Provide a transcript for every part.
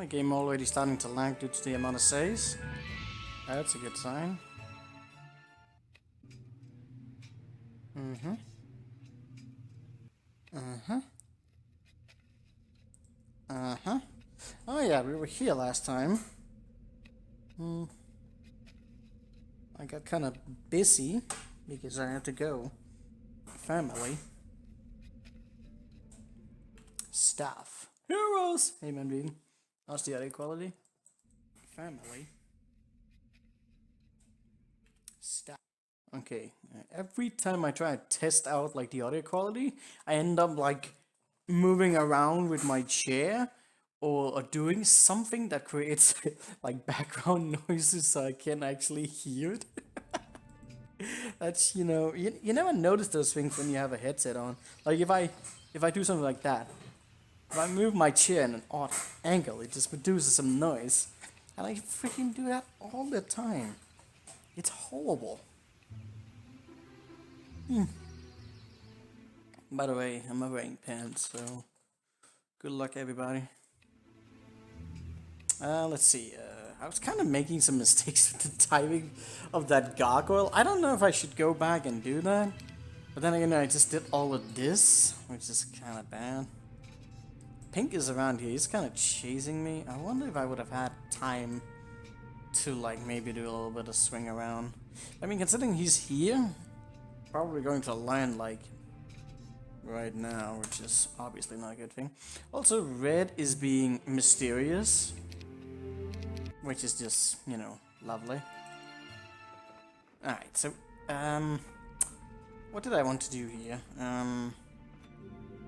My game already starting to lag due to the amount of saves. That's a good sign. Mm-hmm. Uh-huh. Uh-huh. Oh yeah, we were here last time. I got kind of busy because I had to go. Family. Stuff. Heroes! Hey, Manbean. How's the audio quality? Family. Stuff. Okay. Every time I try to test out like the audio quality, I end up like moving around with my chair or doing something that creates like background noises so I can actually hear it. That's, you never notice those things when you have a headset on. Like if I do something like that, if I move my chair in an odd angle, it just produces some noise. And I freaking do that all the time. It's horrible. By the way, I'm wearing pants, so good luck everybody. Let's see. I was kind of making some mistakes with the timing of that gargoyle. I don't know if I should go back and do that. But then again, I just did all of this, which is kind of bad. Pink is around here. He's kind of chasing me. I wonder if I would have had time to, like, maybe do a little bit of swing around. I mean, considering he's here, probably going to land, like, right now, which is obviously not a good thing. Also, red is being mysterious, which is just, lovely. Alright, so, what did I want to do here?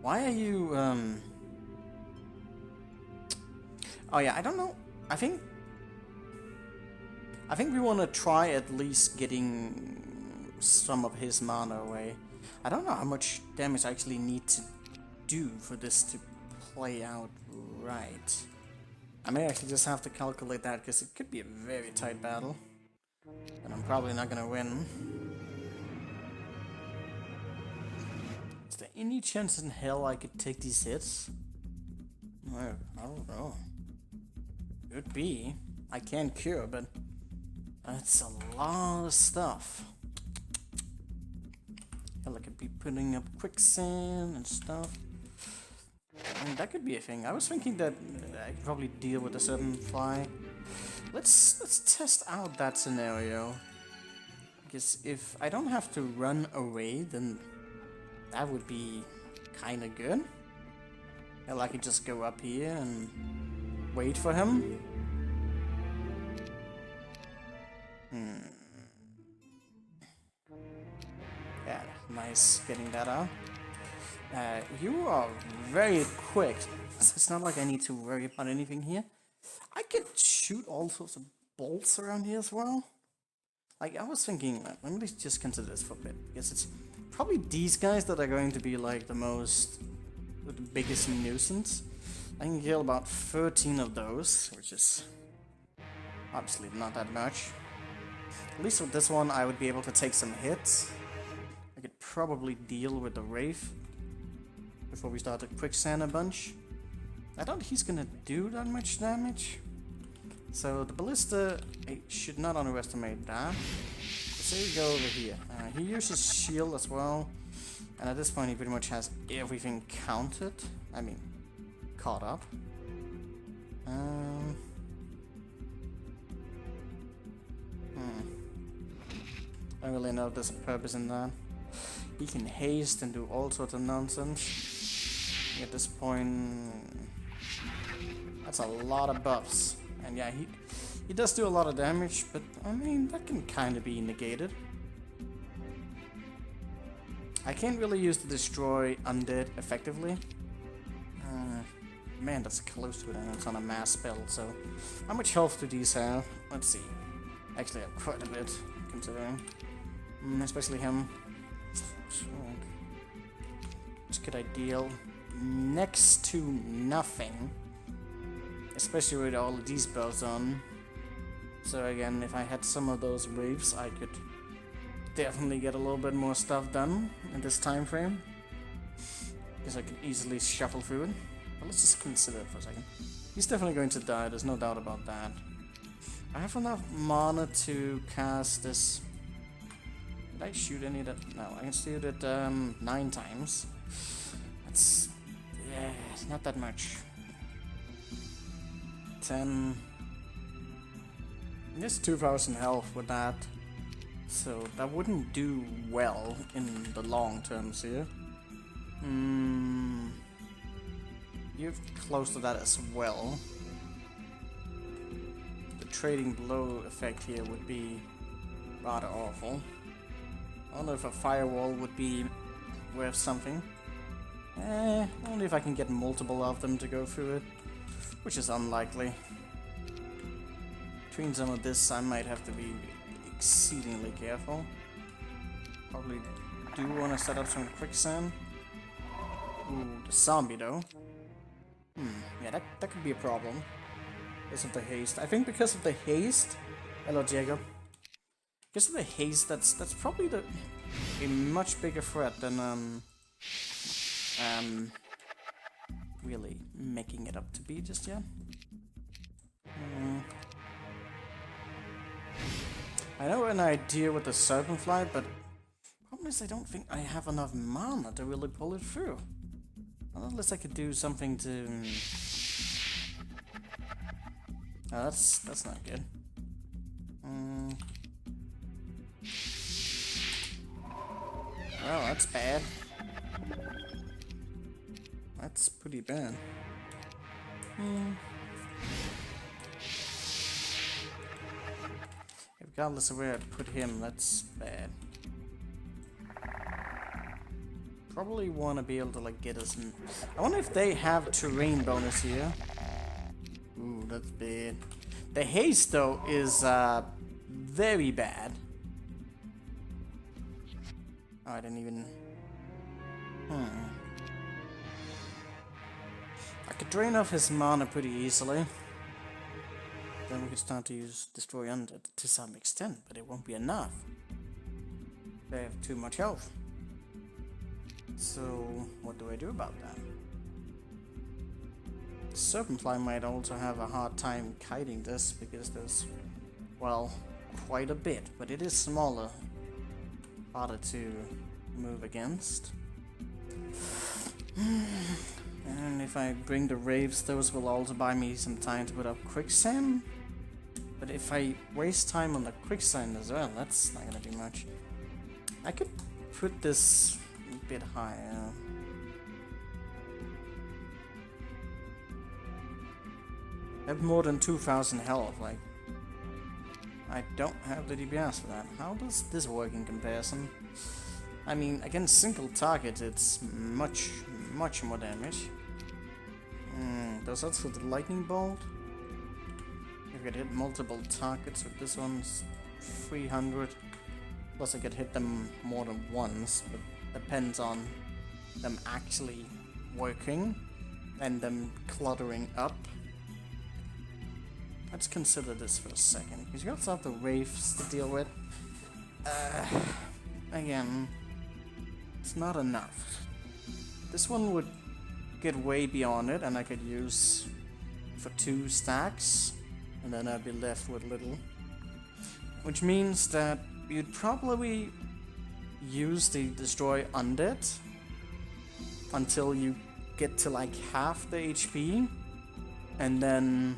Why are you, oh yeah, I don't know. I think we want to try at least getting some of his mana away. I don't know how much damage I actually need to do for this to play out right. I may actually just have to calculate that because it could be a very tight battle. And I'm probably not gonna win. Is there any chance in hell I could take these hits? I don't know. Could be. I can cure, but that's a lot of stuff. Hell, I could be putting up quicksand and stuff. I mean, that could be a thing. I was thinking that I could probably deal with a certain fly. Let's test out that scenario. Because if I don't have to run away, then that would be kinda good. Hell, I could just go up here and wait for him. Yeah, nice getting that out. You are very quick. It's not like I need to worry about anything here. I could shoot all sorts of bolts around here as well. Like, I was thinking, let me just consider this for a bit. Because it's probably these guys that are going to be like the biggest nuisance. I can kill about 13 of those, which is obviously not that much. At least with this one, I would be able to take some hits. I could probably deal with the Wraith before we start to quicksand a bunch. I don't think he's gonna do that much damage. So the Ballista, I should not underestimate that. So you go over here. He uses shield as well. And at this point he pretty much has everything counted. I mean, caught up. I don't really know if there's a purpose in that. He can haste and do all sorts of nonsense. At this point, that's a lot of buffs. And yeah, he does do a lot of damage, but I mean, that can kind of be negated. I can't really use the destroy undead effectively. Man, that's close to it, and it's on a mass spell, so how much health do these have? Let's see. Actually, I have quite a bit, considering. Especially him. So, what could I deal? Next to nothing. Especially with all of these spells on. So again, if I had some of those waves, I could definitely get a little bit more stuff done in this time frame. Because I could easily shuffle through it. But let's just consider it for a second. He's definitely going to die, there's no doubt about that. I have enough mana to cast this. Did I shoot any of that? No, I can shoot it 9 times. That's... yeah, it's not that much. 10... just 2,000 health with that. So that wouldn't do well in the long terms here. You're close to that as well. The trading blow effect here would be rather awful. I don't know if a firewall would be worth something. Only if I can get multiple of them to go through it, which is unlikely. Between some of this, I might have to be exceedingly careful. Probably do want to set up some quicksand. Ooh, the zombie though. Yeah, that could be a problem. Because of the haste. I think because of the haste... Hello, Diego. Because of the haste, that's probably a much bigger threat than really making it up to be just yet. I know an idea with the Serpentfly, but the problem is I don't think I have enough mana to really pull it through. Unless I could do something to... oh, that's not good. Oh, that's bad. That's pretty bad. Regardless of where I'd put him, that's bad. Probably want to be able to like get us in. I wonder if they have terrain bonus here. Ooh, that's bad. The haste though is very bad. Oh, I didn't even... I could drain off his mana pretty easily. Then we could start to use Destroy Undead to some extent, but it won't be enough. They have too much health. So, what do I do about that? Serpentfly might also have a hard time kiting this, because there's, well, quite a bit, but it is smaller. Harder to move against. And if I bring the Raves, those will also buy me some time to put up Quicksand. But if I waste time on the Quicksand as well, that's not gonna be much. I could put this a bit higher. I have more than 2,000 health, like... I don't have the DPS for that. How does this work in comparison? I mean, against single targets, it's much more damage. There's also the lightning bolt. If I could hit multiple targets with this one's 300. Plus I could hit them more than once, but depends on them actually working and them cluttering up. Let's consider this for a second, because you also have the Wraiths to deal with. Again, it's not enough. This one would get way beyond it, and I could use for 2 stacks, and then I'd be left with little. Which means that you'd probably use the Destroy Undead until you get to like half the HP, and then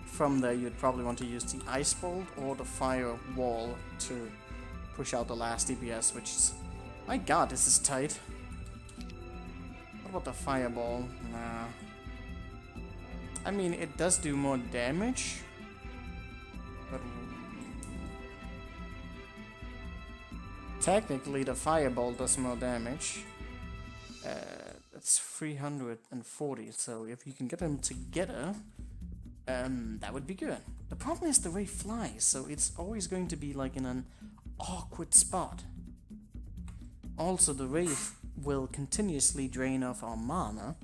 from there you'd probably want to use the Ice Bolt or the Firewall to push out the last DPS, which is... my god, this is tight. What about the Fireball? Nah. I mean, it does do more damage, but... technically the Fireball does more damage. That's 340, so if you can get them together, that would be good. The problem is the way it flies, so it's always going to be like in an awkward spot. Also, the Wraith will continuously drain off our mana.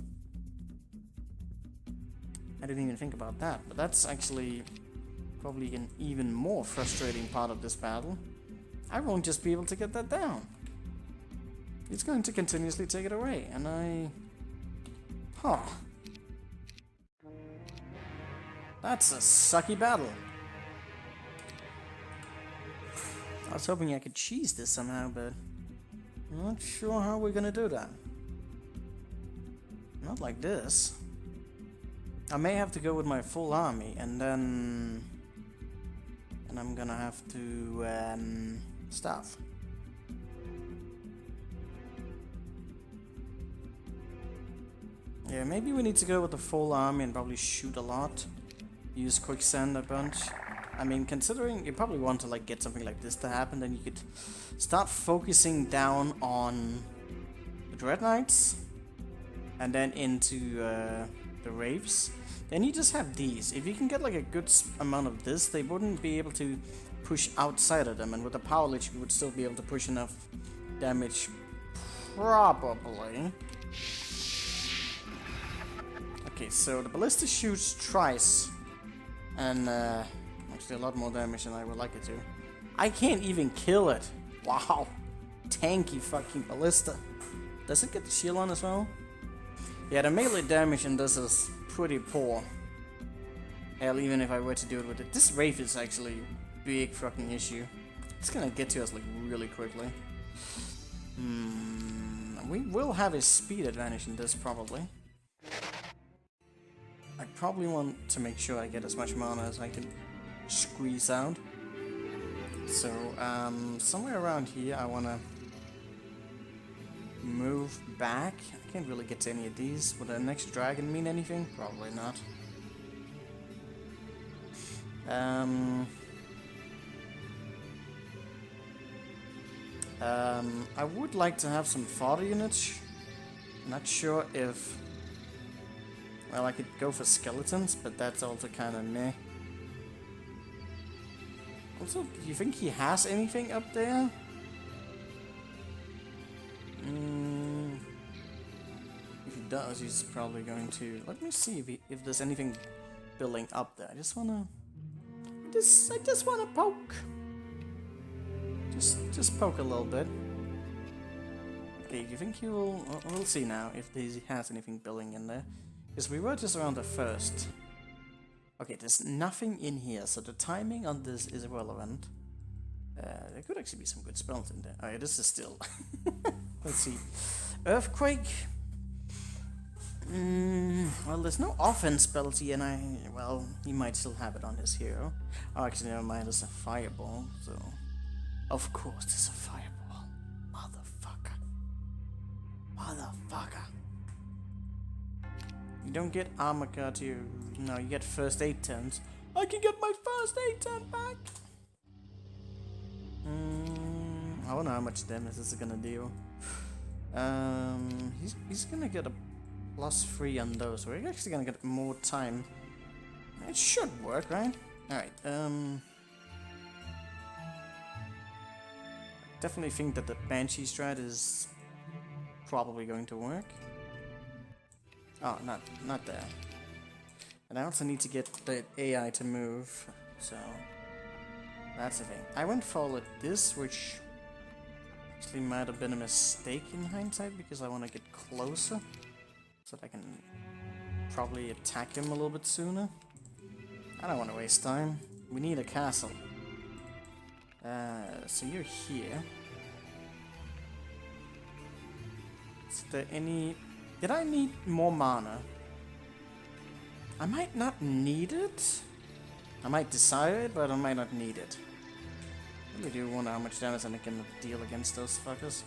I didn't even think about that, but that's actually probably an even more frustrating part of this battle. I won't just be able to get that down. It's going to continuously take it away, and Huh. That's a sucky battle. I was hoping I could cheese this somehow, but I'm not sure how we're gonna do that. Not like this. I may have to go with my full army, and then... And I'm gonna have to, starve. Yeah, maybe we need to go with the full army and probably shoot a lot. Use quicksand a bunch. I mean, considering you probably want to like get something like this to happen, then you could start focusing down on the Dread Knights and then into the Wraiths. Then you just have these. If you can get like a good amount of this, they wouldn't be able to push outside of them, and with the Power Lich you would still be able to push enough damage, probably. Okay, so the Ballista shoots twice, and actually a lot more damage than I would like it to. I can't even kill it. Wow. Tanky fucking Ballista. Does it get the shield on as well? Yeah, the melee damage in this is pretty poor. Hell, even if I were to do it with it. This Wraith is actually a big fucking issue. It's gonna get to us like really quickly. We will have a speed advantage in this probably. I probably want to make sure I get as much mana as I can squeeze out. So, somewhere around here I want to move back. I can't really get to any of these. Would the next dragon mean anything? Probably not. I would like to have some fodder units. Not sure if... Well, I could go for skeletons, but that's also kind of meh. Also, do you think he has anything up there? If he does, he's probably going to... Let me see if there's anything building up there. I just wanna poke. Just poke a little bit. Okay, do you think he will... We'll see now if he has anything building in there. Because we were just around the first. Okay, there's nothing in here, so the timing on this is irrelevant. There could actually be some good spells in there. Oh yeah, this is still... Let's see. Earthquake? Well, there's no offense spells here, and well, he might still have it on his hero. Oh, actually, never mind, it's a fireball, so... Of course, it's a fireball. Motherfucker. Motherfucker. You don't get armor cut here. No, you get first aid turns. I can get my first aid turn back! I wonder how much damage this is gonna deal. He's gonna get a +3 on those. We're actually gonna get more time. It should work, right? Alright, definitely think that the Banshee strat is probably going to work. Oh, not there. And I also need to get the AI to move, so that's the thing. I went for this, which actually might have been a mistake in hindsight, because I want to get closer, so that I can probably attack him a little bit sooner. I don't want to waste time. We need a castle. So you're here. Is there any... Did I need more mana? I might not need it. I might desire it, but I might not need it. I really do wonder how much damage I can deal against those fuckers.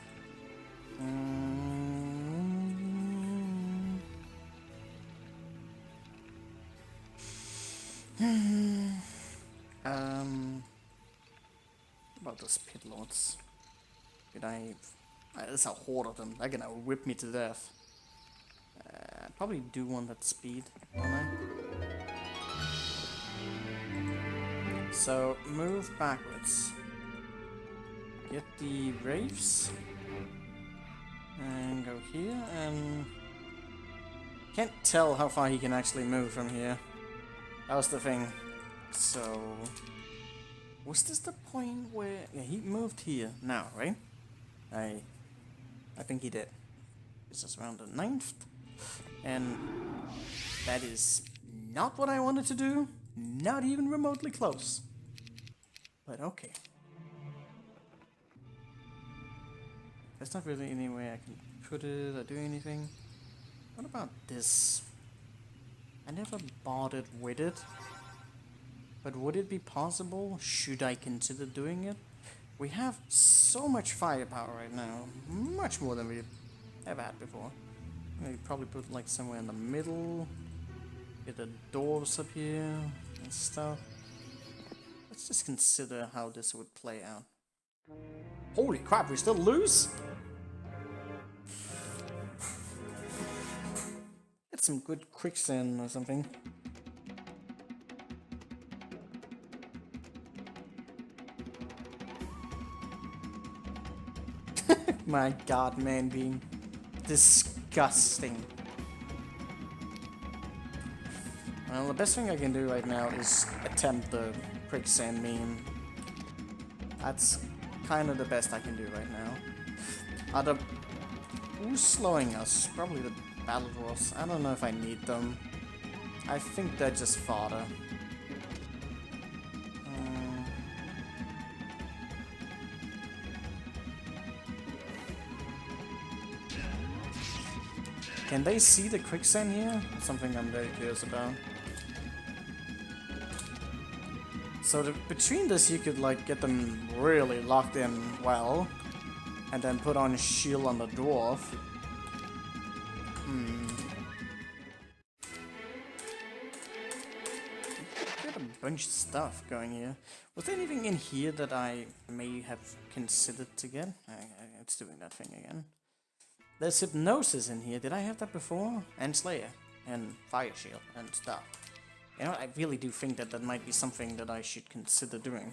About those pit lords. Could I... There's a horde of them. They're gonna whip me to death. I probably do want that speed, don't I? So, move backwards. Get the Wraiths. And go here, and... Can't tell how far he can actually move from here. That was the thing. So... Was this the point where... Yeah, he moved here now, right? I think he did. This is around the 9th. And that is not what I wanted to do. Not even remotely close. But okay. There's not really any way I can put it or do anything. What about this? I never bothered with it. But would it be possible? Should I consider doing it? We have so much firepower right now. Much more than we've ever had before. Maybe probably put like somewhere in the middle. Get the doors up here and stuff. Let's just consider how this would play out. Holy crap, we still lose? Get some good quicksand or something. My god, man, being disgusting. Well, the best thing I can do right now is attempt the quicksand meme. That's kind of the best I can do right now. Who's slowing us? Probably the battle dwarfs. I don't know if I need them. I think they're just fodder. Can they see the quicksand here? That's something I'm very curious about. So between this you could like get them really locked in well. And then put on a shield on the dwarf. Got a bunch of stuff going here. Was there anything in here that I may have considered to get? It's doing that thing again. There's hypnosis in here. Did I have that before? And Slayer. And Fire Shield and stuff. You know, I really do think that that might be something that I should consider doing.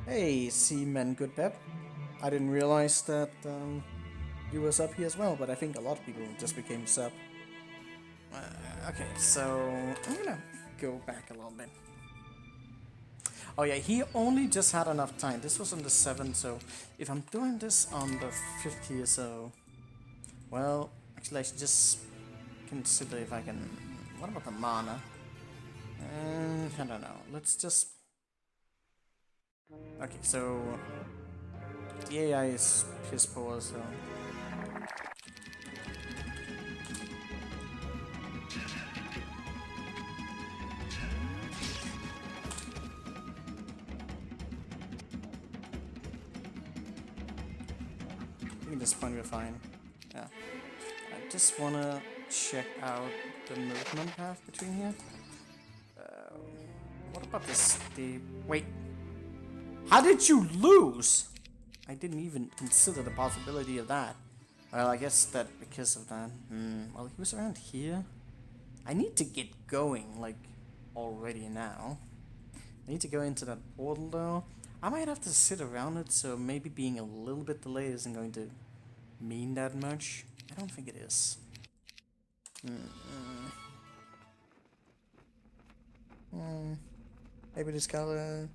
Hey, Seaman Good Pep. I didn't realize that you was up here as well, but I think a lot of people just became sub. Okay, so I'm gonna go back a little bit. Oh yeah, he only just had enough time. This was on the 7th, so if I'm doing this on the 5th here, so... Well, actually I should just consider if I can... What about the mana? I don't know. Let's just... Okay, so... The AI is piss poor, so... At this point we're fine. Yeah. I just wanna check out the movement path between here. What about this? Wait. How did you lose? I didn't even consider the possibility of that. Well, I guess that because of that. Well, he was around here. I need to get going, like, already now. I need to go into that portal, though. I might have to sit around it, so maybe being a little bit delayed isn't going to mean that much. I don't think it is. Maybe this color...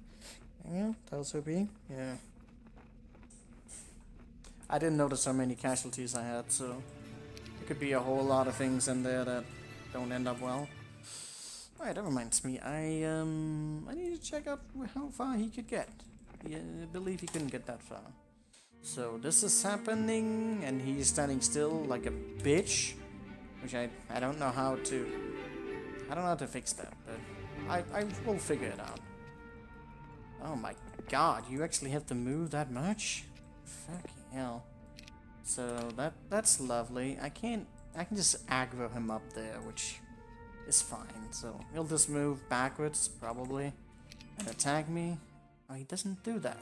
Yeah, that also be. Yeah. I didn't notice how many casualties I had, so... There could be a whole lot of things in there that don't end up well. Alright, that reminds me. I need to check out how far he could get. I believe he couldn't get that far. So this is happening, and he's standing still like a bitch. Which I don't know how to... I don't know how to fix that, but... I will figure it out. Oh my god, you actually have to move that much? Fucking hell. So that's lovely. I can just aggro him up there, which is fine. So he'll just move backwards, probably, and attack me. Oh, he doesn't do that.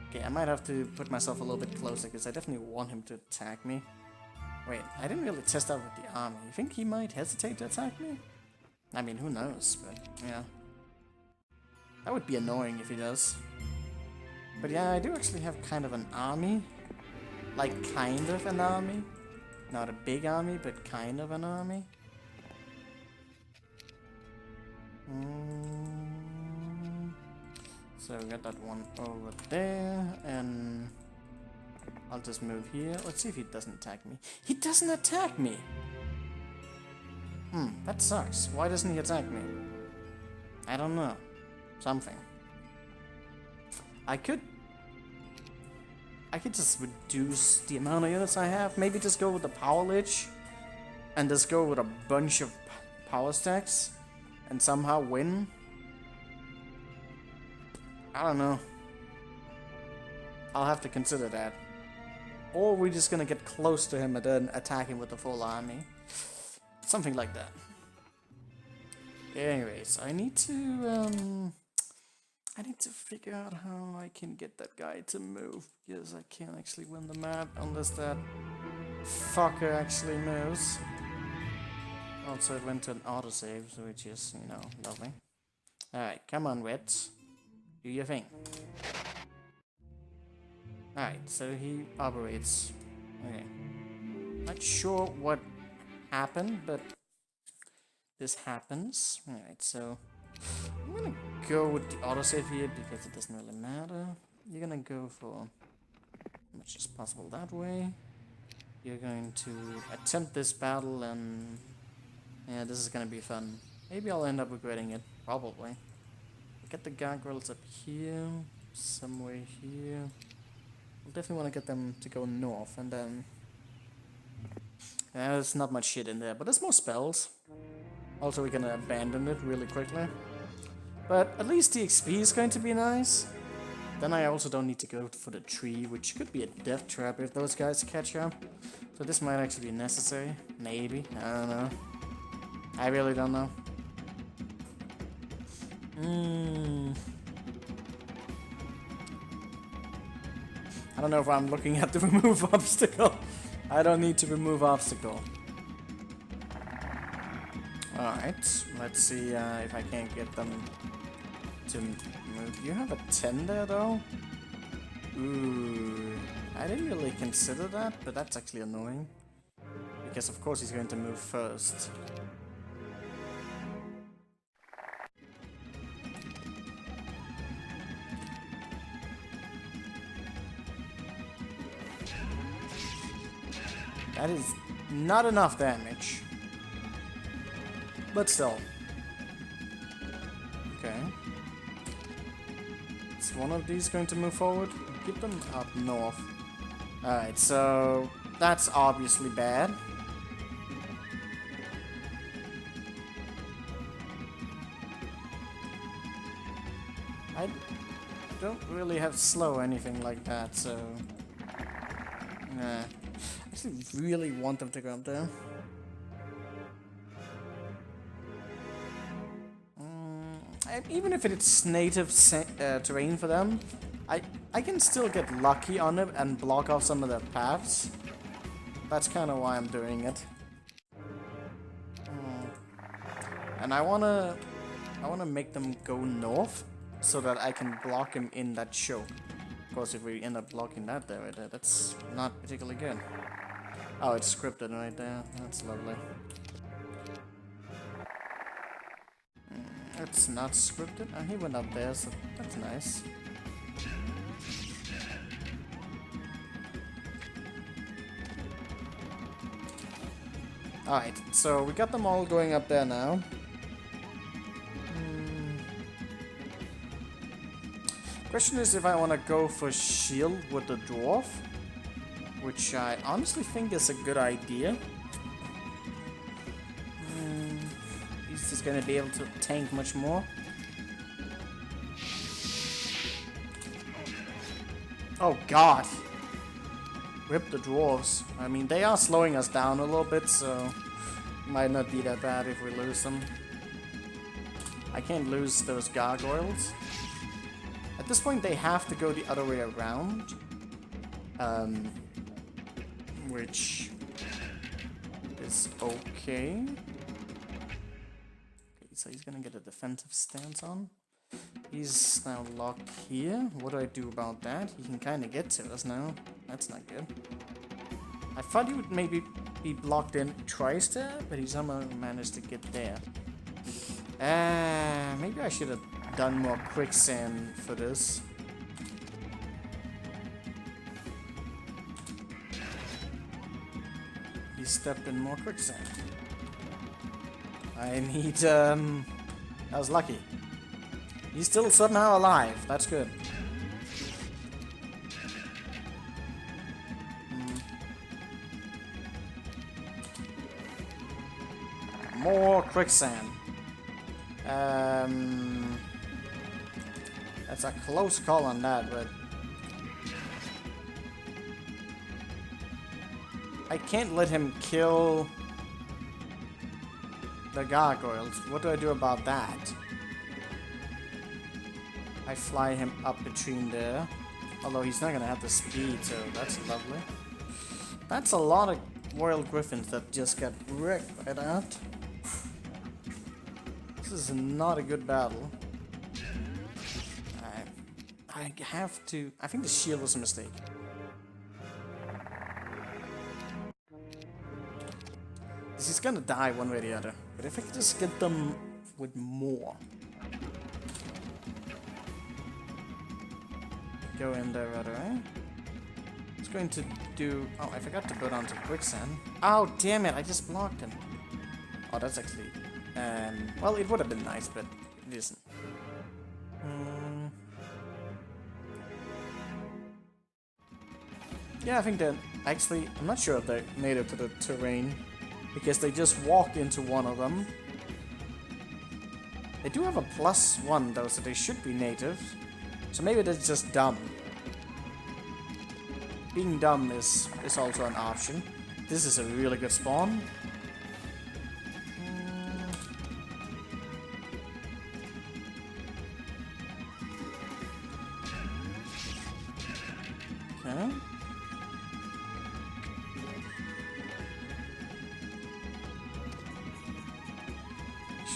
Okay, I might have to put myself a little bit closer, because I definitely want him to attack me. Wait, I didn't really test out with the army. You think he might hesitate to attack me? I mean, who knows, but yeah. That would be annoying if he does. But yeah, I do actually have kind of an army. Like, kind of an army. Not a big army, but kind of an army. So we got that one over there, and... I'll just move here. Let's see if he doesn't attack me. He doesn't attack me! That sucks. Why doesn't he attack me? I don't know. Something. I could just reduce the amount of units I have. Maybe just go with the power lich. And just go with a bunch of power stacks. And somehow win. I don't know. I'll have to consider that. Or we're just gonna get close to him and then attack him with the full army. Something like that. Anyways, I need to figure out how I can get that guy to move. Because I can't actually win the map unless that fucker actually moves. Also, it went to an autosave, which is, you know, lovely. Alright, come on, Wets. Do your thing. Alright, so he operates. Okay. Not sure what happened, but this happens. Alright, so I'm gonna go with the autosave here because it doesn't really matter. You're gonna go for as much as possible that way. You're going to attempt this battle, and yeah, this is gonna be fun. Maybe I'll end up regretting it. Probably. Get the gargoyles up here, somewhere here. We'll definitely want to get them to go north, and then there's not much shit in there, but there's more spells. Also, we're gonna abandon it really quickly. But at least the XP is going to be nice. Then I also don't need to go for the tree, which could be a death trap if those guys catch up. So this might actually be necessary. Maybe. I don't know. I really don't know. I don't know if I'm looking at the remove obstacle. I don't need to remove obstacle. Alright, let's see if I can't get them to move. You have a 10 there though? Ooh, I didn't really consider that, but that's actually annoying. Because of course he's going to move first. That is not enough damage. But still. Okay. Is one of these going to move forward? Keep them up north. Alright, so that's obviously bad. I don't really have slow or anything like that, so... Nah. I actually really want them to go up there. Even if it's native terrain for them, I can still get lucky on it and block off some of their paths. That's kind of why I'm doing it. And I wanna make them go north so that I can block him in that choke. Of course, if we end up blocking that there, right there, that's not particularly good. Oh, it's scripted right there. That's lovely. It's not scripted. Oh, he went up there, so that's nice. Alright, so we got them all going up there now. Question is if I want to go for shield with the dwarf, which I honestly think is a good idea. He's just gonna be able to tank much more. Oh god! Rip the dwarves. I mean, they are slowing us down a little bit, so might not be that bad if we lose them. I can't lose those gargoyles. At this point, they have to go the other way around. Which is okay. So he's gonna get a defensive stance on. He's now locked here. What do I do about that? He can kind of get to us now. That's not good. I thought he would maybe be blocked in twice there, but he somehow managed to get there. Maybe I should have done more quicksand for this. step in more quicksand. I need, that was lucky. He's still somehow alive. That's good. More quicksand. That's a close call on that, but I can't let him kill the gargoyles. What do I do about that? I fly him up between there. Although he's not gonna have the speed, so that's lovely. That's a lot of royal griffins that just got wrecked by that. This is not a good battle. I have to... I think the shield was a mistake. He's gonna die one way or the other. But if I could just get them with more. Go in there right away. It's going to do... Oh, I forgot to put onto quicksand. Oh, damn it, I just blocked him. Oh, that's actually... well, it would have been nice, but it isn't. Yeah, I think that... Actually, I'm not sure if they're native to the terrain. Because they just walk into one of them. They do have a +1 though, so they should be native. So maybe they're just dumb. Being dumb is also an option. This is a really good spawn. Okay.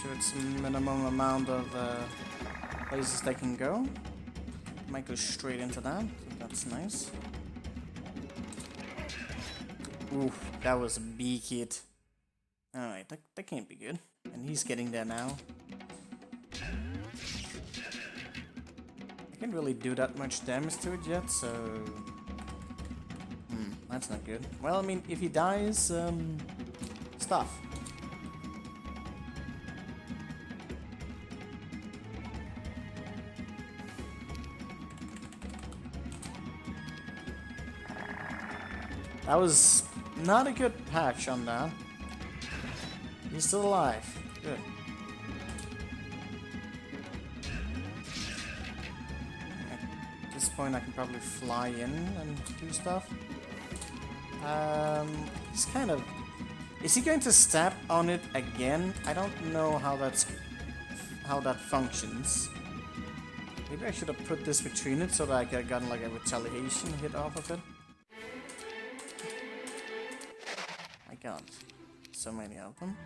Sure it's a minimum amount of places they can go. Might go straight into that, so that's nice. Oof, that was a big hit. Alright, that can't be good. And he's getting there now. I can't really do that much damage to it yet, so... that's not good. Well, I mean, if he dies, stuff. That was not a good patch on that. He's still alive. Good. At this point I can probably fly in and do stuff. He's kind of... Is he going to step on it again? I don't know how that functions. Maybe I should have put this between it so that I could have gotten like a retaliation hit off of it. God, so many of them.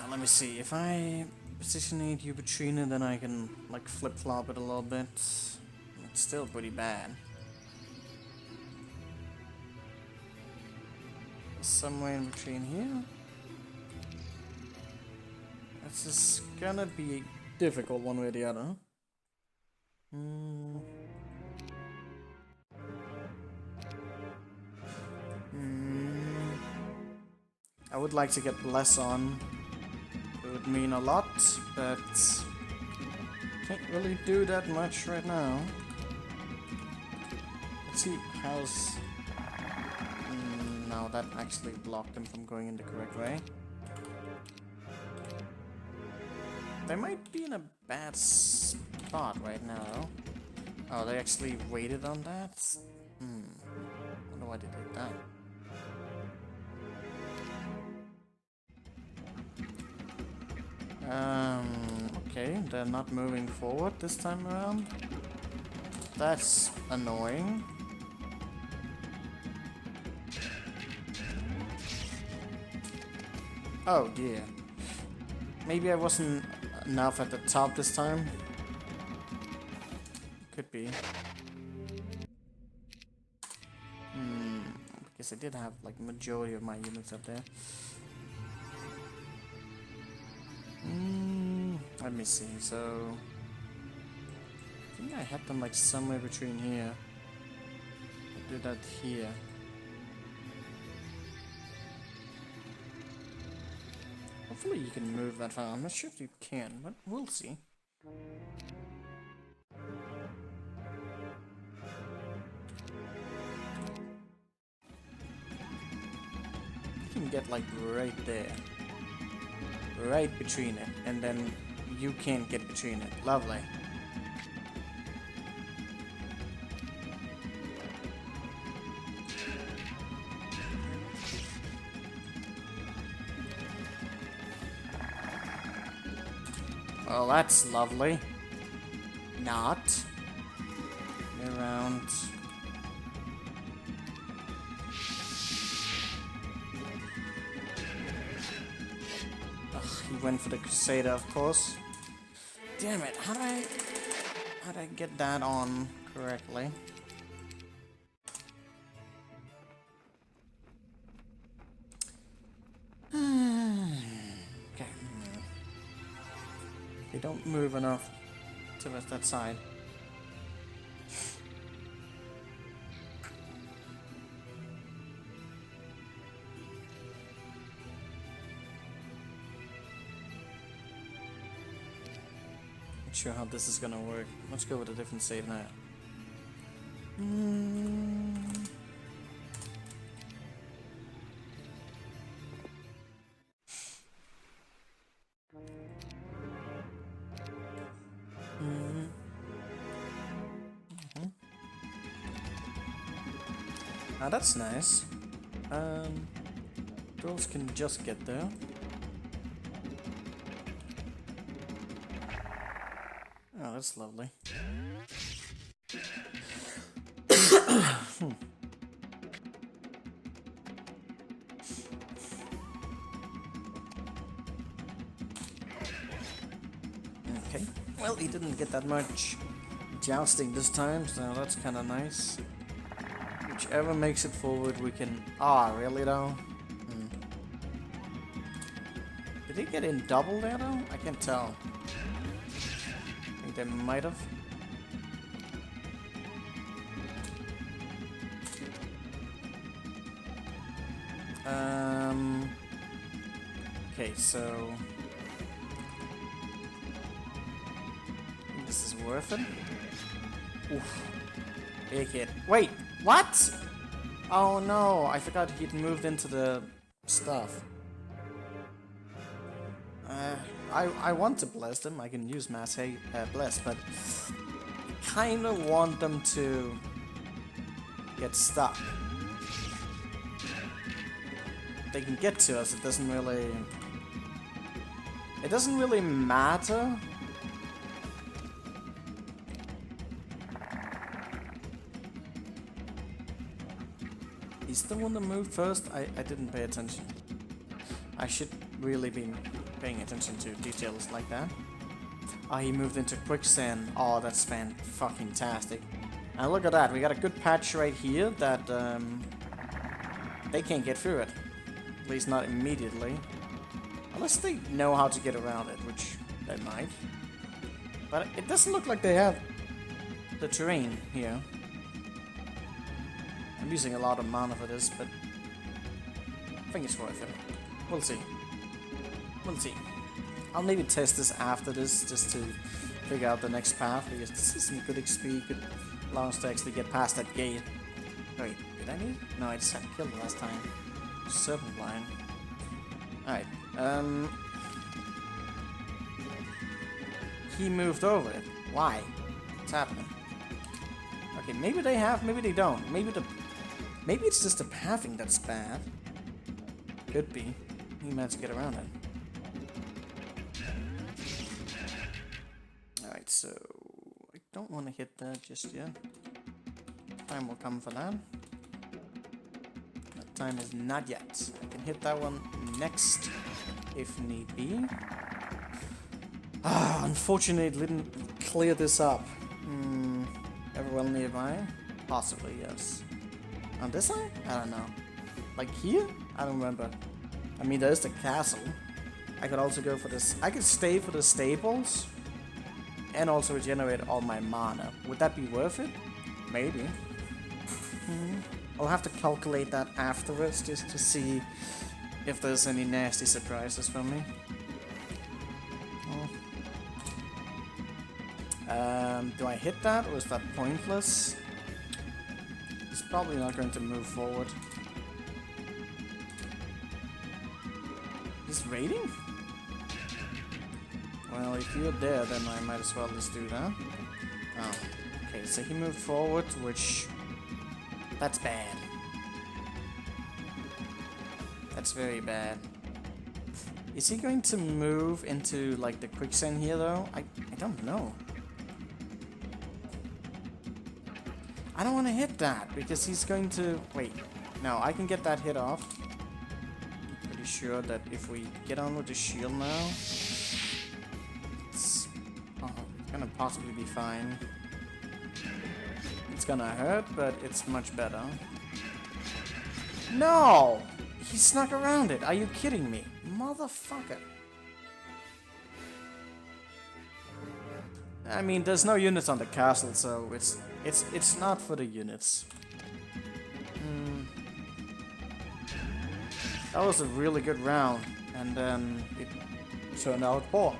Let me see, if I position you between it, then I can like flip-flop it a little bit. It's still pretty bad. Somewhere in between here. This is gonna be difficult one way or the other. I would like to get less on. It would mean a lot, but can't really do that much right now. Let's see how's... no, that actually blocked them from going in the correct way. They might be in a bad spot right now. Oh, they actually waited on that? I wonder why they did that. Okay, they're not moving forward this time around. That's annoying. Oh dear. Maybe I wasn't enough at the top this time. Could be. Because I did have like majority of my units up there. Let me see, so... I think I had them like somewhere between here. do that here. Hopefully you can move that far. I'm not sure if you can, but we'll see. You can get like right there. Right between it. And then you can't get between it. Lovely. Well, that's lovely. Not. Around. Ugh, he went for the Crusader, of course. Damn it, how'd I get that on correctly? Okay. They don't move enough towards that side. Not sure how this is gonna work. Let's go with a different save now. Now that's nice. Girls can just get there. Oh, that's lovely. Okay. Well, he didn't get that much jousting this time, so that's kind of nice. Whichever makes it forward, we can... Ah, really though? Did he get in double there though? I can't tell. I think they might have. Okay, so... I think this is worth it. Oof. Big hit. Wait! What? Oh no, I forgot he'd moved into the stuff. I want to bless them. I can use mass bless, but I kinda want them to get stuck. They can get to us. It doesn't really matter. He's the one that moved first. I didn't pay attention. I should really be paying attention to details like that. Oh, he moved into quicksand. Oh, that's fan-fucking-tastic. And look at that. We got a good patch right here that they can't get through it. At least not immediately. Unless they know how to get around it, which they might. But it doesn't look like they have the terrain here. I'm using a lot of mana for this, but I think it's worth it. We'll see. We'll see. I'll maybe test this after this, just to figure out the next path, because this is some good XP, good allows to actually get past that gate. Wait, did I need? No, I just had killed it last time. Serpent line. Alright, he moved over it. Why? What's happening? Okay, maybe they have, maybe they don't. Maybe it's just the pathing that's bad. Could be. He managed to get around it. Alright, so I don't want to hit that just yet. Time will come for that. That time is not yet. I can hit that one next if need be. Ah, unfortunately it didn't clear this up. Everyone nearby? Possibly, yes. On this side? I don't know. Like here? I don't remember. I mean, there's the castle. I could also go for this. I could stay for the stables and also regenerate all my mana. Would that be worth it? Maybe. I'll have to calculate that afterwards just to see if there's any nasty surprises for me. Do I hit that, or is that pointless? It's probably not going to move forward. He's raiding? Well, if you're there, then I might as well just do that. Oh, okay, so he moved forward, which... That's bad. That's very bad. Is he going to move into, like, the quicksand here, though? I don't know. I don't want to hit that, because he's going to... Wait, no, I can get that hit off. Pretty sure that if we get on with the shield now... It's gonna possibly be fine. It's gonna hurt, but it's much better. No! He snuck around it. Are you kidding me? Motherfucker. I mean, there's no units on the castle, so it's not for the units. That was a really good round, and then it turned out poor.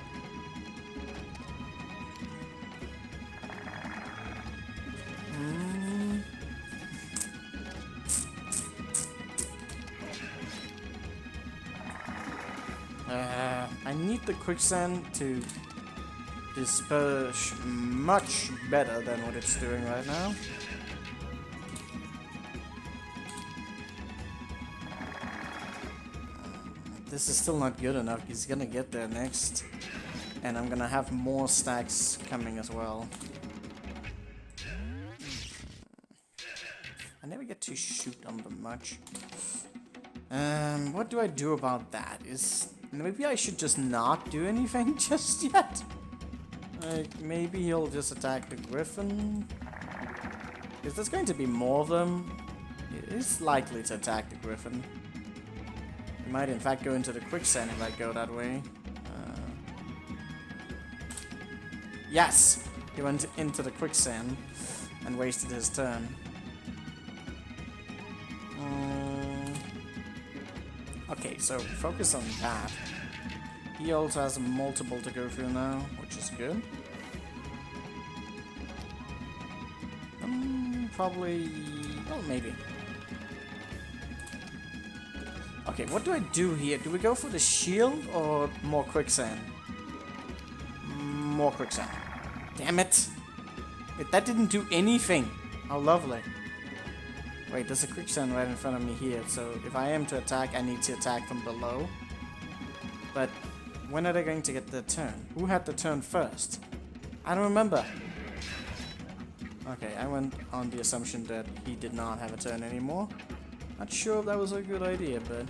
I need the quicksand to disperse much better than what it's doing right now. This is still not good enough. He's gonna get there next. And I'm gonna have more stacks coming as well. I never get to shoot on them much. What do I do about that? Maybe I should just not do anything just yet? Like, maybe he'll just attack the griffin? Because there's going to be more of them. It is likely to attack the griffin. He might in fact go into the quicksand if I go that way. Yes! He went into the quicksand and wasted his turn. Okay, so focus on that. He also has multiple to go through now, which is good. Probably... well, maybe. Okay, what do I do here? Do we go for the shield or more quicksand? More quicksand. Damn it! That didn't do anything! How lovely. Wait, there's a quicksand right in front of me here, so if I am to attack, I need to attack from below. But when are they going to get their turn? Who had the turn first? I don't remember. Okay, I went on the assumption that he did not have a turn anymore. Not sure if that was a good idea, but...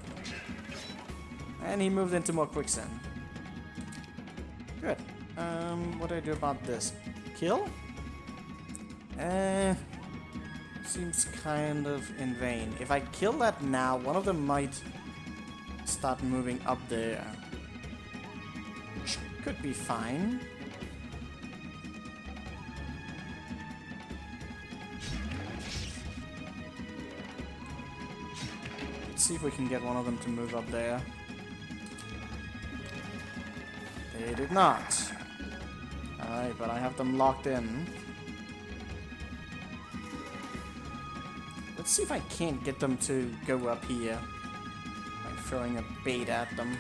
And he moved into more quicksand. Good. What do I do about this? Kill? Seems kind of in vain. If I kill that now, one of them might start moving up there. Which could be fine. Let's see if we can get one of them to move up there. They did not. Alright, but I have them locked in. Let's see if I can't get them to go up here by throwing a bait at them.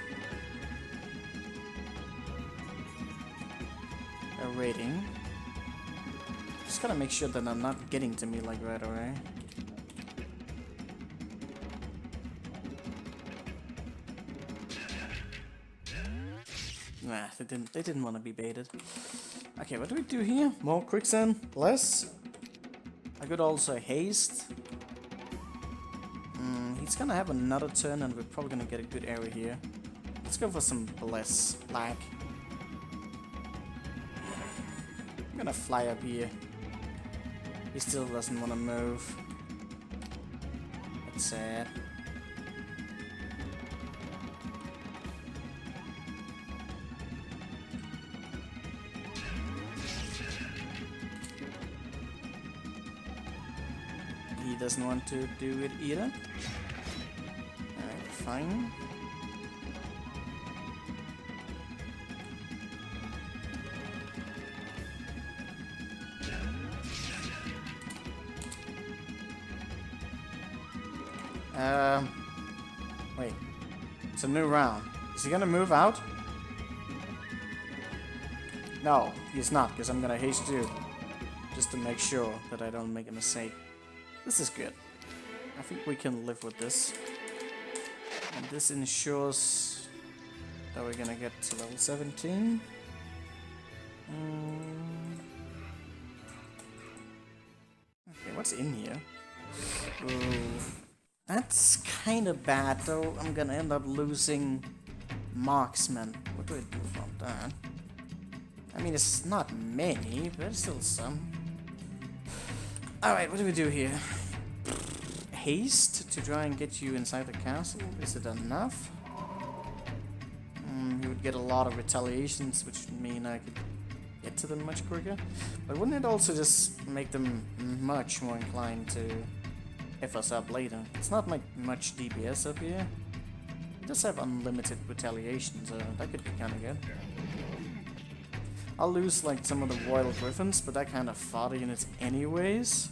They're raiding. Just gotta make sure that they're not getting to me like right away. Nah, they didn't want to be baited. Okay, what do we do here? More quicksand? Less? I could also haste. He's gonna have another turn and we're probably gonna get a good area here. Let's go for some bless black. I'm gonna fly up here. He still doesn't want to move. That's sad. he doesn't want to do it either. Alright, fine. Wait. It's a new round. Is he gonna move out? No, he's not, because I'm gonna haste you. Just to make sure that I don't make a mistake. This is good. I think we can live with this. And this ensures that we're gonna get to level 17. Okay, what's in here? Ooh. That's kind of bad, though. I'm gonna end up losing marksman. What do I do about that? I mean, it's not many, but it's still some. Alright, what do we do here? Haste to try and get you inside the castle? Is it enough? You would get a lot of retaliations, which would mean I could get to them much quicker. But wouldn't it also just make them much more inclined to F us up later? It's not like much DPS up here. It does have unlimited retaliation, so that could be kind of good. I'll lose like some of the Royal Griffins, but that kind of fodder units anyways.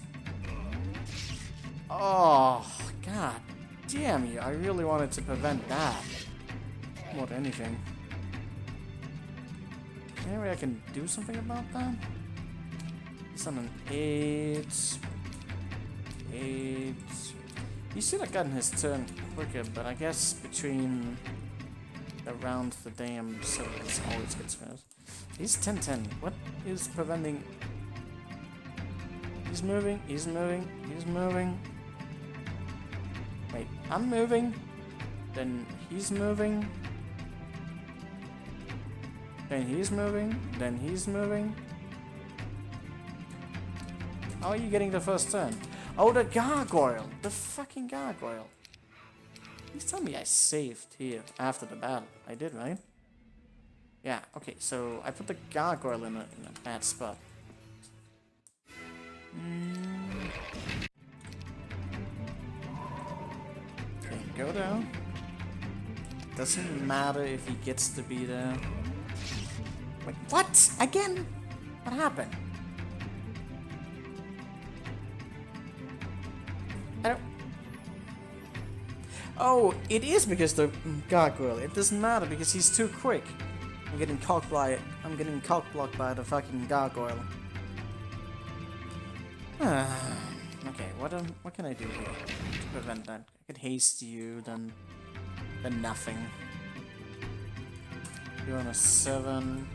Oh, god damn you. I really wanted to prevent that. More than anything. Any way I can do something about that? He's on an 8. 8. He should have gotten his turn quicker, but I guess between around the damn circles always gets first. He's 10-10. What is preventing? He's moving, he's moving, he's moving. Wait, I'm moving. Then he's moving. Then he's moving. Then he's moving. How are you getting the first turn? Oh, the gargoyle! The fucking gargoyle! Please tell me I saved here after the battle. I did, right? Yeah, okay, so I put the gargoyle in a bad spot. Okay, go down. Doesn't matter if he gets to be there. Wait, what? Again? What happened? I don't... Oh, it is because the gargoyle. It doesn't matter because he's too quick. I'm getting cock blocked by the fucking gargoyle. Okay, what can I do here to prevent that? I could haste you, then nothing. You're on a 7.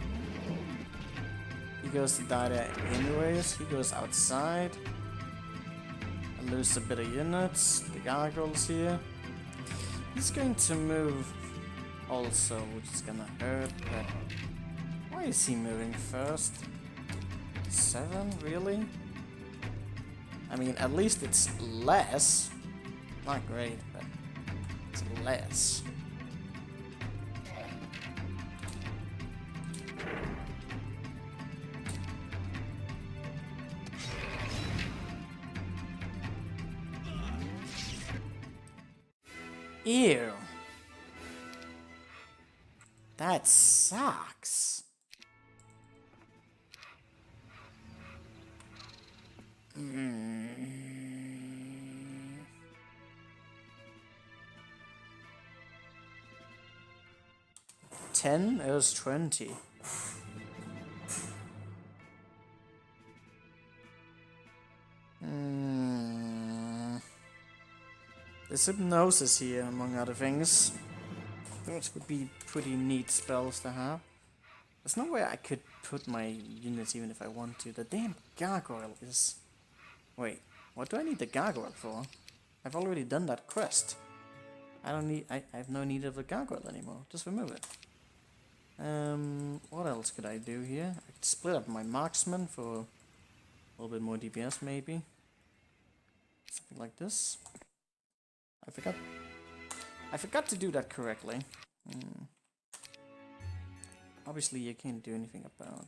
He goes to die there anyways. He goes outside. I lose a bit of units. The gargoyle's here. He's going to move also, which is gonna hurt, but why is he moving first? 7, really? I mean, at least it's less. Not great, but it's less. Ew. That sucks. Mm. 10? It was 20. There's hypnosis here, among other things. Those would be pretty neat spells to have. There's no way I could put my units even if I want to. The damn gargoyle is... Wait, what do I need the gargoyle for? I've already done that quest. I have no need of the gargoyle anymore. Just remove it. What else could I do here? I could split up my marksman for a little bit more DPS maybe. Something like this. I forgot to do that correctly. Obviously you can't do anything about.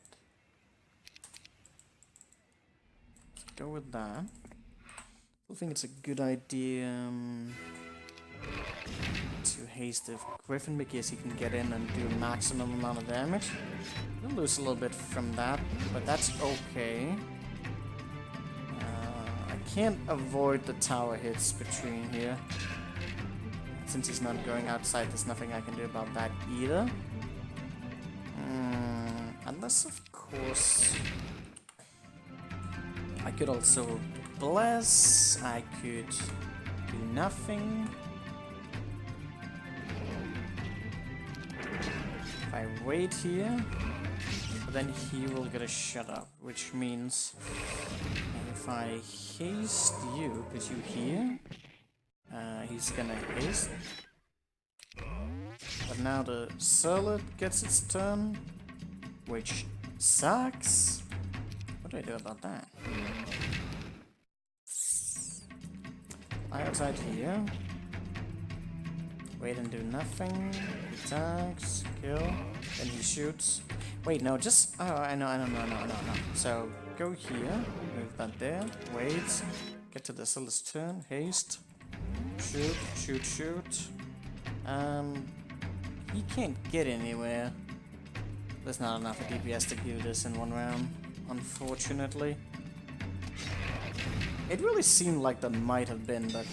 Let's go with that. I think it's a good idea to haste the Griffin because he can get in and do maximum amount of damage. We'll lose a little bit from that, but that's okay. I can't avoid the tower hits between here. Since he's not going outside, there's nothing I can do about that either. Unless, of course, I could also bless, I could do nothing. If I wait here, then he will get a shut up, which means if I haste you, because you here, he's gonna haste. But now the Surlet gets its turn, which sucks. What do I do about that? I outside here. Wait and do nothing. He attacks, kill, then he shoots. Wait, no, just... Oh, I know. So, go here, move that there, wait, get to the Surlet's turn, haste, shoot. He can't get anywhere. There's not enough of DPS to do this in one round, unfortunately. It really seemed like there might have been, but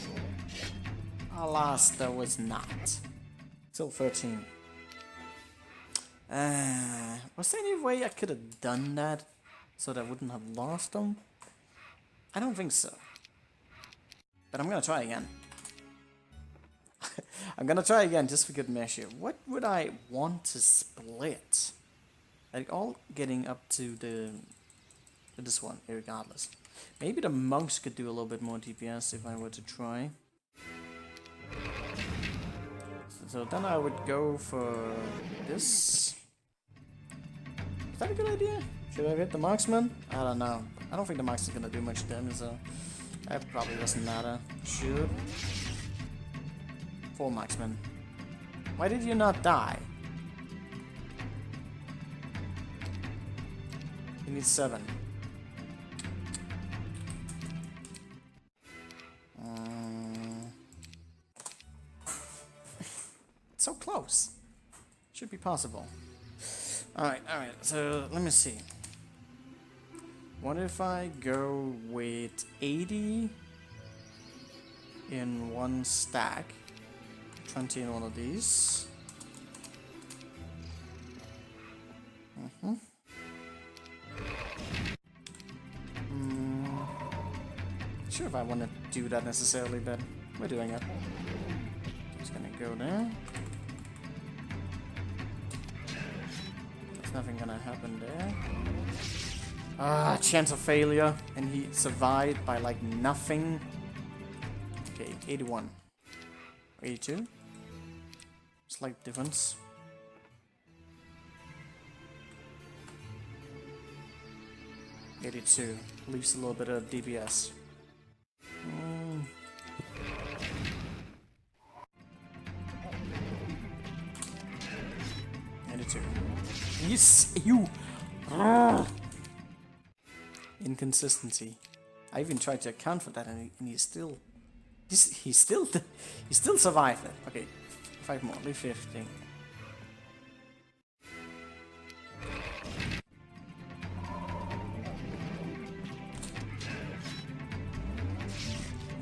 alas, there was not. Still 13. Was there any way I could have done that so that I wouldn't have lost them? I don't think so. But I'm gonna try again. I'm gonna try again just for good measure. What would I want to split? Like all getting up to this one, regardless. Maybe the monks could do a little bit more DPS if I were to try. So then I would go for this. Is that a good idea? Should I hit the marksman? I don't know. I don't think the marksman's gonna do much damage, so that probably doesn't matter. Shoot. 4 marksman. Why did you not die? You need 7. So close. Should be possible. Alright, so let me see. What if I go with 80 in one stack, 20 in one of these? Sure if I want to do that necessarily, but we're doing it. Just gonna go there. There's nothing gonna happen there. Ah, chance of failure, and he survived by like nothing. Okay, 81. 82. Slight difference. $82. Leaves a little bit of DPS. 82. You. Inconsistency. I even tried to account for that, and he still survived it. Okay, 5 more. Leave 15.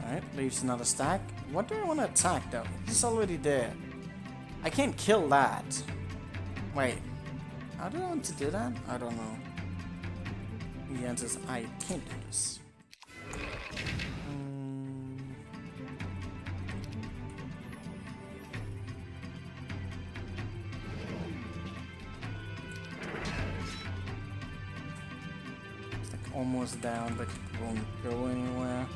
Alright, leaves another stack. What do I want to attack though? He's already there. I can't kill that. Wait. How do I want to do that? I don't know. The answer is I can't do this. It's like almost down, but it won't go anywhere.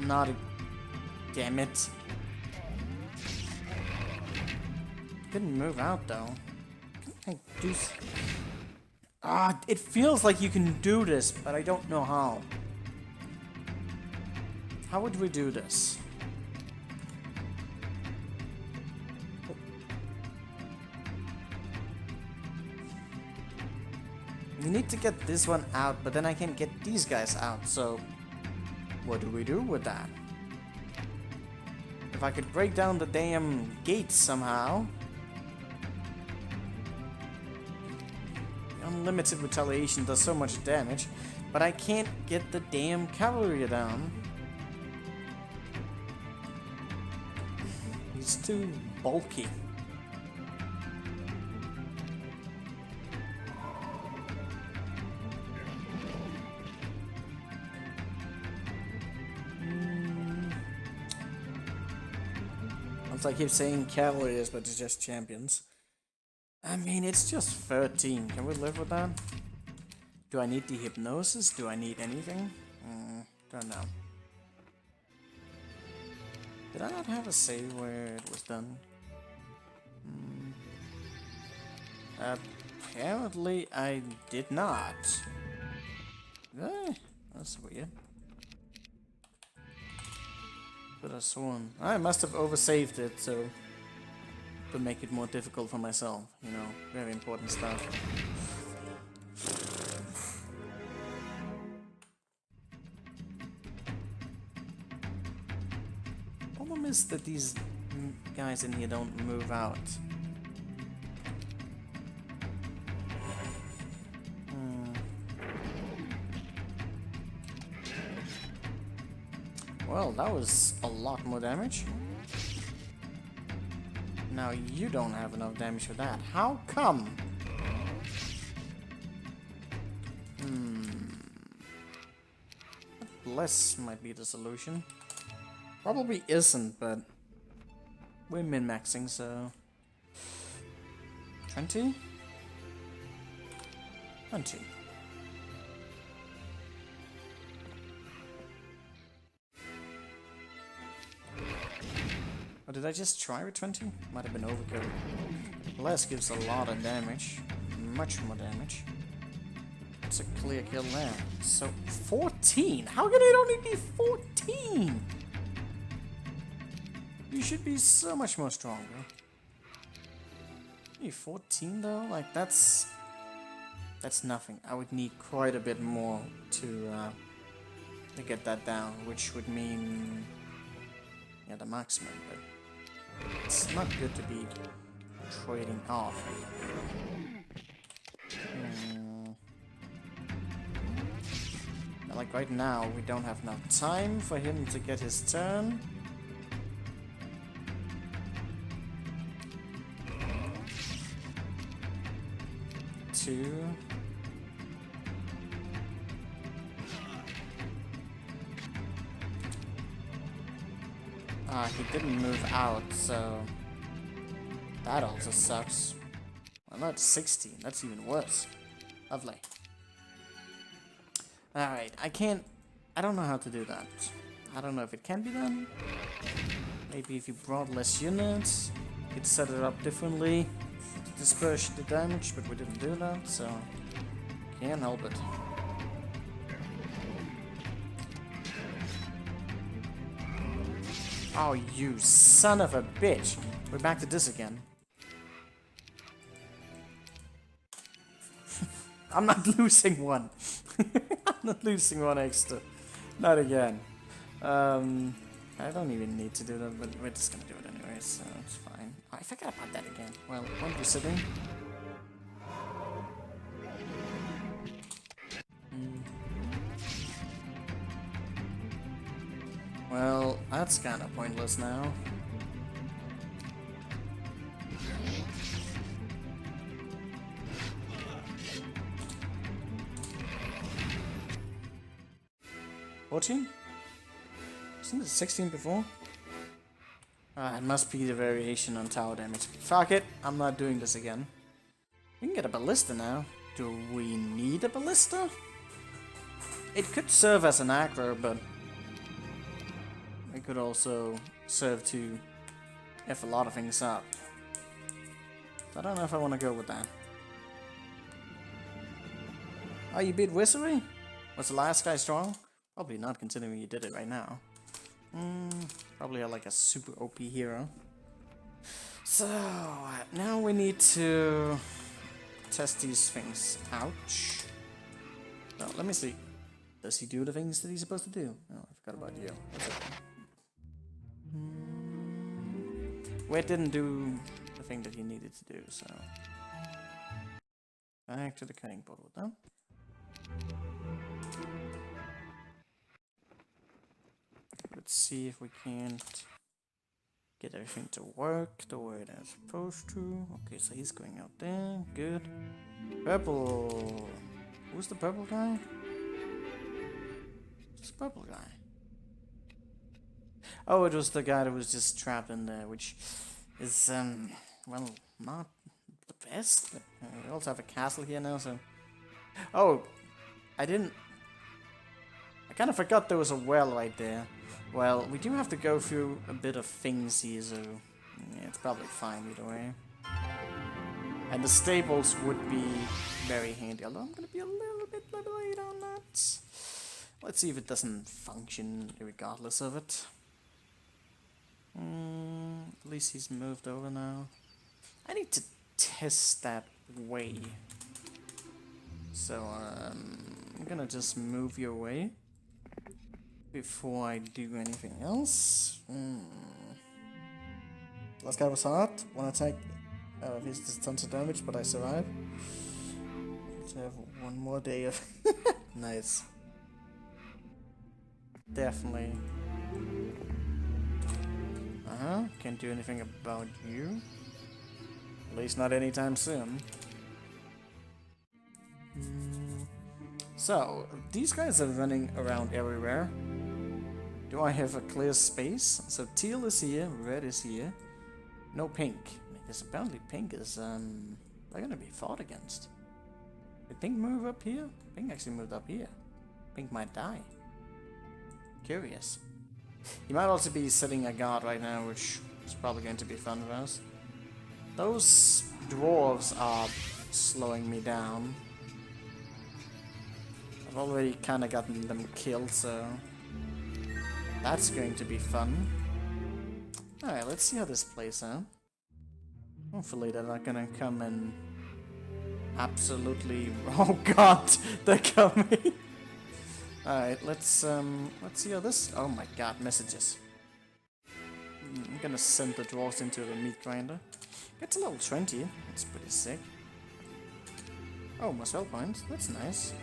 Not a... Damn it. Couldn't move out though. Can I do... Ah, it feels like you can do this, but I don't know how. how would we do this? We need to get this one out, but then I can't get these guys out, so what do we do with that? If I could break down the damn gates somehow. Unlimited retaliation does so much damage, but I can't get the damn cavalry down. He's too bulky. I keep saying cavaliers, but it's just champions. I mean, it's just 13. Can we live with that? Do I need the hypnosis? Do I need anything? Don't know. Did I not have a save where it was done? Apparently I did not. That's weird. Could have sworn. I must have oversaved it, so to make it more difficult for myself. You know, very important stuff. Problem is that these guys in here don't move out. Well, that was a lot more damage. Now you don't have enough damage for that. How come? Less might be the solution. Probably isn't, but we're min-maxing, so 20? 20. Or did I just try with 20? Might have been overkill. Less gives a lot of damage. Much more damage. It's a clear kill there. So, 14? How can it only be 14? You should be so much more stronger. Maybe 14 though? Like, that's nothing. I would need quite a bit more to get that down, which would mean, yeah, the maximum, but it's not good to be trading off. Like right now, we don't have enough time for him to get his turn. Two. He didn't move out, so that also sucks. Well, that's 16. That's even worse. Lovely. Alright, I don't know how to do that. I don't know if it can be done. Maybe if you brought less units, you could set it up differently to disperse the damage, but we didn't do that, so can't help it. Oh, you son of a bitch! We're back to this again. I'm not losing one. I'm not losing one extra. Not again. I don't even need to do that, but we're just gonna do it anyway, so it's fine. Oh, I forgot about that again. Well, won't be sitting. Well, that's kind of pointless now. $14? Isn't it 16 before? It must be the variation on tower damage. Fuck it, I'm not doing this again. We can get a ballista now. Do we need a ballista? It could serve as an aggro, but it could also serve to F a lot of things up. So I don't know if I want to go with that. Oh, you beat Wizardry? Was the last guy strong? Probably not, considering you did it right now. Probably like a super OP hero. So, now we need to test these things. Ouch. Well, let me see. Does he do the things that he's supposed to do? Oh, I forgot about you. That's okay. Well, it didn't do the thing that he needed to do, so... Back to the cutting board with them. Let's see if we can't get everything to work the way it's supposed to. Okay, so he's going out there. Good. Purple. Who's the purple guy? Who's the purple guy? Oh, it was the guy that was just trapped in there, which is, well, not the best. We also have a castle here now, so... Oh, I kind of forgot there was a well right there. Well, we do have to go through a bit of things here, so yeah, it's probably fine either way. And the stables would be very handy, although I'm gonna be a little bit late on that. Let's see if it doesn't function regardless of it. At least he's moved over now. I need to test that way. So I'm gonna just move you away before I do anything else. Last guy was hard. One attack. He's just tons of damage, but I survived. Let's have one more day of nice. Definitely. Can't do anything about you. At least not anytime soon. So, these guys are running around everywhere. Do I have a clear space? So teal is here, red is here. No pink. Because apparently pink is, they're gonna be fought against. Did pink move up here? Pink actually moved up here. Pink might die. Curious. He might also be setting a guard right now, which is probably going to be fun for us. Those dwarves are slowing me down. I've already kind of gotten them killed, so that's going to be fun. Alright, let's see how this plays out. Hopefully they're not gonna come and absolutely... Oh god, they're coming! Alright, let's see how this... Oh my god, messages. I'm gonna send the dwarves into the meat grinder. Gets a level 20, that's pretty sick. Oh, more spell points, that's nice.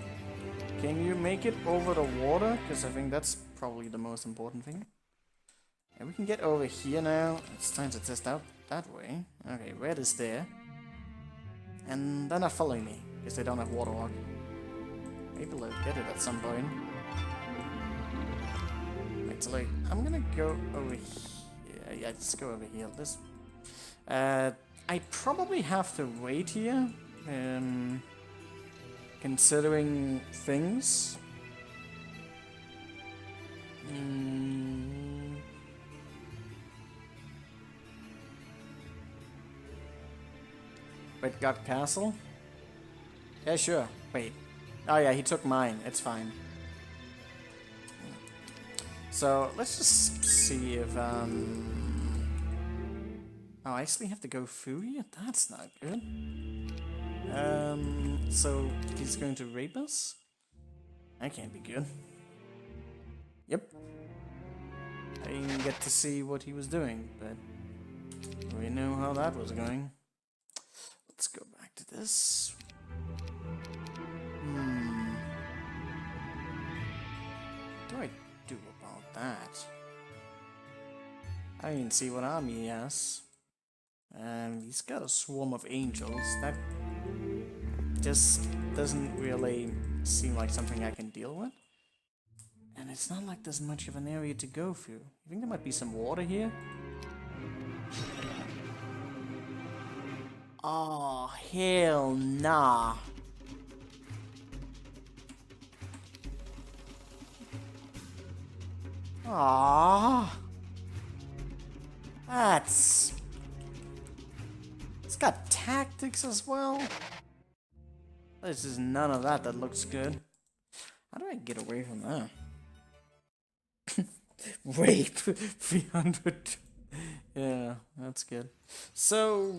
Can you make it over the water? Because I think that's probably the most important thing. And we can get over here now. It's time to test out that way. Okay, red is there. And they're not following me, because they don't have water walk. Maybe they'll get it at some point. Actually, I'm gonna go over here. Yeah, just go over here. This. I probably have to wait here. Considering things. Wait, got castle? Yeah, sure. Wait. Oh yeah, he took mine. It's fine. So, let's just see if, Oh, I actually have to go through here? That's not good. So, he's going to rape us? That can't be good. Yep. I didn't get to see what he was doing, but we know how that was going. Let's go back to this. What do I do about that? I didn't see what army he has. He's got a swarm of angels. That just doesn't really seem like something I can deal with. And it's not like there's much of an area to go through. You think there might be some water here? Oh, hell nah. Ah, that's... It's got tactics as well. This is none of that looks good. How do I get away from that? Rape 300. Yeah, that's good. So,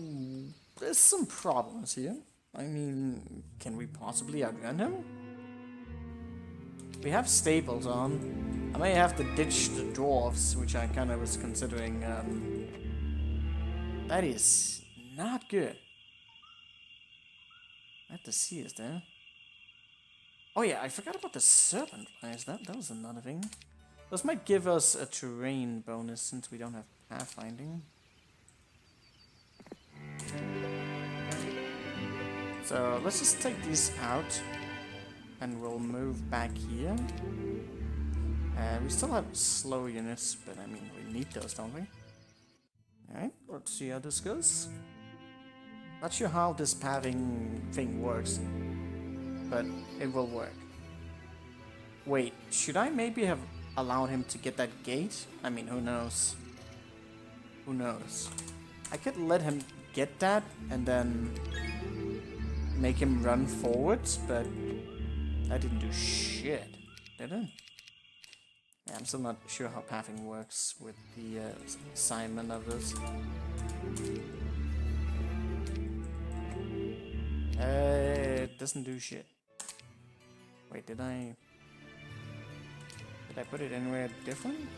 there's some problems here. I mean, can we possibly outrun him? We have staples on. I may have to ditch the dwarves, which I kind of was considering. That is not good. I have to see is there. Oh yeah, I forgot about the serpent flies. That was another thing. Those might give us a terrain bonus since we don't have pathfinding. So let's just take these out. And we'll move back here. We still have slow units, but I mean, we need those, don't we? Alright, let's see how this goes. Not sure how this pathing thing works, but it will work. Wait, should I maybe have allowed him to get that gate? I mean, who knows? Who knows? I could let him get that and then make him run forwards, but that didn't do shit, did it? Yeah, I'm still not sure how pathing works with the assignment of this. It doesn't do shit. Wait, did I put it anywhere different?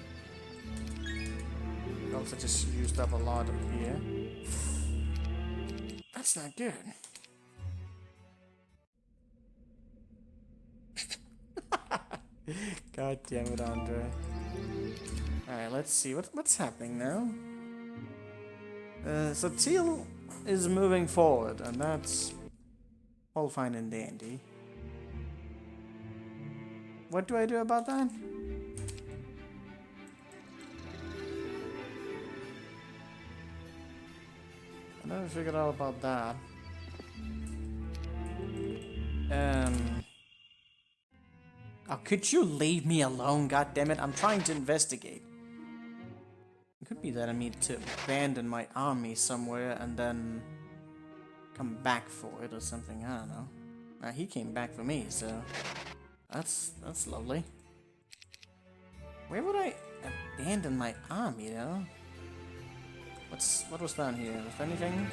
I also just used up a lot up here. That's not good. God damn it, Andre. Alright, let's see. What's happening now? So Teal is moving forward, and that's all fine and dandy. What do I do about that? I never figured out about that. Oh, could you leave me alone, goddammit? I'm trying to investigate. It could be that I need to abandon my army somewhere and then come back for it or something, I don't know. Now, he came back for me, so that's lovely. Where would I abandon my army, though? What was down here? If anything?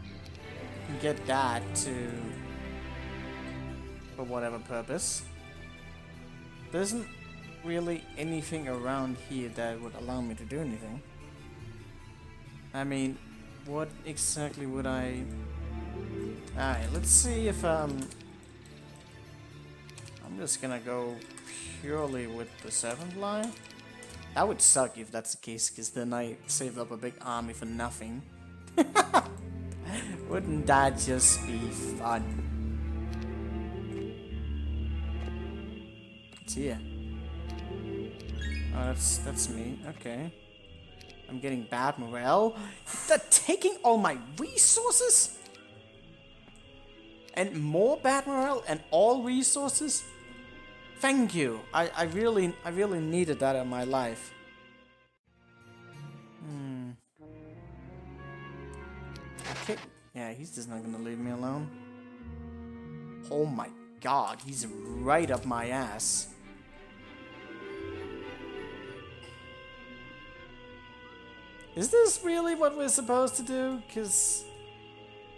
You can get that to... for whatever purpose. There isn't really anything around here that would allow me to do anything. I mean, what exactly would I... Alright, let's see if I'm just gonna go purely with the 7th line. That would suck if that's the case, because then I saved up a big army for nothing. Wouldn't that just be fun? It's here. Oh, that's me. Okay. I'm getting bad morale. They're taking all my resources? And more bad morale and all resources? Thank you. I really needed that in my life. Okay. Yeah, he's just not gonna leave me alone. Oh my god, he's right up my ass. Is this really what we're supposed to do? Because,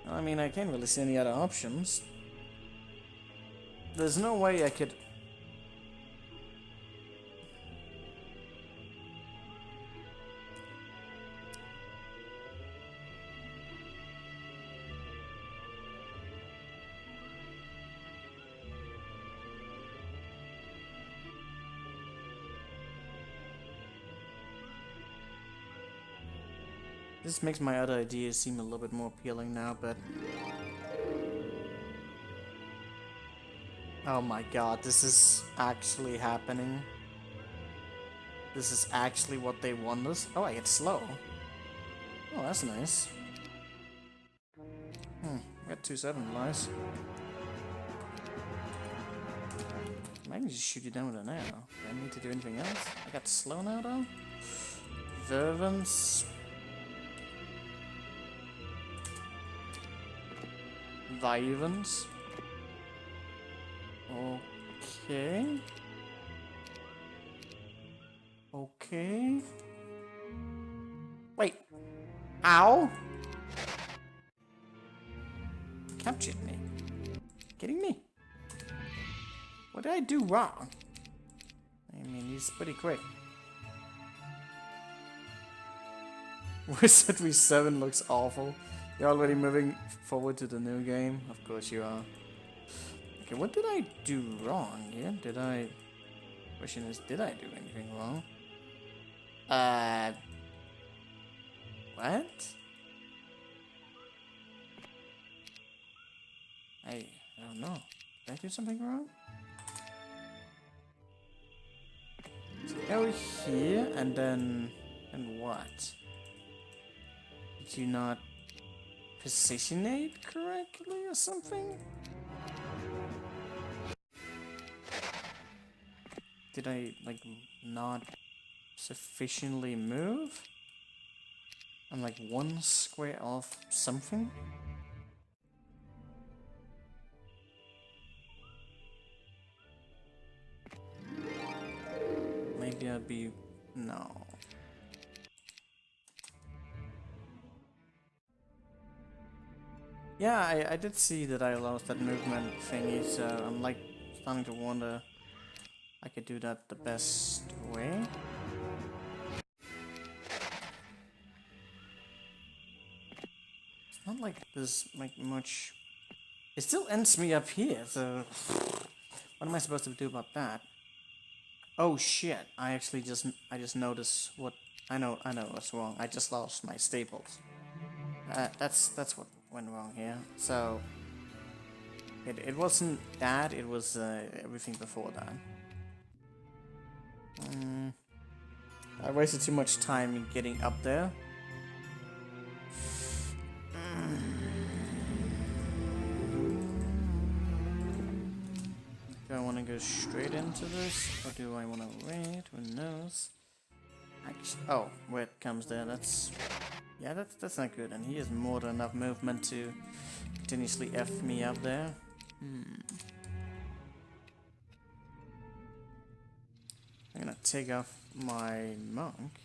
I mean, I can't really see any other options. There's no way I could... This makes my other ideas seem a little bit more appealing now, but... Oh my god, this is actually happening. This is actually what they want us. Oh, I get slow. Oh, that's nice. I got 2 7 lives. I can just shoot you down with an arrow. Do I need to do anything else? I got slow now, though? Vervins. Vivens. Okay. Okay. Wait. Ow! Captured me. Kidding me? What did I do wrong? I mean, he's pretty quick. Wizard V7 looks awful. You're already moving forward to the new game? Of course you are. Okay, what did I do wrong here? Question is, did I do anything wrong? What? I don't know. Did I do something wrong? So go here, and then... And what? Did you not position it correctly or something? Did I, like, not sufficiently move? I'm like one square off something? Maybe I'd be... No. Yeah, I did see that I lost that movement thingy, so I'm like starting to wonder I could do that the best way. It's not like there's like much... It still ends me up here, so... What am I supposed to do about that? Oh shit, I just noticed what... I know what's wrong. I just lost my staples. That's what went wrong here. So... It wasn't that, it was everything before that. I wasted too much time in getting up there. Do I want to go straight into this, or do I want to wait? Who knows? Actually, oh, where it comes there, that's... Yeah, that's not good, and he has more than enough movement to continuously F me up there. I'm gonna take off my monk.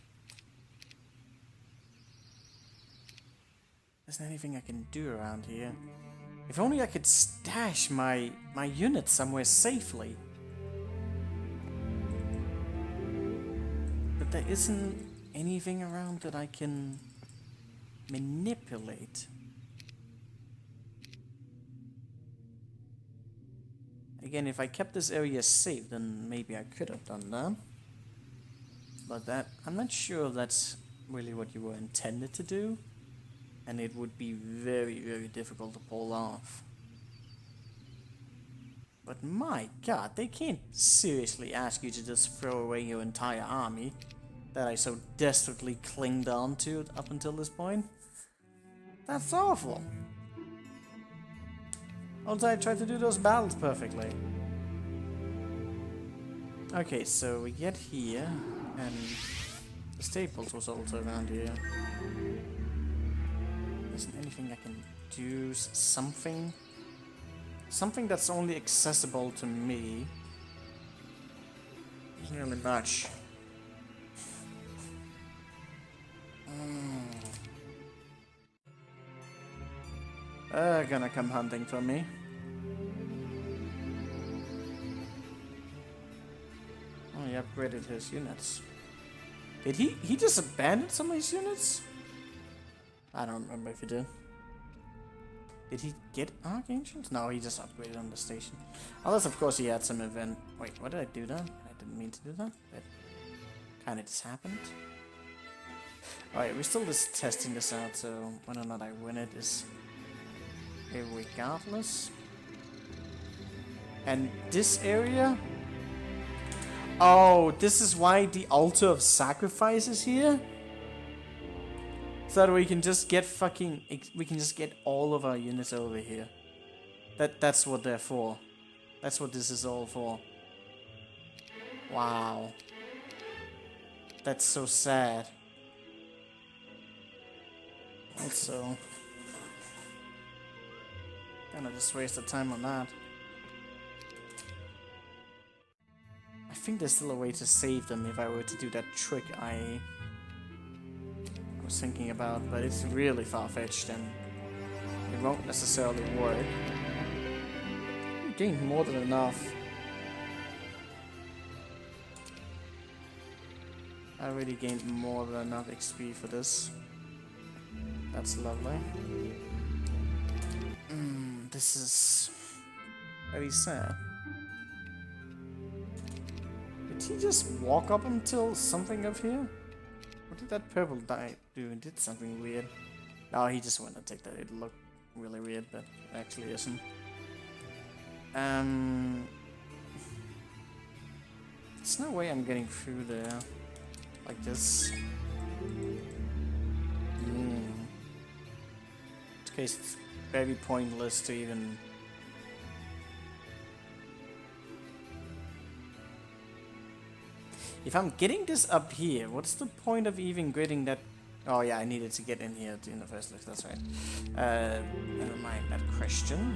Isn't there anything I can do around here? If only I could stash my units somewhere safely. But there isn't anything around that I can manipulate. Again, if I kept this area safe, then maybe I could have done that. But that, I'm not sure that's really what you were intended to do. And it would be very, very difficult to pull off. But my god, they can't seriously ask you to just throw away your entire army that I so desperately clinged on to up until this point. That's awful. Although I tried to do those battles perfectly. Okay, so we get here, and the staples was also around here. Isn't anything I can do? Something? Something that's only accessible to me. Isn't really much. Gonna come hunting for me. Oh, he upgraded his units. Did he just abandon some of his units? I don't remember if he did. Did he get Archangels? No, he just upgraded on the station. Unless, of course, he had some event. Wait, what did I do that? I didn't mean to do that. That kind of just happened. Alright, we're still just testing this out, so whether or not I win it is irregardless. And this area... Oh, this is why the Altar of Sacrifice is here? So that we can just get we can just get all of our units over here. That's what they're for. That's what this is all for. Wow. That's so sad. Also, gonna just waste the time on that. I think there's still a way to save them if I were to do that trick I was thinking about, but it's really far-fetched and it won't necessarily work. You gained more than enough. I already gained more than enough XP for this. That's lovely. This is very sad. Did he just walk up until something up here? What did that purple die do? It did something weird. No, he just went to take that. It looked really weird, but it actually isn't. There's no way I'm getting through there like this. In case it's very pointless to even. If I'm getting this up here, what's the point of even getting that? Oh yeah, I needed to get in here in the first place, that's right. Never mind that question.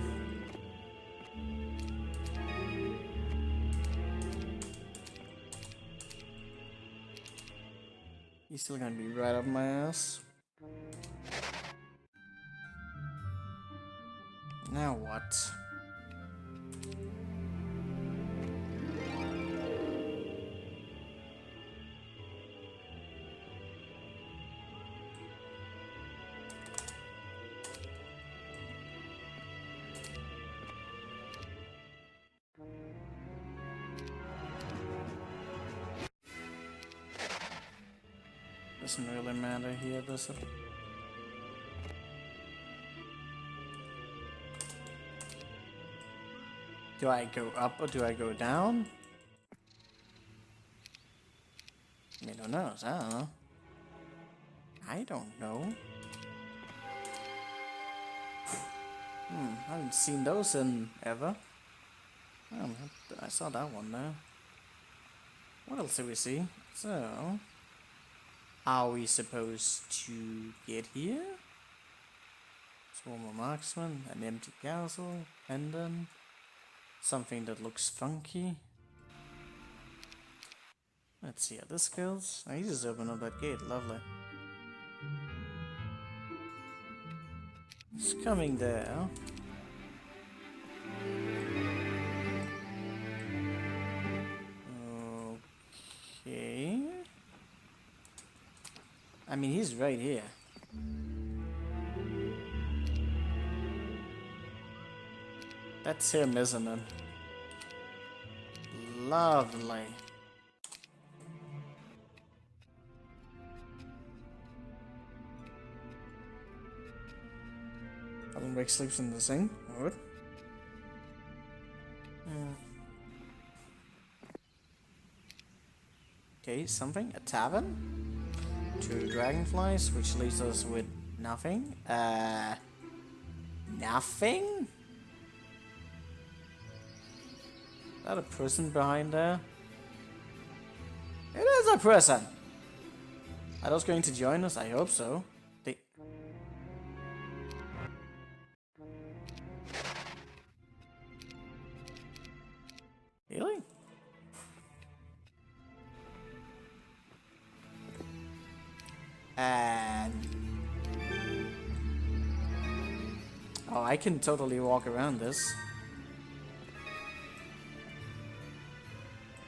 He's still gonna be right up my ass. Now what? Doesn't really matter here, does it? Do I go up or do I go down? I mean, who knows? I don't know. I don't know. I haven't seen those in ever. Oh, I saw that one there. What else do we see? So, are we supposed to get here? Swarm of marksman, an empty castle, pendant, something that looks funky. Let's see how this goes. I just opened up that gate, lovely. It's coming there. Okay. I mean, he's right here. That's him, isn't it? Lovely. Alan Wake sleeps in the sink. Good. Okay, something. A tavern. 2 dragonflies, which leaves us with nothing. Nothing? Is that a person behind there? It is a person! Are those going to join us? I hope so. They... Really? Oh, I can totally walk around this.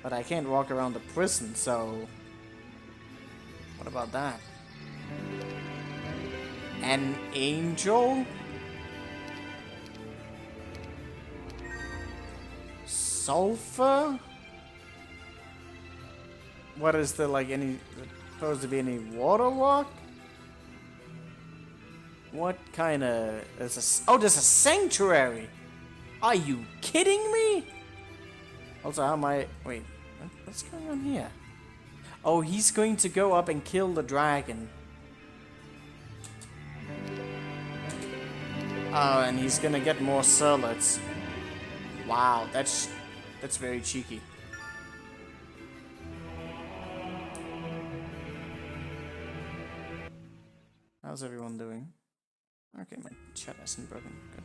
But I can't walk around the prison, so... What about that? An angel? Sulfur? What is there, like, any... supposed to be any water walk? What kind of... Oh, there's a sanctuary! Are you kidding me? Also, how am I... Wait, what's going on here? Oh, he's going to go up and kill the dragon. Oh, and he's gonna get more surlets. Wow, that's very cheeky. How's everyone doing? Okay, my chat hasn't broken. Good.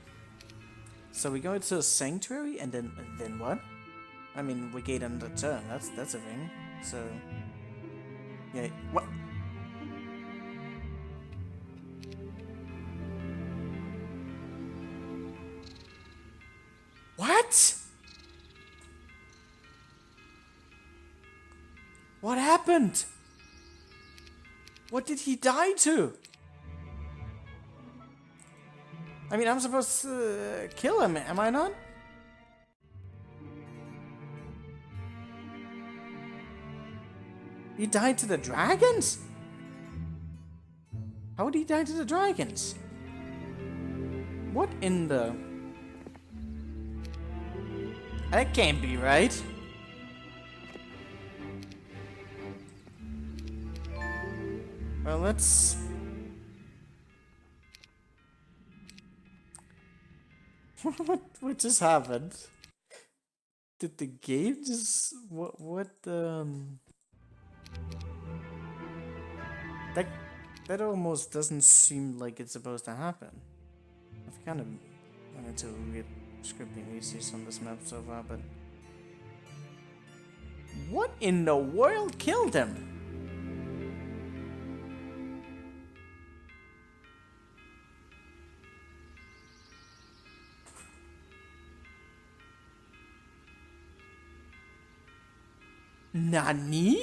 So we go to a sanctuary and then what? I mean, we gain another turn. That's a thing. So, yeah. What? What? What happened? What did he die to? I mean, I'm supposed to kill him, am I not? He died to the dragons? How would he die to the dragons? What in the... That can't be right. Well, let's... what just happened? Did the game just... That almost doesn't seem like it's supposed to happen. I've kind of wanted to read scripting issues on this map so far, but... What in the world killed him? Nani?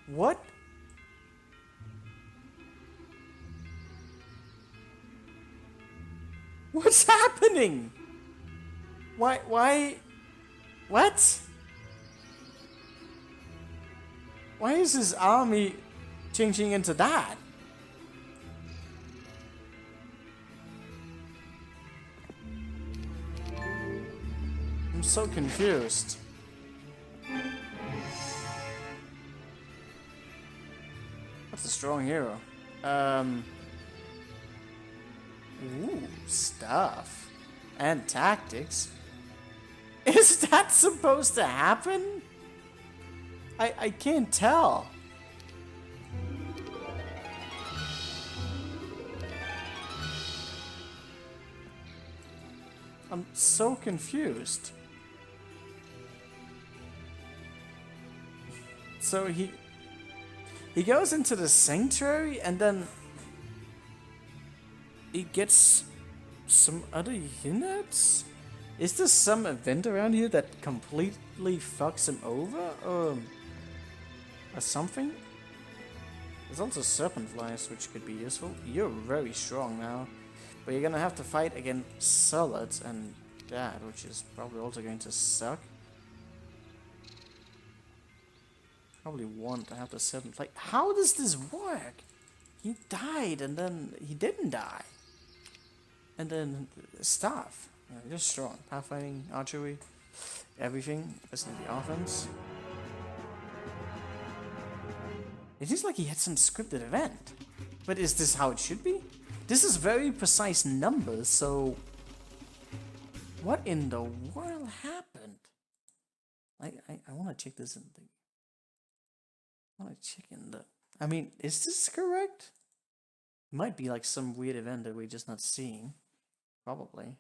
What? What's happening? Why? What? Why is his army changing into that? I'm so confused. That's a strong hero. Ooh, stuff. And tactics. Is that supposed to happen? I can't tell. I'm so confused. So he goes into the sanctuary and then he gets some other units? Is there some event around here that completely fucks him over? Or something? There's also serpent flies, which could be useful. You're very strong now. But you're gonna have to fight against solids and that, which is probably also going to suck. Probably want to have the serpent fly. How does this work? He died and then he didn't die. And then stuff. Yeah, just strong. Pathfinding, archery, everything. Especially the offense. It is like he had some scripted event. But is this how it should be? This is very precise numbers, so... What in the world happened? I want to check this in the... I want to check in the... I mean, is this correct? It might be like some weird event that we're just not seeing. Probably.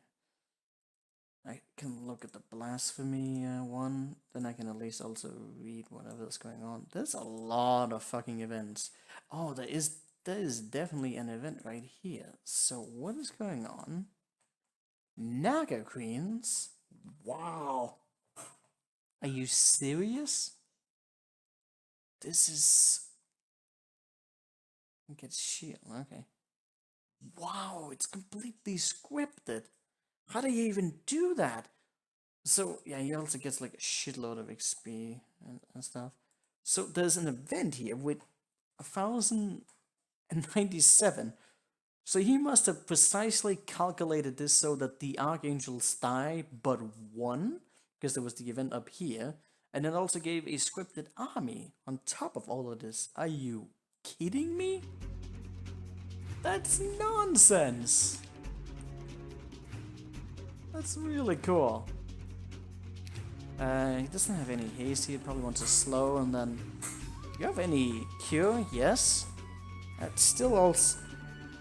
I can look at the blasphemy one, then I can at least also read whatever's going on. There's a lot of fucking events. Oh, there is definitely an event right here. So what is going on? Naga Queens? Wow. Are you serious? This is... Get shield, okay. Wow, it's completely scripted. How do you even do that? So, yeah, he also gets like a shitload of XP and stuff. So there's an event here with 1097. So he must have precisely calculated this so that the archangels die but one, because there was the event up here, and then also gave a scripted army on top of all of this. Are you kidding me? That's nonsense. That's really cool. He doesn't have any haste. He probably wants to slow, and then you have any cure? Yes. That's still also...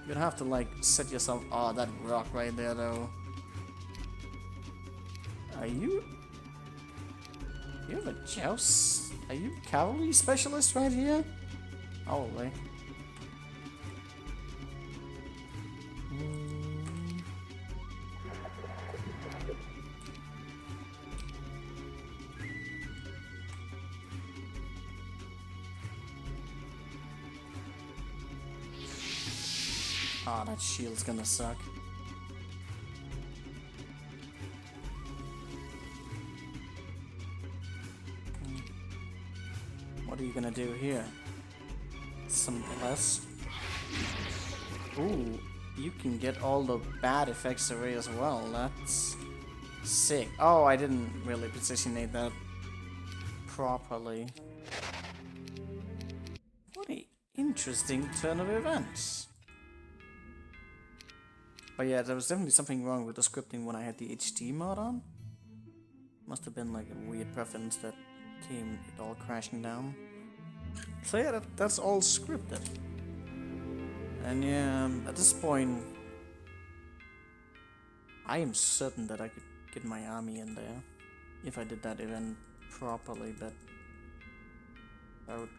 You'd have to like set yourself... Oh, that rock right there though. Are you You have a joust? Are you cavalry specialist right here? Probably. Oh, that shield's gonna suck. What are you gonna do here? Some less. Ooh, you can get all the bad effects away as well. That's sick. Oh, I didn't really positionate that properly. What an interesting turn of events. But yeah, there was definitely something wrong with the scripting when I had the HD mod on. Must have been like a weird preference that came it all crashing down. So yeah, that's all scripted. And yeah, at this point, I am certain that I could get my army in there if I did that event properly, but that would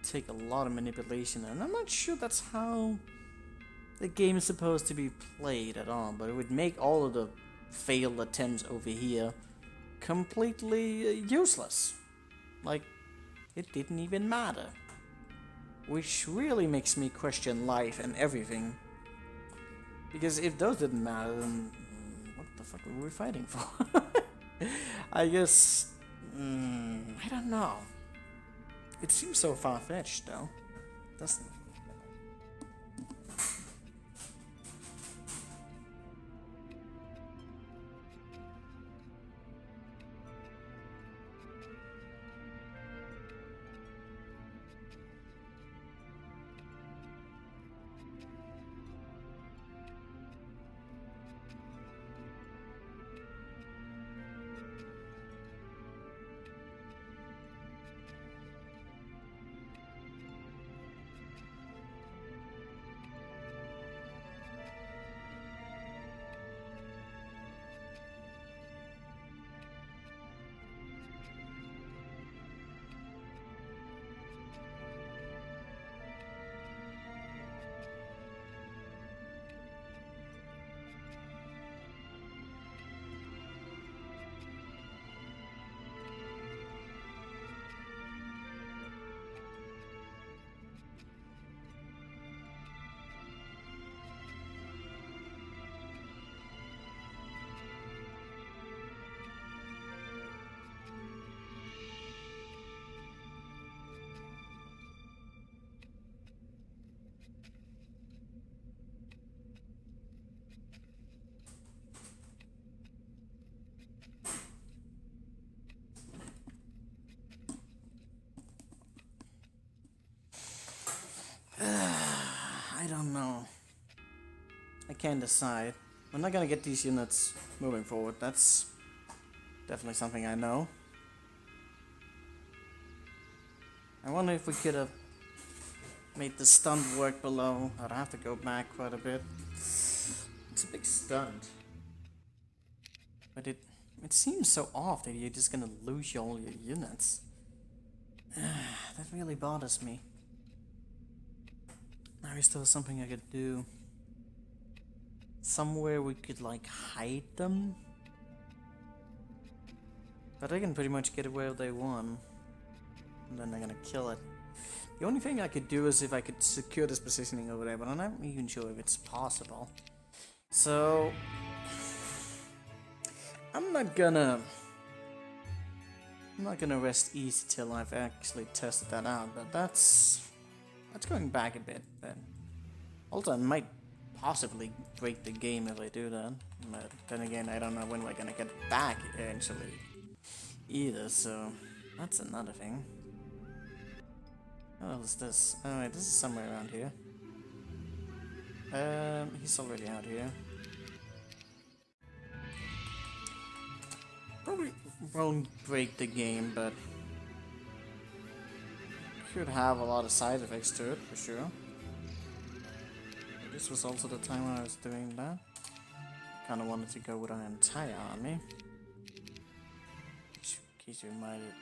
take a lot of manipulation, and I'm not sure that's how the game is supposed to be played at all, but it would make all of the failed attempts over here completely useless. Like, it didn't even matter. Which really makes me question life and everything. Because if those didn't matter, then what the fuck were we fighting for? I guess... I don't know. It seems so far-fetched, though. Doesn't it? I don't know. I can't decide. We're not gonna get these units moving forward. That's definitely something I know. I wonder if we could have made the stunt work below. I'd have to go back quite a bit. It's a big stunt. But it seems so off that you're just gonna lose all your units. That really bothers me. Now is there something I could do? Somewhere we could like hide them? But they can pretty much get where they want. And then they're gonna kill it. The only thing I could do is if I could secure this positioning over there, but I'm not even sure if it's possible. So I'm not gonna rest easy till I've actually tested that out, but that's going back a bit. But also I might possibly break the game if I do that. But then again, I don't know when we're gonna get back eventually either, so that's another thing. What is this? Oh wait, this is somewhere around here. He's already out here. Probably won't break the game, but could have a lot of side effects to it, for sure. This was also the time when I was doing that. Kinda wanted to go with an entire army. In case you're reminded.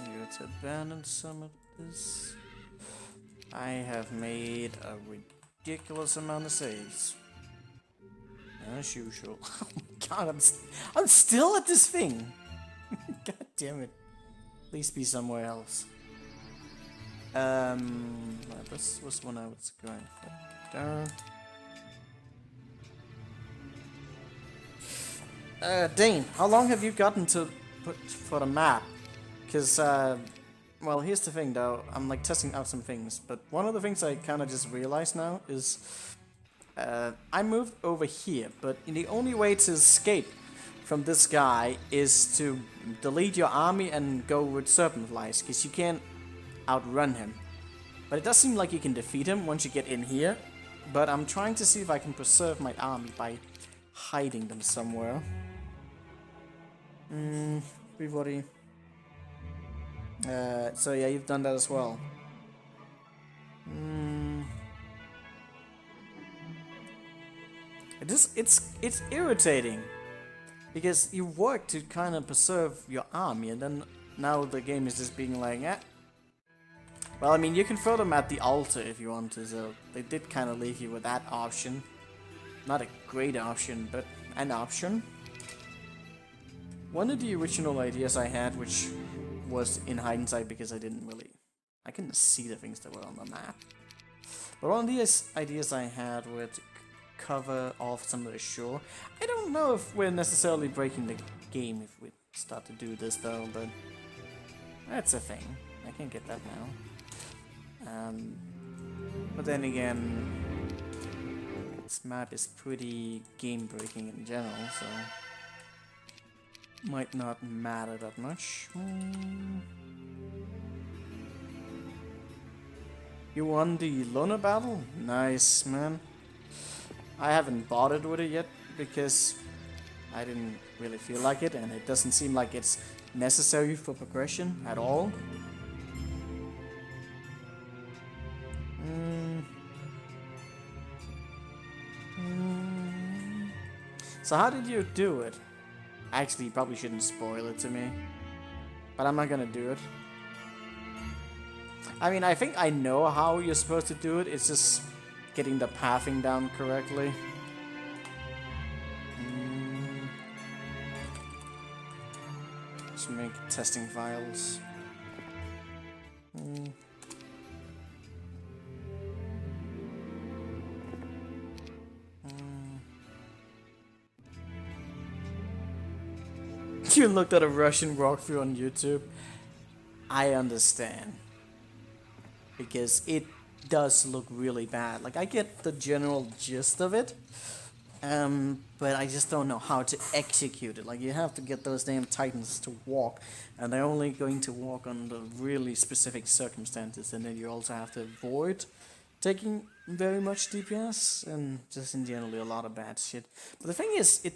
You to abandon some of this. I have made a ridiculous amount of saves. As usual. Oh my god, I'm still at this thing. God damn it. Please be somewhere else. This was when I was going for down. Dane, how long have you gotten to put for the map? Because, well, here's the thing though, I'm like testing out some things, but one of the things I kind of just realized now is I moved over here, but the only way to escape from this guy is to delete your army and go with serpent flies, because you can't outrun him. But it does seem like you can defeat him once you get in here, but I'm trying to see if I can preserve my army by hiding them somewhere. Everybody. So yeah, you've done that as well. It's irritating because you work to kind of preserve your army, and then now the game is just being like, eh. Well, I mean, you can throw them at the altar if you want to, so they did kind of leave you with that option. Not a great option, but an option. One of the original ideas I had, which was in hindsight because I couldn't see the things that were on the map. But one of the ideas I had were to cover off some of the shore. I don't know if we're necessarily breaking the game if we start to do this though, but that's a thing. I can get that now. But then again, this map is pretty game-breaking in general, so might not matter that much. You won the loner battle? Nice, man. I haven't bothered with it yet because I didn't really feel like it, and it doesn't seem like it's necessary for progression at all. So how did you do it? Actually, you probably shouldn't spoil it to me, but I'm not gonna do it. I mean, I think I know how you're supposed to do it, it's just getting the pathing down correctly. Let's make testing files. You looked at a Russian walkthrough on YouTube. I understand. Because it does look really bad. Like, I get the general gist of it. But I just don't know how to execute it. Like, you have to get those damn titans to walk. And they're only going to walk under really specific circumstances. And then you also have to avoid taking very much DPS. And just in general a lot of bad shit. But the thing is,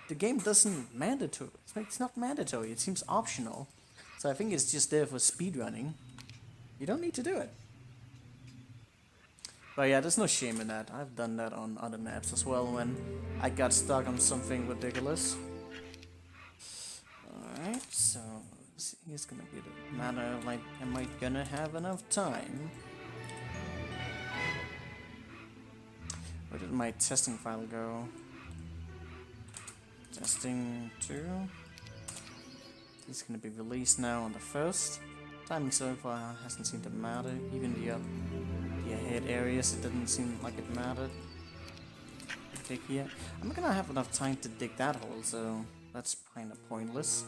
the game doesn't mandatory. It's not mandatory. It seems optional. So I think it's just there for speedrunning. You don't need to do it. But yeah, there's no shame in that. I've done that on other maps as well when I got stuck on something ridiculous. Alright, so it's gonna be the matter of like, am I gonna have enough time? Where did my testing file go? Testing 2. It's gonna be released now on the 1st. Timing so far hasn't seemed to matter. Even the ahead areas, it didn't seem like it mattered. Dig here. I'm not gonna have enough time to dig that hole, so that's kind of pointless.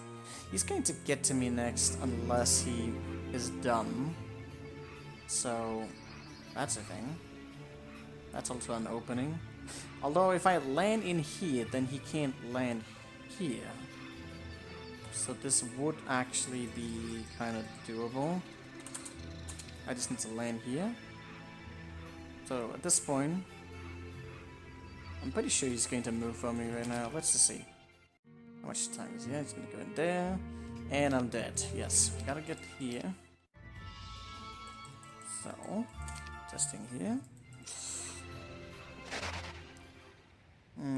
He's going to get to me next unless he is dumb. So that's a thing. That's also an opening. Although if I land in here, then he can't land here. So this would actually be kind of doable. I just need to land here. So at this point, I'm pretty sure he's going to move for me right now. Let's just see. How much time is he? He's going to go in there. And I'm dead. Yes, gotta get here. So, testing here.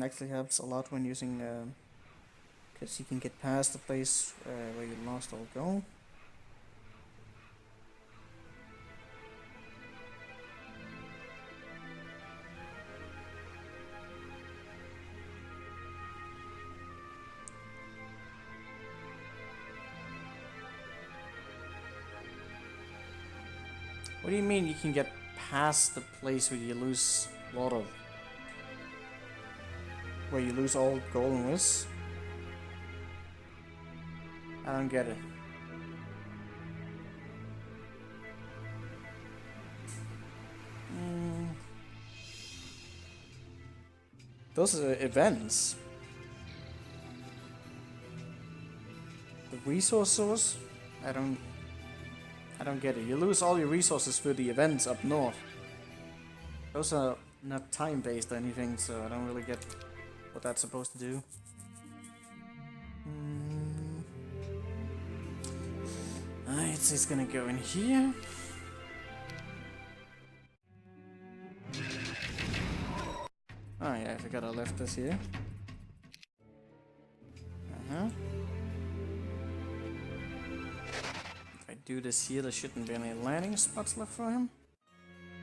Actually helps a lot when using, because you can get past the place where you lost all go. What do you mean you can get past the place where you lose water? Where you lose all golden wisps? I don't get it. Those are events. The resource source? I don't get it. You lose all your resources for the events up north. Those are not time-based or anything, so I don't really get what that's supposed to do. It's gonna go in here. Oh yeah, I forgot I left this here. If I do this here, there shouldn't be any landing spots left for him.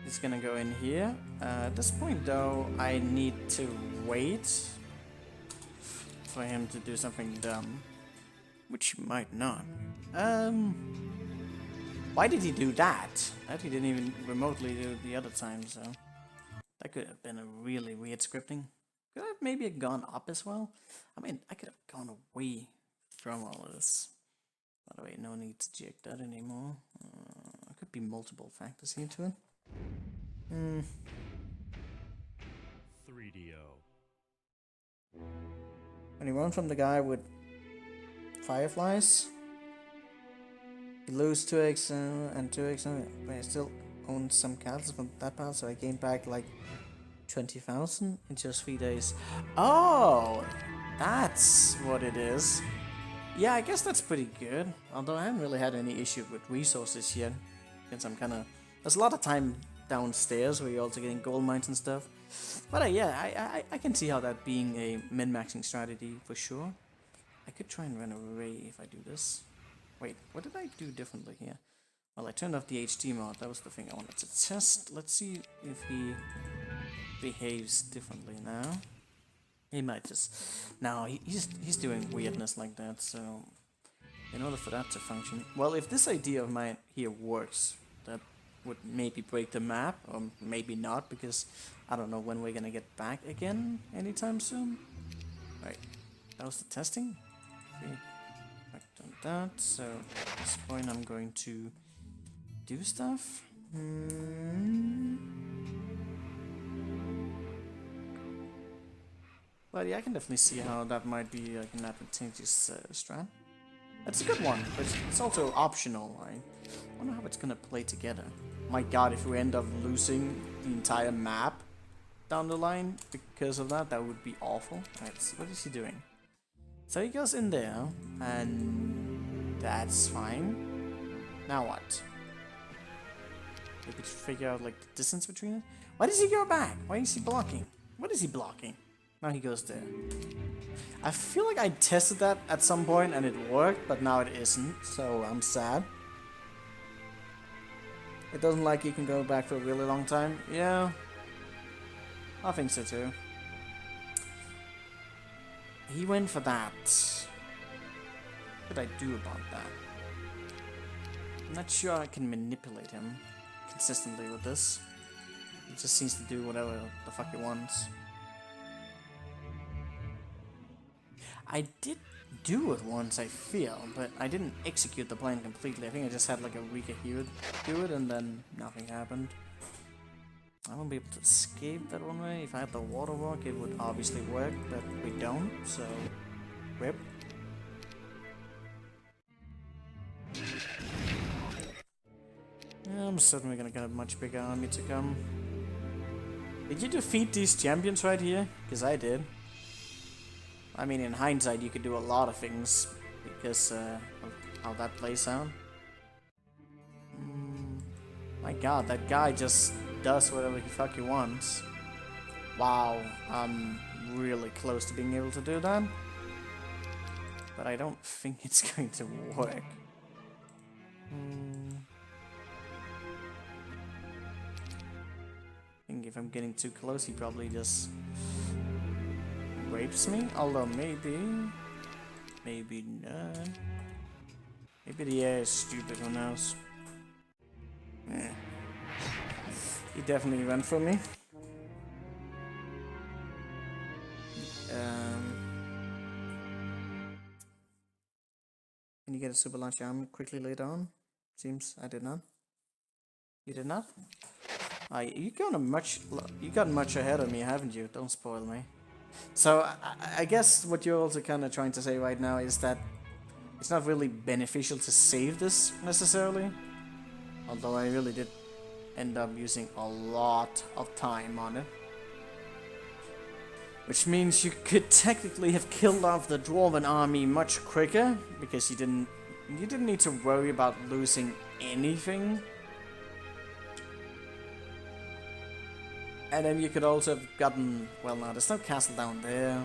He's gonna go in here. At this point though, I need to wait for him to do something dumb. Which he might not. Why did he do that? That he didn't even remotely do the other time, so... That could have been a really weird scripting. Could I have maybe gone up as well? I mean, I could have gone away from all of this. By the way, no need to check that anymore. There could be multiple factors here to it. 3DO. When you run from the guy with fireflies, you lose 2x and 2x, but I still own some castles from that part, so I gained back like 20,000 in just 3 days. Oh, that's what it is. Yeah, I guess that's pretty good. Although I haven't really had any issue with resources yet, since I'm kind of... There's a lot of time downstairs where you're also getting gold mines and stuff. But yeah, I can see how that being a min-maxing strategy for sure. I could try and run away if I do this. Wait, what did I do differently here? Well, I turned off the HD mod. That was the thing I wanted to test. Let's see if he behaves differently now. He might just... No, he's doing weirdness like that, so... In order for that to function... Well, if this idea of mine here works, that would maybe break the map, or maybe not, because I don't know when we're gonna get back again anytime soon. Right, that was the testing. Okay, I've done that, so at this point I'm going to do stuff. But yeah, I can definitely see how that might be like an advantageous strat. That's a good one, but it's also optional. I wonder how it's gonna play together. My god, if we end up losing the entire map down the line because of that, that would be awful. Alright, so what is he doing? So he goes in there, and that's fine. Now what? Maybe to figure out like the distance between it? Why does he go back? Why is he blocking? What is he blocking? Now he goes there. I feel like I tested that at some point and it worked, but now it isn't, so I'm sad. It doesn't like you can go back for a really long time. Yeah, I think so too. He went for that. What could I do about that? I'm not sure I can manipulate him consistently with this. He just seems to do whatever the fuck he wants. I did do it once, I feel, but I didn't execute the plan completely. I think I just had like a weaker hero do it and then nothing happened. I won't be able to escape that one way. If I had the water walk, it would obviously work, but we don't, so rip. Yeah, I'm certainly gonna get a much bigger army to come. Did you defeat these champions right here? Because I did. I mean, in hindsight, you could do a lot of things because of how that plays out. My god, that guy just does whatever the fuck he wants. Wow, I'm really close to being able to do that. But I don't think it's going to work. I think if I'm getting too close, he probably just rapes me, although maybe not. Maybe the air is stupid, who knows? definitely went for me. Can you get a super large army quickly later on? Seems I did not. You did not? You got much ahead of me, haven't you? Don't spoil me. So I guess what you're also kind of trying to say right now is that it's not really beneficial to save this necessarily. Although I really did end up using a lot of time on it. Which means you could technically have killed off the Dwarven army much quicker, because you didn't need to worry about losing anything. And then you could also have gotten, well, now there's no castle down there.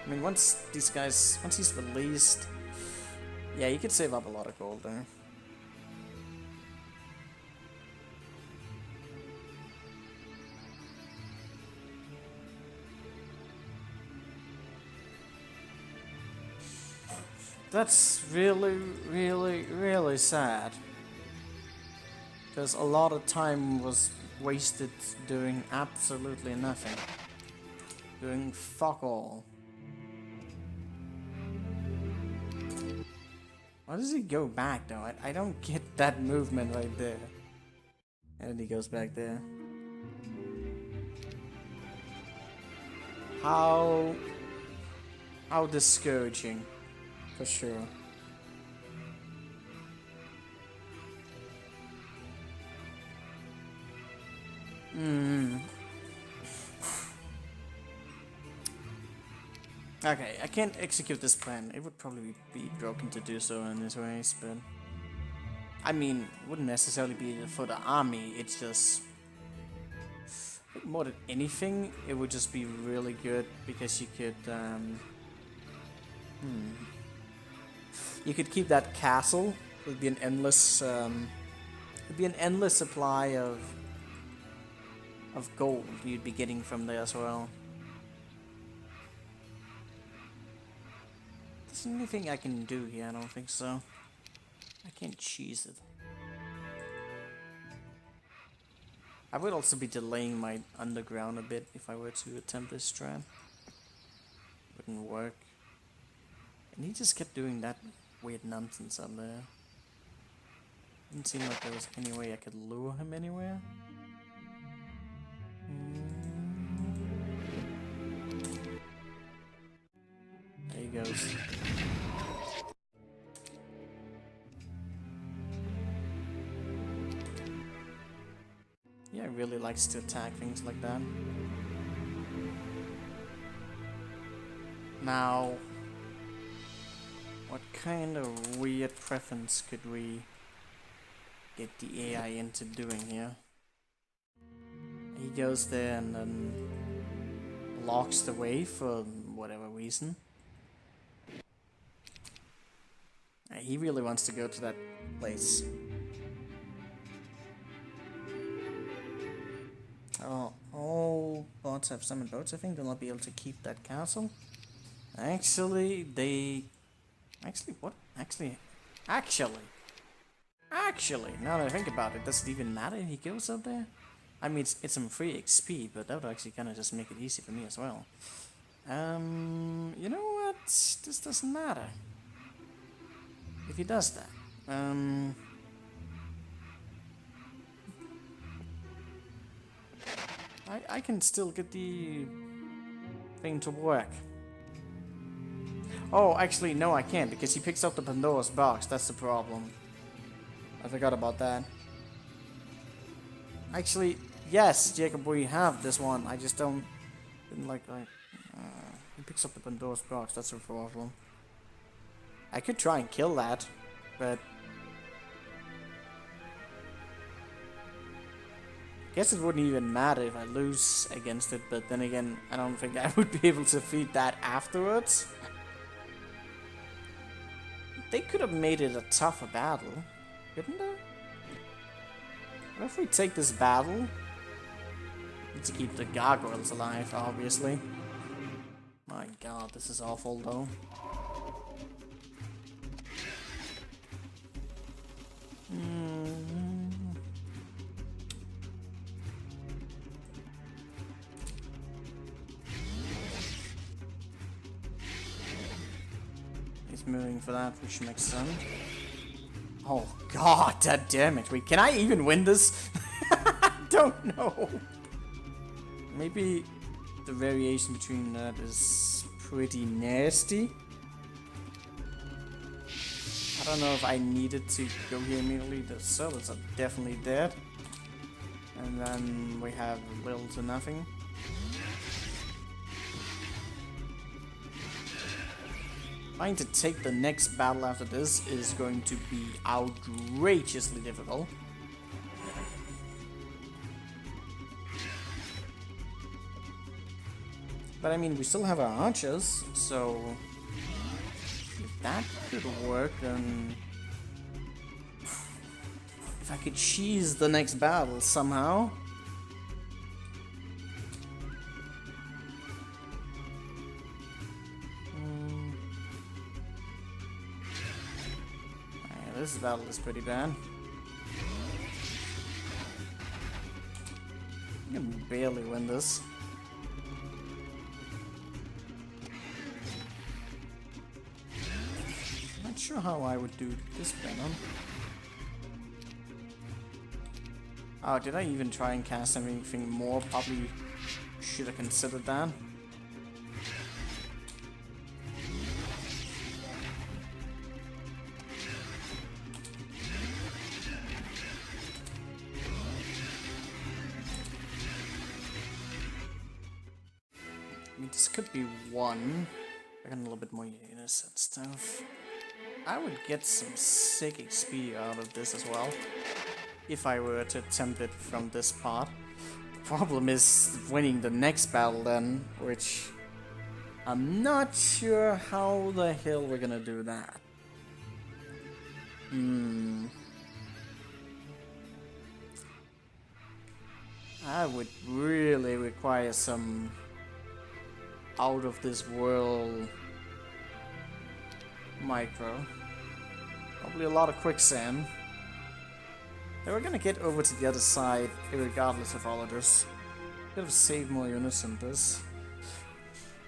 I mean, once he's released, yeah, you could save up a lot of gold there. That's really, really, really sad. Because a lot of time was wasted doing absolutely nothing. Doing fuck all. Why does he go back though? I don't get that movement right there. And then he goes back there. How discouraging. For sure. Okay, I can't execute this plan. It would probably be broken to do so in this ways, but I mean, it wouldn't necessarily be for the army. It's just more than anything, it would just be really good because you could you could keep that castle. It would be an endless supply of gold you'd be getting from there as well. There's anything I can do here? I don't think so. I can't cheese it. I would also be delaying my underground a bit if I were to attempt this strat. Wouldn't work. And he just kept doing that weird nonsense up there. Didn't seem like there was any way I could lure him anywhere. There he goes. Yeah, he really likes to attack things like that. Now, what kind of weird preference could we get the AI into doing here? He goes there and then locks the way for whatever reason. He really wants to go to that place. Oh, all bots have summoned boats. I think they'll not be able to keep that castle. Actually, what? Actually, now that I think about it, does it even matter if he goes up there? I mean, it's some free XP, but that would actually kind of just make it easy for me as well. You know what? This doesn't matter. If he does that. I can still get the thing to work. Oh, actually, no, I can't, because he picks up the Pandora's box. That's the problem. I forgot about that. Actually, yes, Jacob, we have this one. I just didn't like he picks up the Pandora's box. That's the problem. I could try and kill that, but I guess it wouldn't even matter if I lose against it, but then again, I don't think I would be able to defeat that afterwards. They could have made it a tougher battle, couldn't they? What if we take this battle? To keep the gargoyles alive, obviously. My god, this is awful though. moving for that, which makes sense. Oh god, damn it. Wait, can I even win this? I don't know. Maybe the variation between that is pretty nasty. I don't know if I needed to go here immediately. The servers are definitely dead. And then we have little to nothing. Trying to take the next battle after this is going to be outrageously difficult. But I mean, we still have our archers, so if that could work, then if I could cheese the next battle somehow. This battle is pretty bad. I can barely win this. Not sure how I would do this better. Oh, did I even try and cast anything more? Probably should have considered that. I mean, this could be one. I got a little bit more units and stuff. I would get some sick XP out of this as well, if I were to attempt it from this part. The problem is winning the next battle then, which I'm not sure how the hell we're gonna do that. I would really require some out of this world micro. Probably a lot of quicksand. Then we're gonna get over to the other side regardless of all of this. Could have saved more units in this.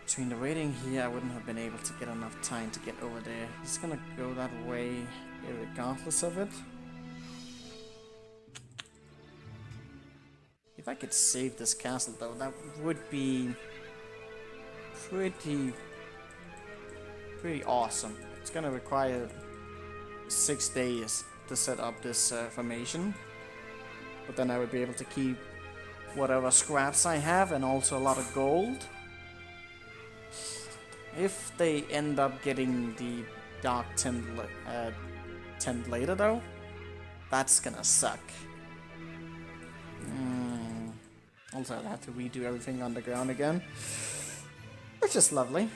Between the waiting here, I wouldn't have been able to get enough time to get over there. He's gonna go that way regardless of it. If I could save this castle though, that would be pretty awesome. It's gonna require 6 days to set up this formation, but then I would be able to keep whatever scraps I have and also a lot of gold. If they end up getting the dark tent later though, that's gonna suck. Also I'll have to redo everything underground again, which is lovely.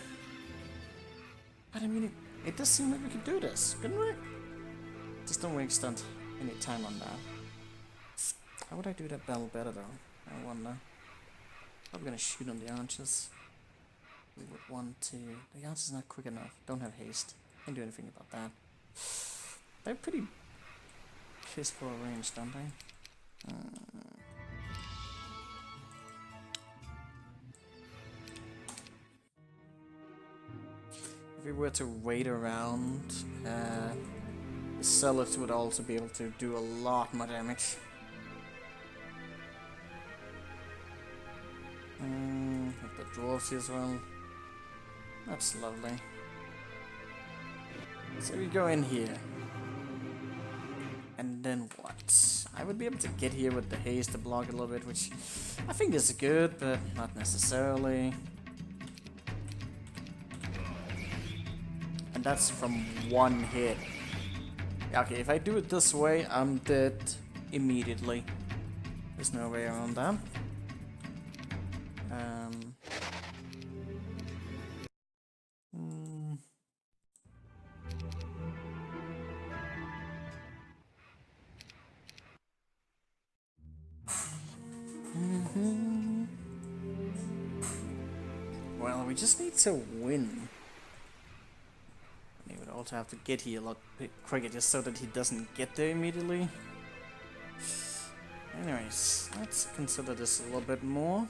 But I mean, it does seem like we could do this, couldn't we? Just don't waste any time on that. How would I do that battle better though? I wonder. I'm gonna shoot on the archers. We would want to... The archer's not quick enough. Don't have haste. Can't do anything about that. They're pretty piss poor range, don't they? If we were to wait around, the sellers would also be able to do a lot more damage. Have the dwarves here as well. That's lovely. So we go in here. And then what? I would be able to get here with the haste to block a little bit, which I think is good, but not necessarily. And that's from one hit. Okay, if I do it this way, I'm dead immediately. There's no way around that. Well, we just need to win. He would also have to get here a lot quicker just so that he doesn't get there immediately. Anyways, let's consider this a little bit more.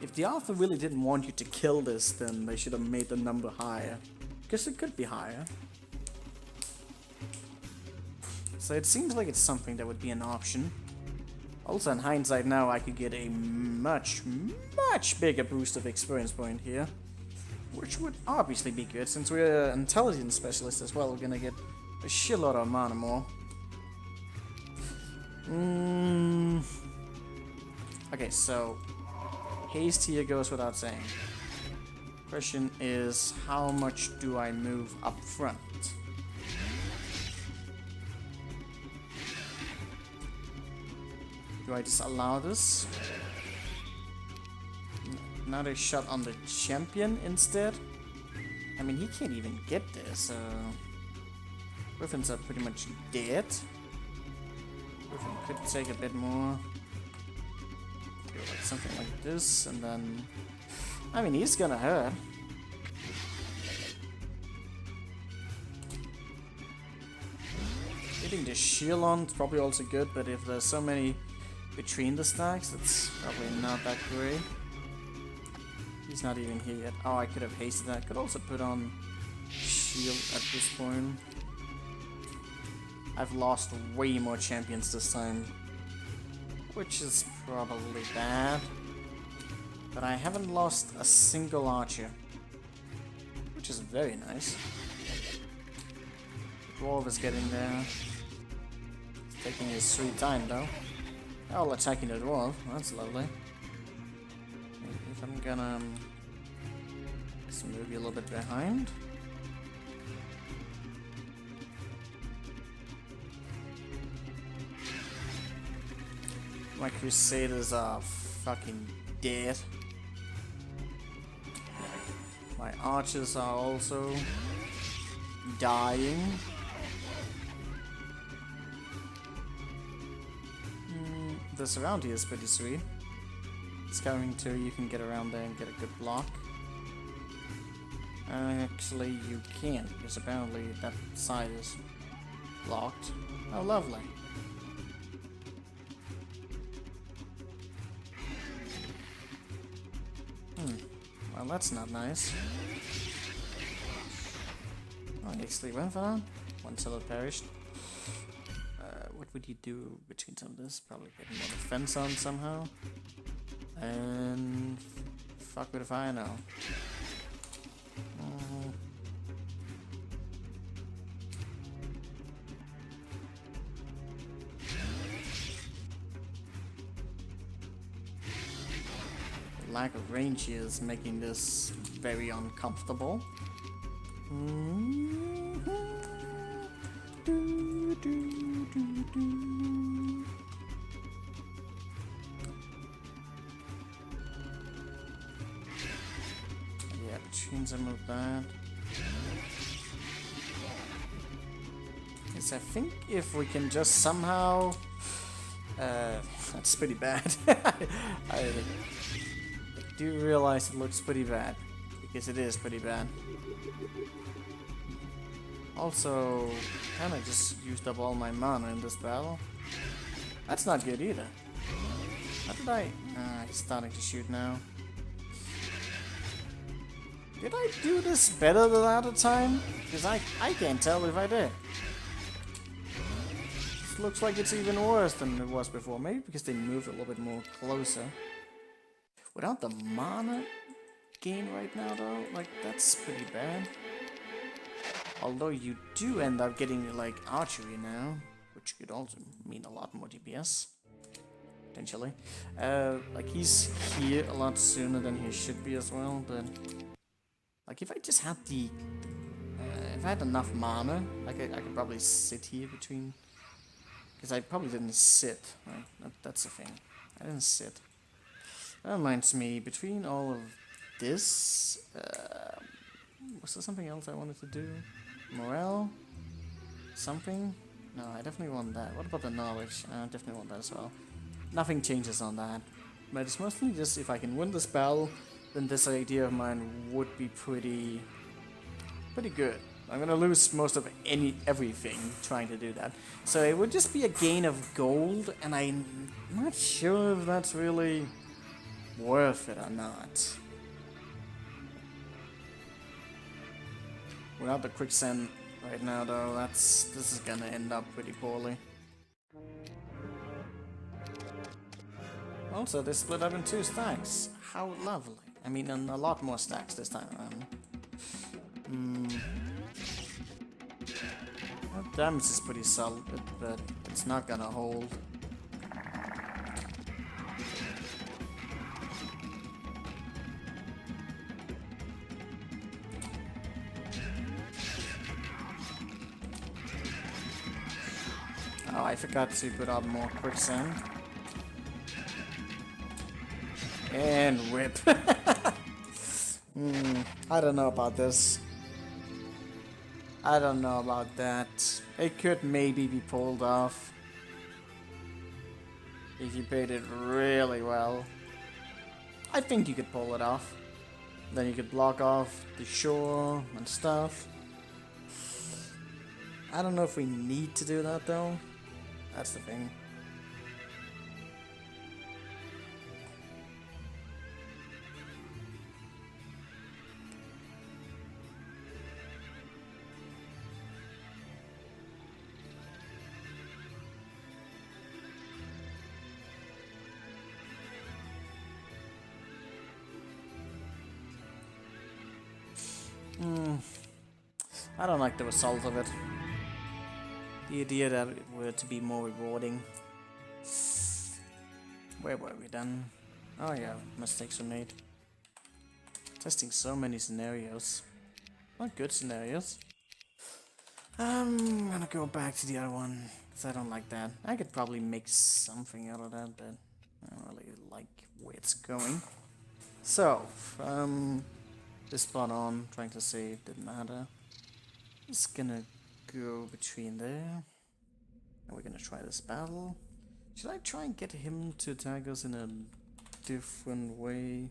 If if the author really didn't want you to kill this, then they should have made the number higher. Because it could be higher. So it seems like it's something that would be an option. Also, in hindsight now, I could get a much bigger boost of experience point here. Which would obviously be good, since we're an intelligence specialist as well. We're gonna get a shitload of mana more. Okay, so haste here goes without saying. Question is, how much do I move up front? Do I just allow this? Another shot on the champion instead? I mean, he can't even get there, so... Griffins are pretty much dead. Griffin could take a bit more. Do like something like this, and then... I mean, he's gonna hurt. Getting the shield on is probably also good, but if there's so many between the stacks, it's probably not that great. He's not even here yet. Oh, I could have hasted that. Could also put on shield at this point. I've lost way more champions this time, which is probably bad. But I haven't lost a single archer, which is very nice. The dwarf is getting there. He's taking his sweet time though. Oh, attacking the dwarf. That's lovely. If I'm gonna just move you a little bit behind. My crusaders are fucking dead. My archers are also dying. The surround here is pretty sweet. Scouring 2, you can get around there and get a good block. Actually, you can't, because apparently that side is blocked. Oh, lovely. Well, that's not nice. Oh, I actually went for that. One seller perished. What would you do between some of this? Probably get more defense on somehow. And fuck it if I know. The lack of range here is making this very uncomfortable. Yeah, between some of that. Yes, I think if we can just somehow... that's pretty bad. I do realize it looks pretty bad. Because it is pretty bad. Also, kinda just used up all my mana in this battle. That's not good either. How did I... he's starting to shoot now. Did I do this better the other time? Because I can't tell if I did. It looks like it's even worse than it was before. Maybe because they moved a little bit more closer. Without the mana gain right now though, like that's pretty bad. Although you do end up getting like archery now, which could also mean a lot more DPS. Potentially. Like he's here a lot sooner than he should be as well, but like if I just had the if I had enough mana, like I could probably sit here between, because I probably didn't sit, right? That's the thing. I didn't sit. That reminds me, between all of this, was there something else I wanted to do? Morale? Something? No, I definitely want that. What about the knowledge? I definitely want that as well. Nothing changes on that. But it's mostly just if I can win this battle, then this idea of mine would be pretty good. I'm gonna lose most of everything trying to do that. So it would just be a gain of gold, and I'm not sure if that's really worth it or not. Without the quicksand right now, though, this is gonna end up pretty poorly. Also, they split up in 2 stacks. How lovely. I mean, in a lot more stacks this time around. That damage is pretty solid, but it's not gonna hold. Oh, I forgot to put out more quicksand. And whip. I don't know about this. I don't know about that. It could maybe be pulled off. If you paid it really well. I think you could pull it off. Then you could block off the shore and stuff. I don't know if we need to do that though. That's the thing. I don't like the result of it. The idea that it were to be more rewarding. Where were we then? Oh yeah, mistakes were made. Testing so many scenarios. Not good scenarios. I'm gonna go back to the other one, because I don't like that. I could probably make something out of that, but I don't really like where it's going. So, this spot on, trying to save, didn't matter. Just gonna go between there. And we're gonna try this battle. Should I try and get him to attack us in a different way?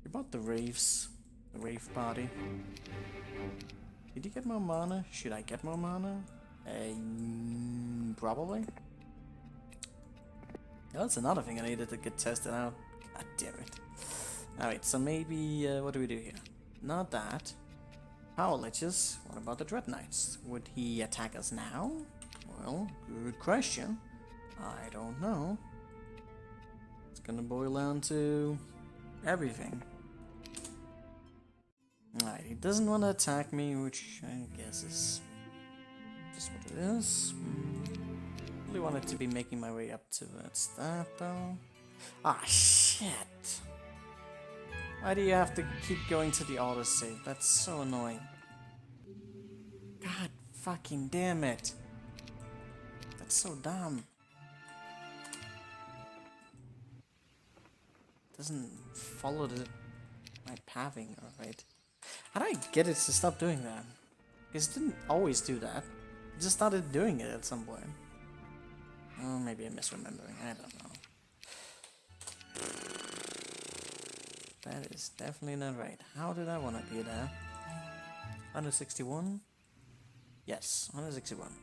We bought the Raves. The Rave party. Did you get more mana? Should I get more mana? Probably. That's another thing I needed to get tested out. God damn it. Alright, so maybe, what do we do here? Not that. Power Liches. What about the Dread Knights? Would he attack us now? Well, good question. I don't know. It's gonna boil down to everything. Alright, he doesn't want to attack me, which I guess is just what it is. Really wanted to be making my way up towards that, though. Ah, shit! Why do you have to keep going to the autosave? That's so annoying. God fucking damn it. That's so dumb. Doesn't follow my pathing, alright. How do I get it to stop doing that? Because it didn't always do that. It just started doing it at some point. Oh, maybe I'm misremembering. I don't know. That is definitely not right. How did I want to be there? 161? Yes, 161.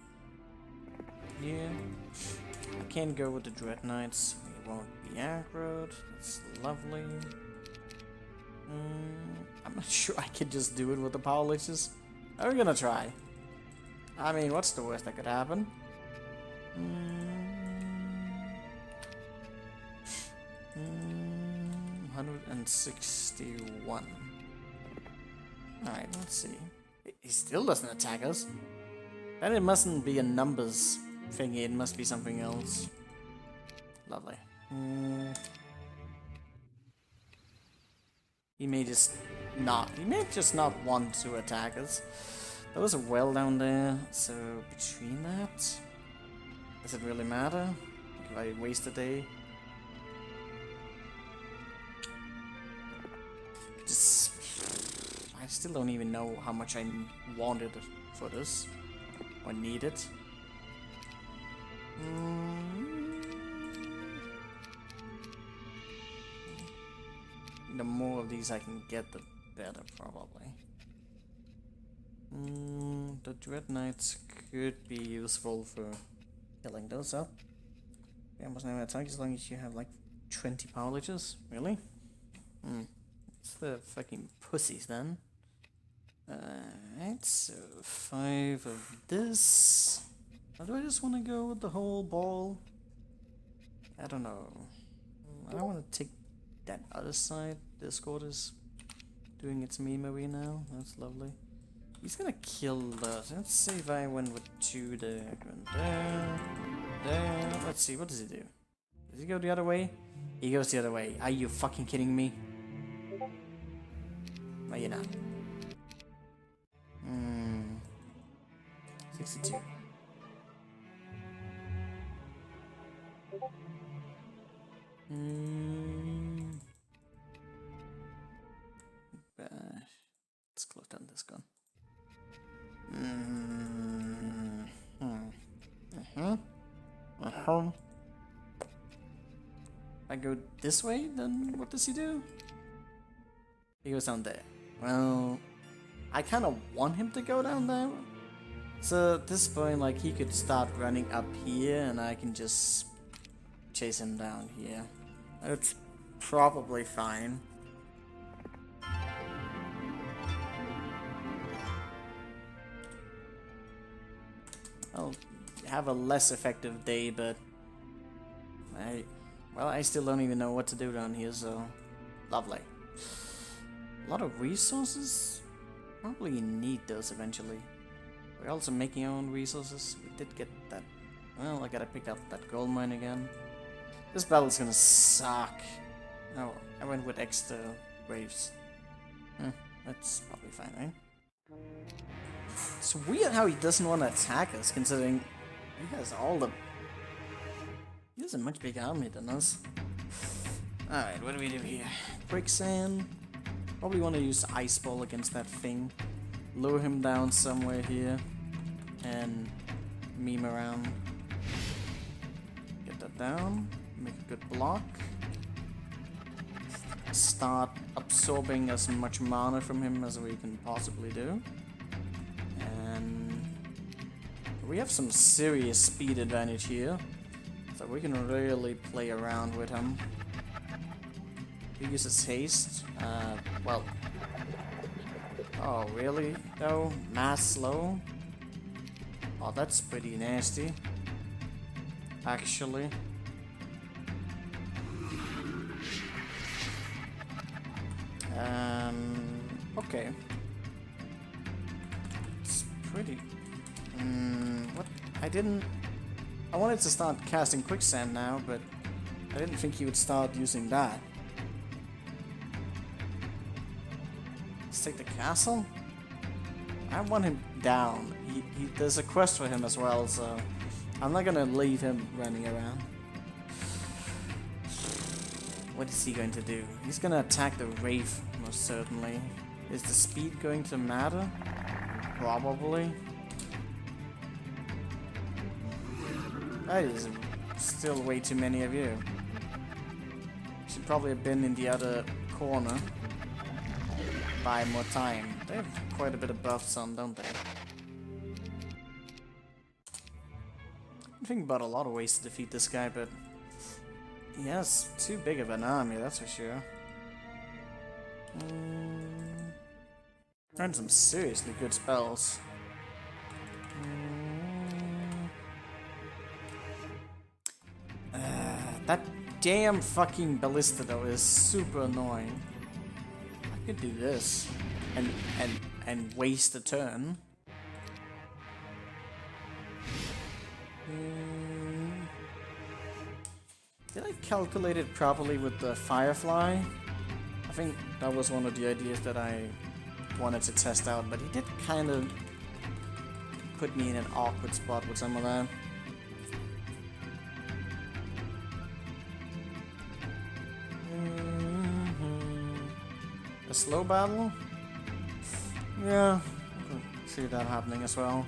Yeah. I can't go with the Dread Knights. It won't be aggroed. That's lovely. I'm not sure I could just do it with the Power Liches. I'm gonna try. I mean, what's the worst that could happen? 161. Alright, let's see. He still doesn't attack us. Then it mustn't be a numbers thingy, it must be something else. Lovely. He may just not want to attack us. There was a well down there, so between that, does it really matter? If I waste a day? I still don't even know how much I wanted for this, or needed. The more of these I can get, the better, probably. The Dread Knights could be useful for killing those up. They almost never attack as long as you have like 20 power liters? Really? It's the fucking pussies then. Alright, so 5 of this. Or do I just want to go with the whole ball? I don't know. I don't want to take that other side. Discord is doing its memery now. That's lovely. He's gonna kill us. Let's see if I went with 2 there. There. Let's see, what does he do? Does he go the other way? He goes the other way. Are you fucking kidding me? No, you're not. 62. Let's close down this gun. I go this way, then what does he do? He goes down there. Well, I kind of want him to go down there. So at this point, like, he could start running up here and I can just chase him down here. It's probably fine. I'll have a less effective day, but I still don't even know what to do down here, so lovely. A lot of resources? Probably need those eventually. We're also making our own resources. We did get that. Well, I gotta pick up that gold mine again. This battle's gonna suck. Oh, I went with extra waves. That's probably fine, right? It's weird how he doesn't want to attack us, considering he has all the... He has a much bigger army than us. Alright, what do we do here? Quicksand. Probably want to use Ice Ball against that thing. Lure him down somewhere here. And meme around. Get that down. Make a good block. Start absorbing as much mana from him as we can possibly do. And we have some serious speed advantage here. So we can really play around with him. He uses haste. Well. Oh, really? Though? Mass slow? Oh, that's pretty nasty. Actually. Okay. It's pretty... what? I wanted to start casting quicksand now, but I didn't think he would start using that. Let's take the castle. I want him down. There's a quest for him as well, so I'm not gonna leave him running around. What is he going to do? He's gonna attack the Wraith, most certainly. Is the speed going to matter? Probably. That is still way too many of you. Should probably have been in the other corner. Buy more time. They have quite a bit of buffs on, don't they? I'm thinking about a lot of ways to defeat this guy, but he has too big of an army, that's for sure. And some seriously good spells. That damn fucking ballista though is super annoying. I could do this and waste a turn. Did I calculate it properly with the Firefly? I think that was one of the ideas that I wanted to test out, but he did kind of put me in an awkward spot with some of that. A slow battle? Yeah, I can see that happening as well.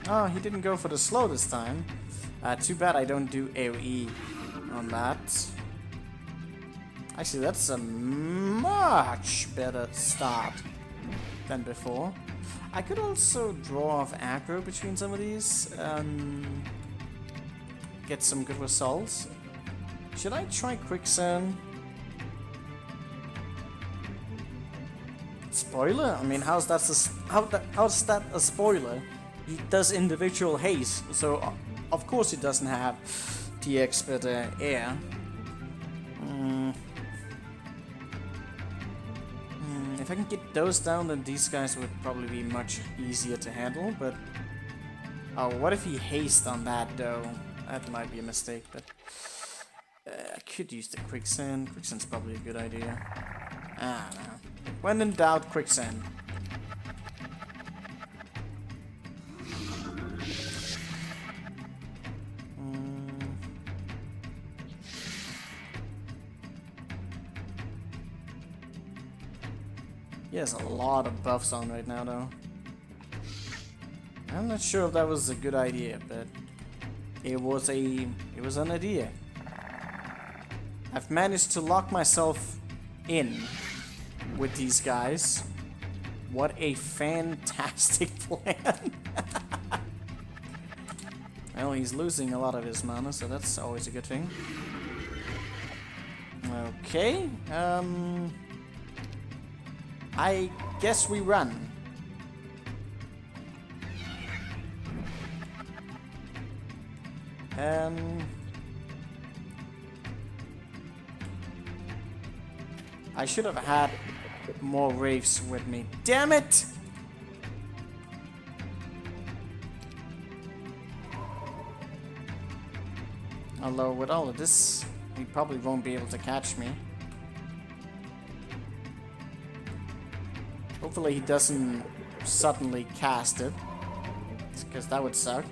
Oh, he didn't go for the slow this time. Too bad I don't do AoE on that. Actually, that's a much better start than before. I could also draw off aggro between some of these. Get some good results. Should I try quicksand? Spoiler? I mean, how's that a spoiler? He does individual haste, so of course he doesn't have TX, but air. If I can get those down, then these guys would probably be much easier to handle. But what if he haste on that though? That might be a mistake, but I could use the quicksand. Quicksand's probably a good idea. I don't know. When in doubt, quicksand. He has a lot of buffs on right now, though. I'm not sure if that was a good idea, but it was an idea. I've managed to lock myself in with these guys. What a fantastic plan. Well, he's losing a lot of his mana, so that's always a good thing. Okay, I guess we run. I should have had more wraiths with me. Damn it! Although with all of this, he probably won't be able to catch me. Hopefully he doesn't suddenly cast it, because that would suck.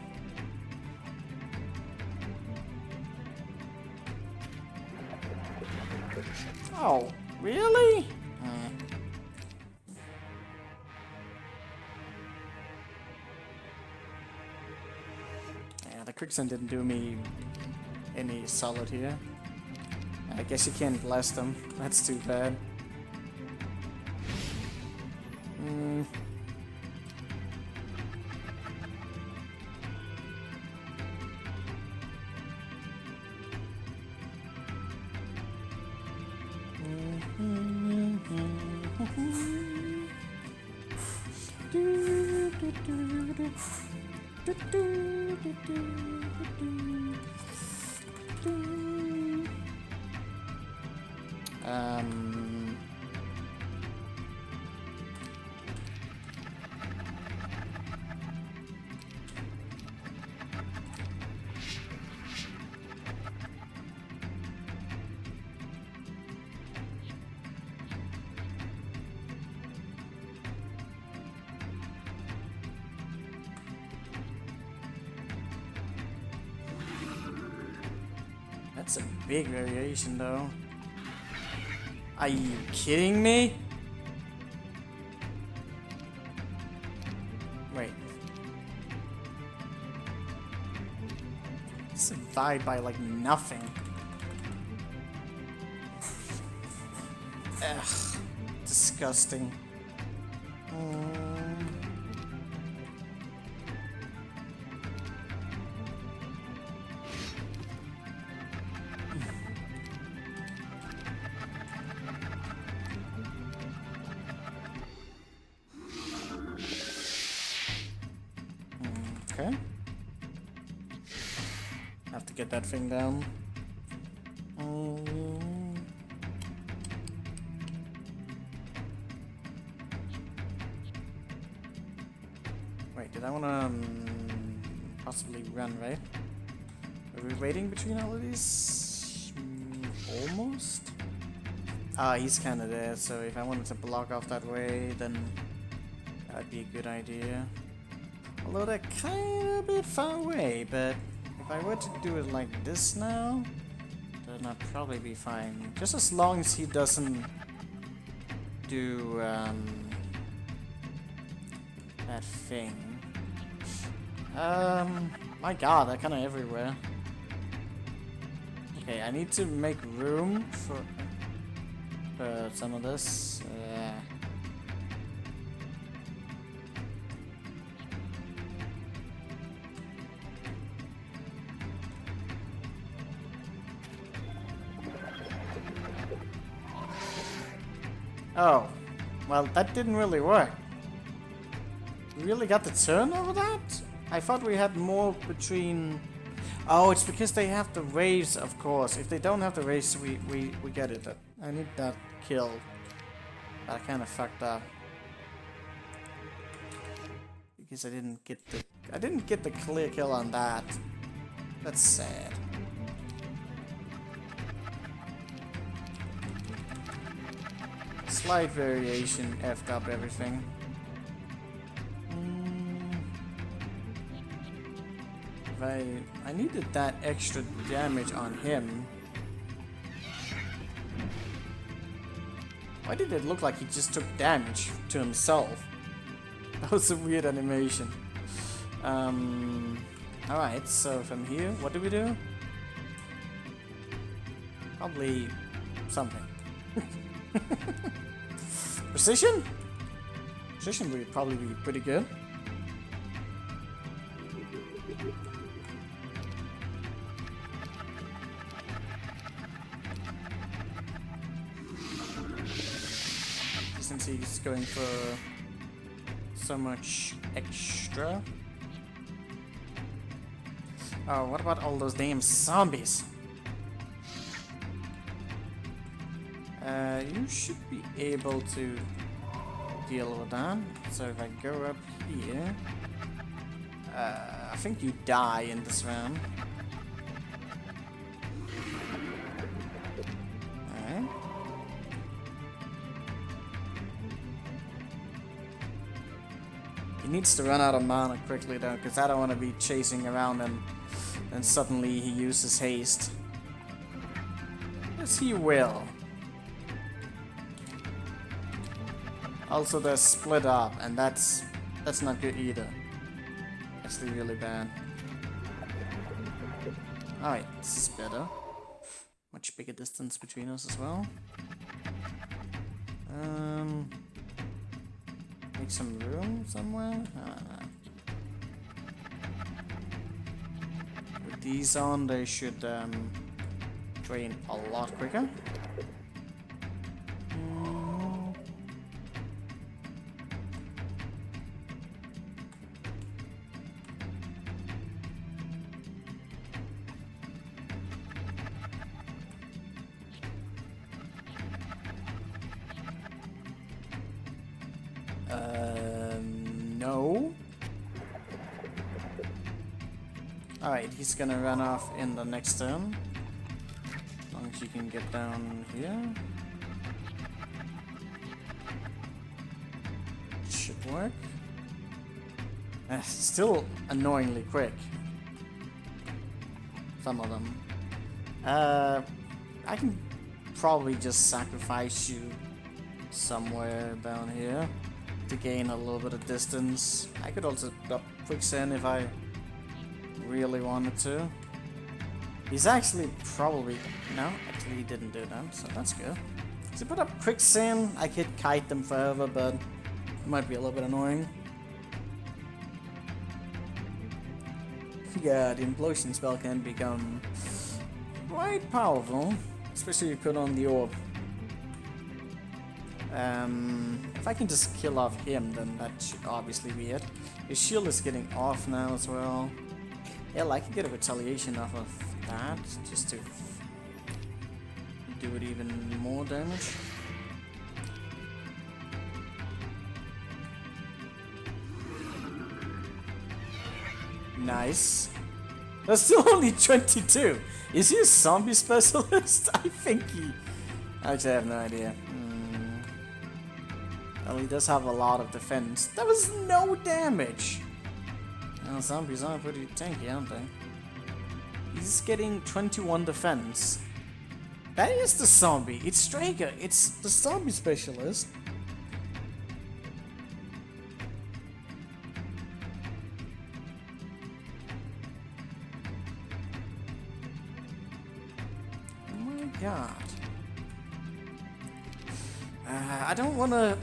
Oh, really? Yeah, the quicksand didn't do me any solid here. I guess you can't blast them. That's too bad. That's a big variation, though. Are you kidding me? Wait. Survived by like nothing. Ugh. Disgusting. Okay. Have to get that thing down. Wait, did I wanna possibly run, right? Are we waiting between all of these? Almost? Ah, he's kinda there, so if I wanted to block off that way, then that'd be a good idea. Although they're kind of a bit far away, but if I were to do it like this now, then I'd probably be fine. Just as long as he doesn't do that thing. My god, they're kind of everywhere. Okay, I need to make room for... some of this. Oh, well, that didn't really work. We really got the turn over that? I thought we had more between... Oh, it's because they have the raise, of course. If they don't have the raise, we get it. I need that kill. But I kind of fucked up. Because I didn't get the clear kill on that. That's sad. Slight variation effed up everything. I needed that extra damage on him. Why did it look like he just took damage to himself? That was a weird animation. Alright, so from here, what do we do? Probably something. Precision? Precision would probably be pretty good. Since he's going for so much extra. Oh, what about all those damn zombies? You should be able to deal with that. So if I go up here, I think you die in this round. Alright. He needs to run out of mana quickly though, because I don't want to be chasing around and suddenly he uses haste. Yes, he will. Also, they're split up, and that's not good either. Actually, really bad. Alright, this is better. Much bigger distance between us as well. Make some room somewhere? With these on, they should drain a lot quicker. No. Alright, he's gonna run off in the next turn. As long as you can get down here. Should work. Still annoyingly quick. Some of them. I can probably just sacrifice you somewhere down here to gain a little bit of distance. I could also drop quicksand if I really wanted to. He's actually probably... No, actually he didn't do that, so that's good. So put up quicksand, I could kite them forever, but it might be a little bit annoying. Yeah, the implosion spell can become quite powerful, especially if you put on the orb. If I can just kill off him, then that should obviously be it. His shield is getting off now as well. Hell, I can get a retaliation off of that, just to do it even more damage. Nice. That's still only 22. Is he a zombie specialist? I think he... Actually, I have no idea. Well, he does have a lot of defense. That was no damage. Well, zombies are pretty tanky, aren't they? He's getting 21 defense. That is the zombie. It's Strager. It's the zombie specialist. Oh my god. I don't want to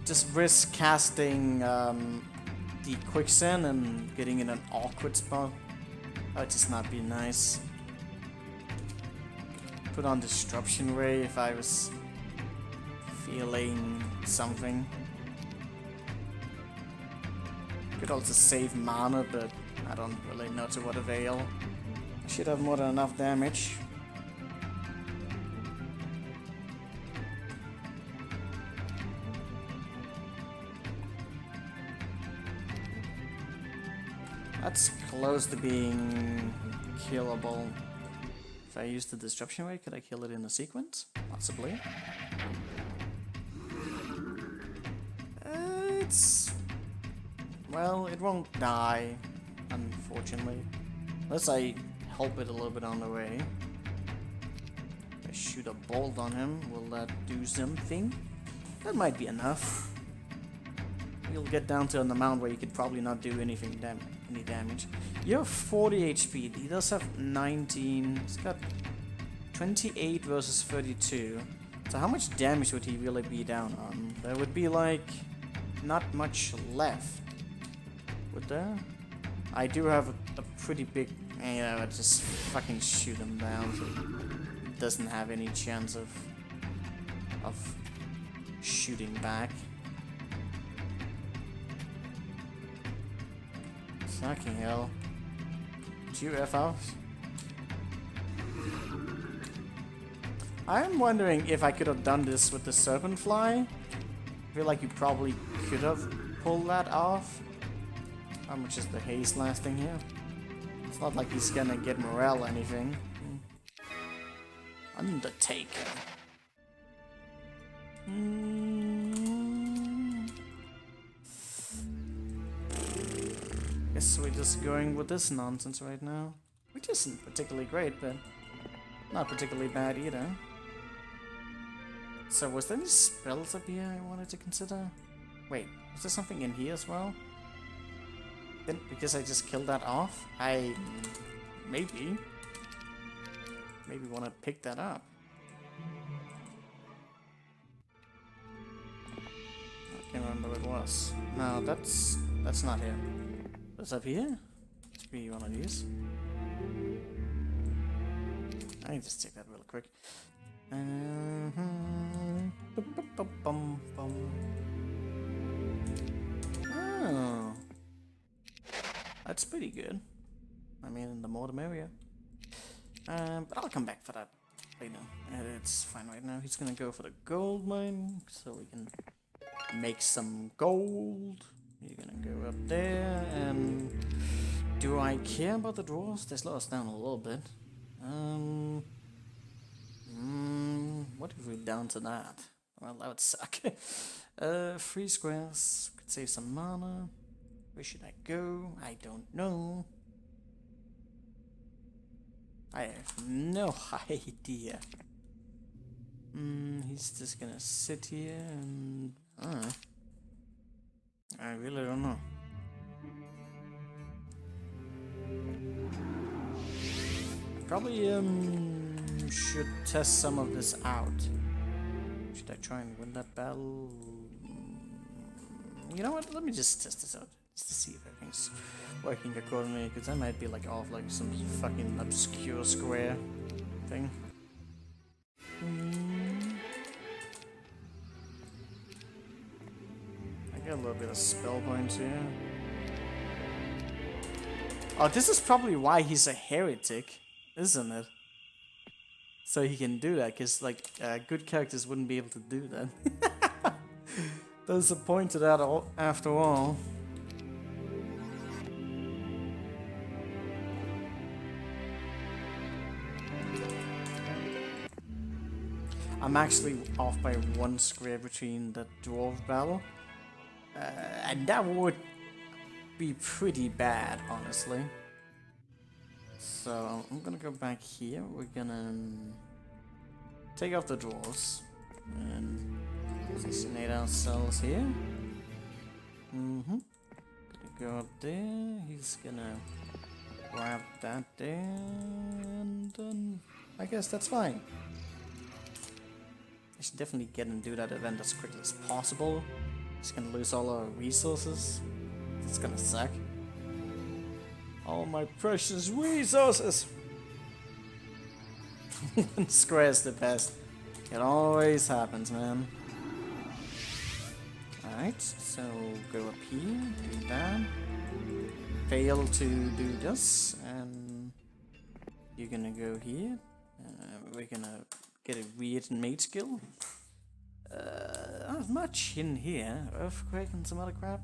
just risk casting the quicksand and getting in an awkward spot. That would just not be nice. Put on disruption ray if I was feeling something. Could also save mana, but I don't really know to what avail. I should have more than enough damage. That's close to being killable. If I use the disruption ray, could I kill it in a sequence? Possibly. It's... well, it won't die, unfortunately. Unless I help it a little bit on the way. If I shoot a bolt on him, will that do something? That might be enough. You'll get down to an amount where you could probably not do any damage. You have 40 HP. He does have 19. He's got 28 versus 32. So how much damage would he really be down on? There would be like not much left. Would there? I do have a pretty big. You know, just fucking shoot him down. So he doesn't have any chance of shooting back. Fucking hell. 2 FFs? I'm wondering if I could have done this with the serpent fly. I feel like you probably could have pulled that off. How much is the haste lasting here? It's not like he's gonna get morale or anything. Undertaker. Guess we're just going with this nonsense right now. Which isn't particularly great, but not particularly bad either. So was there any spells up here I wanted to consider? Wait, was there something in here as well? Then because I just killed that off, I maybe want to pick that up. I can't remember what it was. No, that's not here. What's up here? Let's be one of these. I can just take that real quick. Oh, that's pretty good. I mean, the more the merrier. But I'll come back for that later. It's fine right now. He's gonna go for the gold mine, so we can make some gold. You're gonna go up there, and do I care about the drawers? They slow us down a little bit. What if we're down to that? Well, that would suck. 3 squares, could save some mana. Where should I go? I don't know. I have no idea. He's just gonna sit here and... I really don't know. Probably should test some of this out. Should I try and win that battle? You know what? Let me just test this out. Just to see if everything's working accordingly, because I might be like off like some fucking obscure square thing. I got a little bit of spell points here. Oh, this is probably why he's a heretic, isn't it? So he can do that, because like good characters wouldn't be able to do that. There's a point to that after all. I'm actually off by 1 square between the dwarf battle. And that would be pretty bad, honestly. So I'm gonna go back here. We're gonna take off the dwarves and assassinate ourselves here. Gonna go up there. He's gonna grab that there, and I guess that's fine. I should definitely get and do that event as quickly as possible. Just gonna lose all our resources. It's gonna suck. All my precious resources! Square's the best. It always happens, man. Alright, so go up here, do that. Fail to do this, and you're gonna go here. We're gonna get a weird mage skill. Not much in here. Earthquake and some other crap.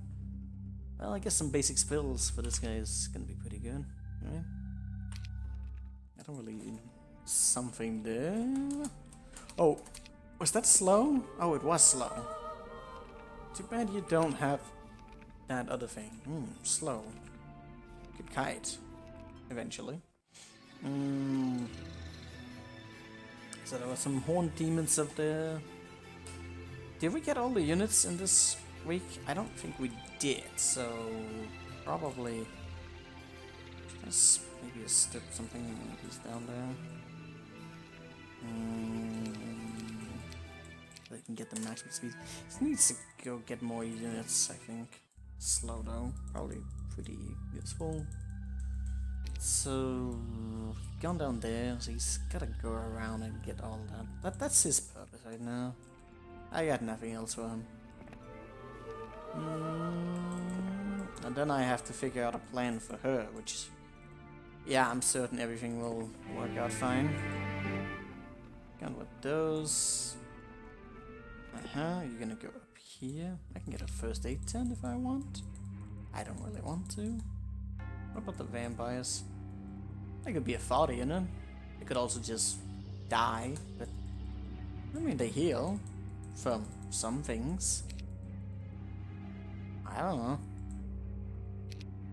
Well, I guess some basic spells for this guy is gonna be pretty good, right? I don't really need something there. Oh, was that slow? Oh, it was slow. Too bad you don't have that other thing. Slow. Could kite, eventually. So there were some horned demons up there. Did we get all the units in this week? I don't think we did, so probably just maybe step something is down there. They can get the maximum speed. He needs to go get more units, I think. Slow though, probably pretty useful. So gone down there, so he's gotta go around and get all that. That's his purpose right now. I got nothing else for him. And then I have to figure out a plan for her, which, yeah, I'm certain everything will work out fine. Gone with those. You're gonna go up here. I can get a first aid tent if I want. I don't really want to. What about the vampires? They could be a fodder, you know? They could also just die, but I mean, they heal from some things. I don't know.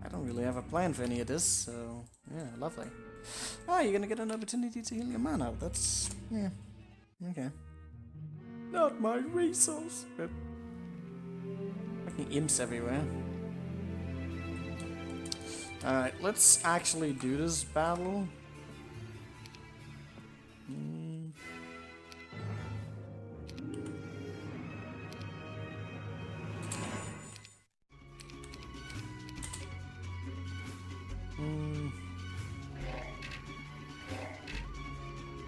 I don't really have a plan for any of this, so yeah, lovely. Oh, you're gonna get an opportunity to heal your mana. That's, yeah, okay. Not my resource. Fucking imps everywhere. Alright, let's actually do this battle.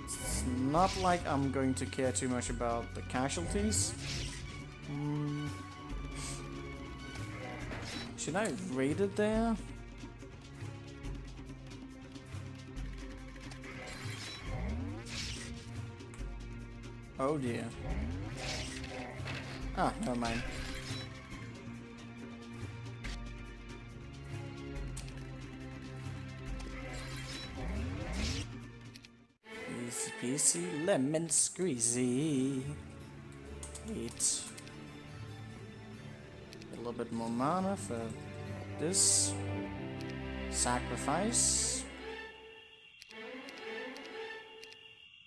It's not like I'm going to care too much about the casualties. Should I raid it there? Oh dear. Ah, never mind. Easy peasy, lemon squeezy. Eat. A little bit more mana for this. Sacrifice.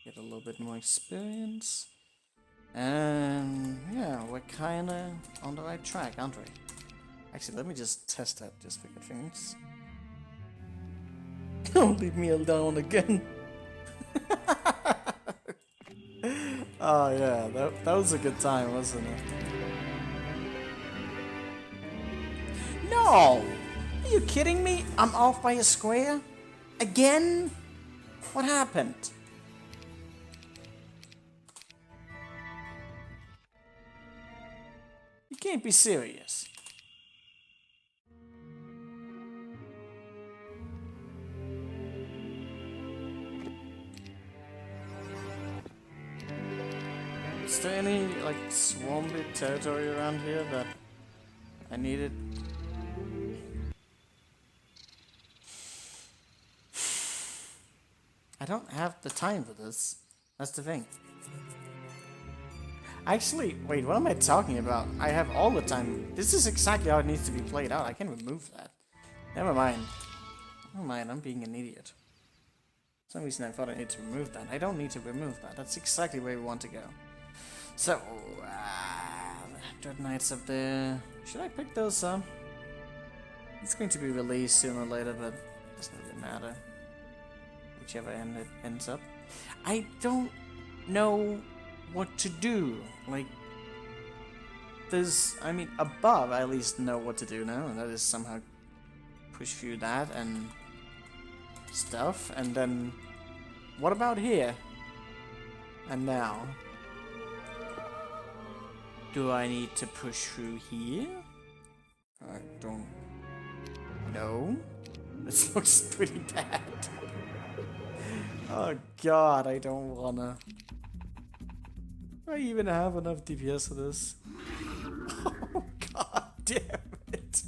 Get a little bit more experience. And yeah, we're kinda on the right track, aren't we? Actually, let me just test that just for good things. Don't leave me alone again. Oh yeah, that was a good time, wasn't it? No! Are you kidding me? I'm off by a square? Again? What happened? You can't be serious. Is there any, like, swampy territory around here that I needed? I don't have the time for this. That's the thing. Actually, wait, what am I talking about? I have all the time. This is exactly how it needs to be played out. I can remove that. Never mind. Never mind, I'm being an idiot. For some reason I thought I need to remove that. I don't need to remove that. That's exactly where we want to go. So, Dread Knights up there. Should I pick those up? It's going to be released sooner or later, but it doesn't really matter. Whichever end it ends up. I don't know what to do. Like, there's, I mean, above I at least know what to do now, and that is somehow push through that and stuff, and then what about here? And now, do I need to push through here? I don't know. This looks pretty bad. Oh god, I don't wanna. Do I even have enough DPS for this? Oh god damn it.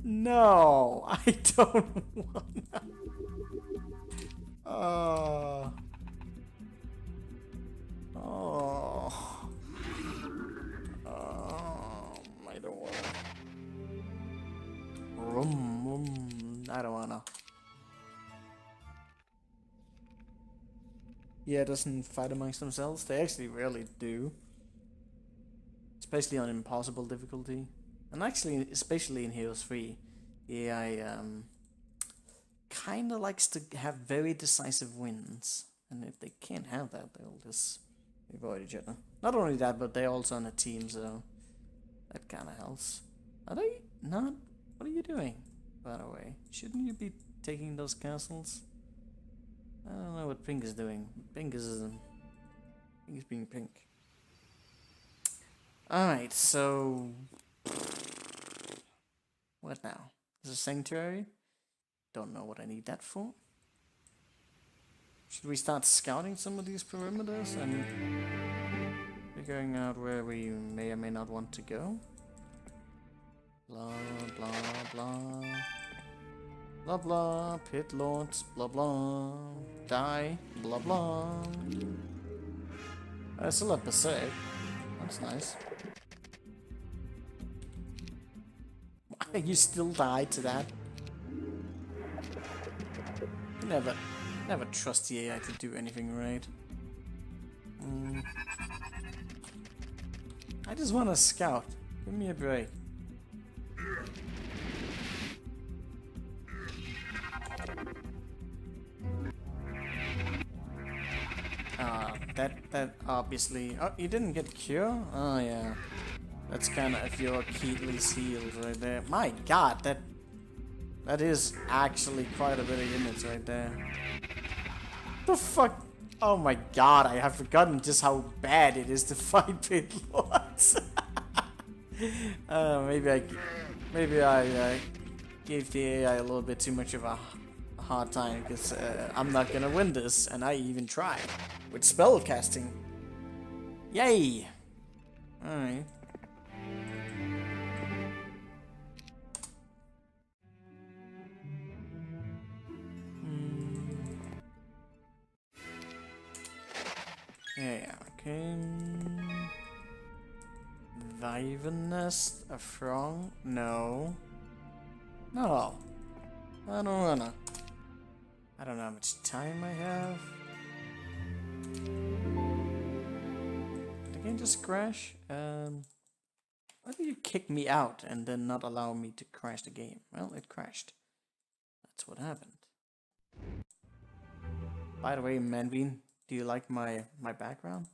No, I don't wanna. Oh. I don't wanna. I don't wanna. Yeah, it doesn't fight amongst themselves. They actually rarely do. Especially on impossible difficulty. And actually, especially in Heroes 3, the AI kinda likes to have very decisive wins. And if they can't have that, they'll just avoid each other. Not only that, but they're also on a team, so that kinda helps. Are they not? What are you doing, by the way? Shouldn't you be taking those castles? I don't know what Pink is doing. Pink is being pink. Alright, so what now? Is it a sanctuary? Don't know what I need that for. Should we start scouting some of these perimeters and figuring out where we may or may not want to go? Blah blah blah. Blah blah, pit lords, blah blah, die, blah blah. I still have Berserk. That's nice. You still die to that? Never trust the AI to do anything right. I just want to scout. Give me a break. That obviously. Oh, you didn't get cure? Oh yeah, that's kind of if you're Achilles healed right there. My God, that is actually quite a bit of units right there. The fuck? Oh my God, I have forgotten just how bad it is to fight pit lords. Maybe I gave the AI a little bit too much of a hard time because I'm not gonna win this, and I even tried with spell casting. Yay! All right. Yeah. Okay. Wyvern nest, a frog? No. No. I don't wanna. I don't know how much time I have. Did I just crash? Why did you kick me out and then not allow me to crash the game? Well, it crashed. That's what happened. By the way, Manveen, do you like my background?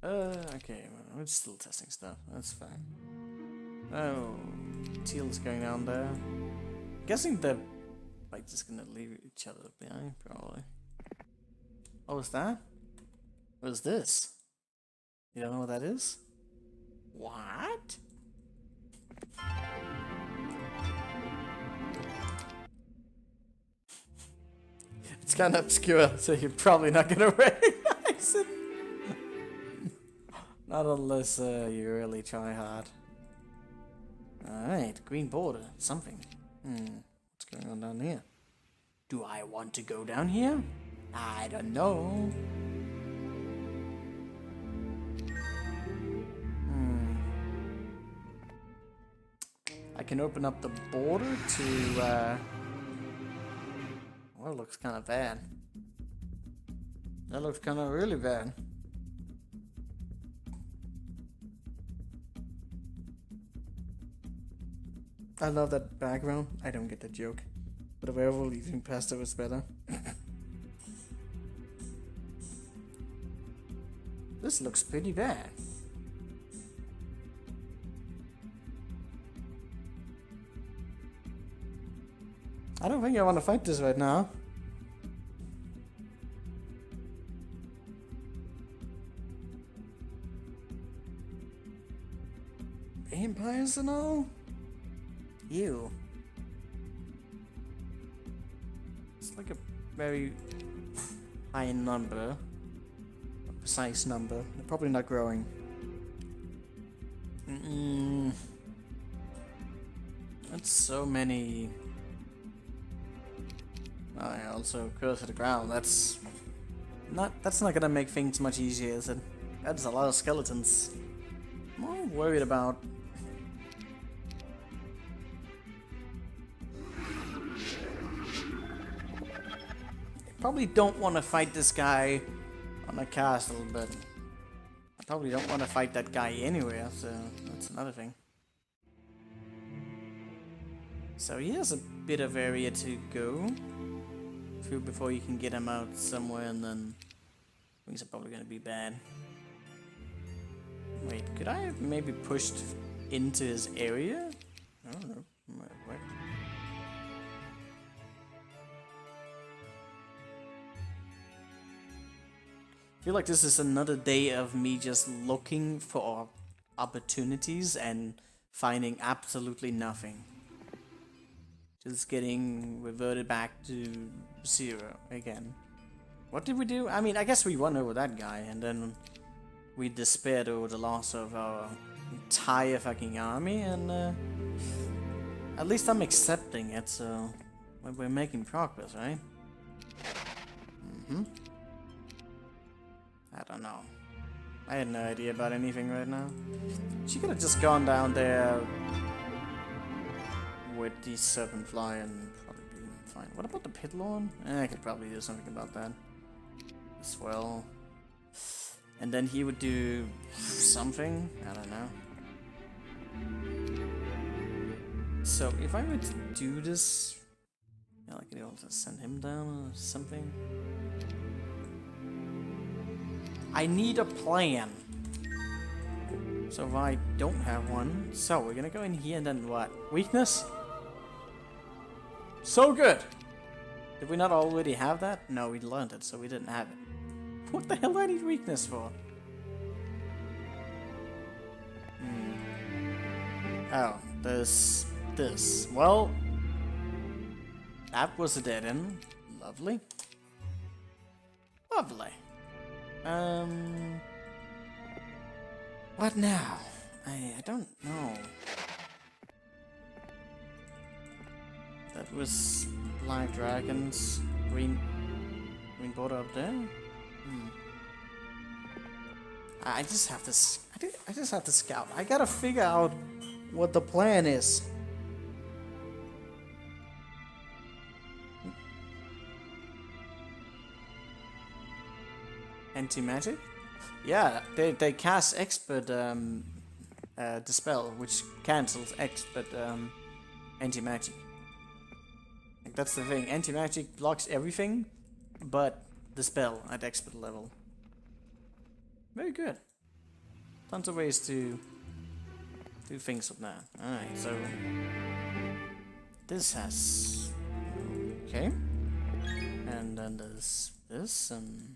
Okay, well, we're still testing stuff. That's fine. Oh, Teal's going down there. Guessing they're like just gonna leave each other behind, probably. Oh, is that? What is this? You don't know what that is? What? It's kind of obscure, so you're probably not gonna recognize it. Not unless you really try hard. Alright, green border, something. What's going on down here? Do I want to go down here? I don't know. I can open up the border to, well, it looks kind of bad. That looks kind of really bad. I love that background. I don't get the joke. But a werewolf eating pasta was better. This looks pretty bad. I don't think I want to fight this right now. Vampires and all? Ew. It's like a very high number. A precise number. They're probably not growing. That's so many. Oh yeah, also curse to the ground. That's not gonna make things much easier, is it? That's a lot of skeletons. I'm more worried about. Probably don't want to fight this guy on a castle, but I probably don't want to fight that guy anywhere, so that's another thing. So he has a bit of area to go through before you can get him out somewhere, and then things are probably going to be bad. Wait, could I have maybe pushed into his area? I don't know. Wait. I feel like this is another day of me just looking for opportunities and finding absolutely nothing. Just getting reverted back to 0 again. What did we do? I mean, I guess we won over that guy, and then we despaired over the loss of our entire fucking army, and at least I'm accepting it, so we're making progress, right? I don't know. I had no idea about anything right now. She could have just gone down there with the serpent fly and probably be fine. What about the pit lawn? I could probably do something about that as well. And then he would do something. I don't know. So if I were to do this, yeah, I could also send him down or something. I need a plan. So if I don't have one, so we're gonna go in here and then what? Weakness? So good! Did we not already have that? No, we learned it, so we didn't have it. What the hell do I need weakness for? Oh, this. Well, that was a dead end. Lovely. Lovely. What now? I don't know. That was black dragons, green border up there. I just have to. I just have to scout. I gotta figure out what the plan is. Anti-magic? Yeah, they cast expert dispel, which cancels expert anti-magic. Like, that's the thing. Anti-magic blocks everything, but the spell at expert level. Very good. Tons of ways to do things with that. Alright, so this has okay. And then there's this and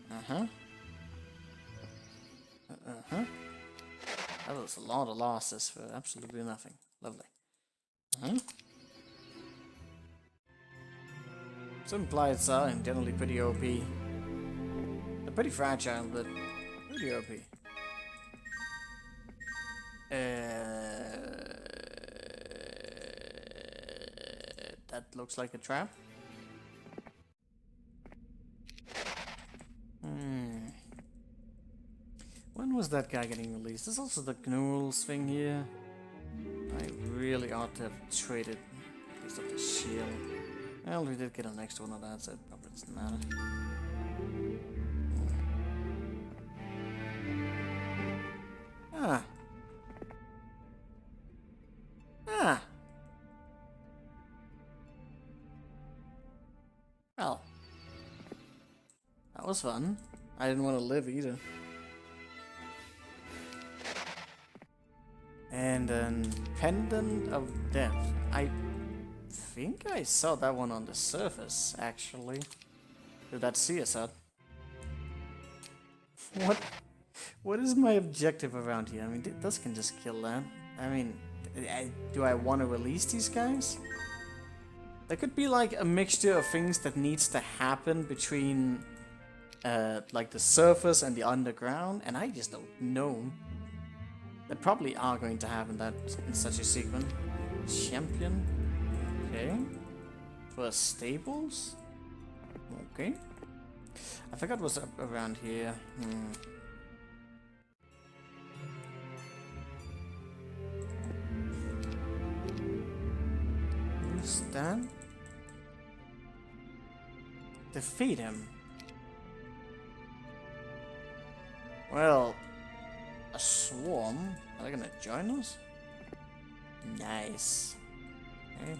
that was a lot of losses for absolutely nothing. Lovely. Some plights are generally pretty OP. They're pretty fragile, but pretty OP. That looks like a trap. When was that guy getting released? There's also the gnolls thing here. I really ought to have traded piece of the shield. Well, we did get an extra one of that, so it probably doesn't matter. Well, that was fun. I didn't want to live either. And then Pendant of Death. I think I saw that one on the surface, actually. Did that see us at? What is my objective around here? I mean, this can just kill that. I mean, do I want to release these guys? There could be like a mixture of things that needs to happen between like the surface and the underground, and I just don't know. That probably are going to happen that in such a sequence. Champion. Okay. For stables. Okay. I forgot what's up around here. Who's that? Defeat him. Well, a swarm? Are they gonna join us? Nice. Okay.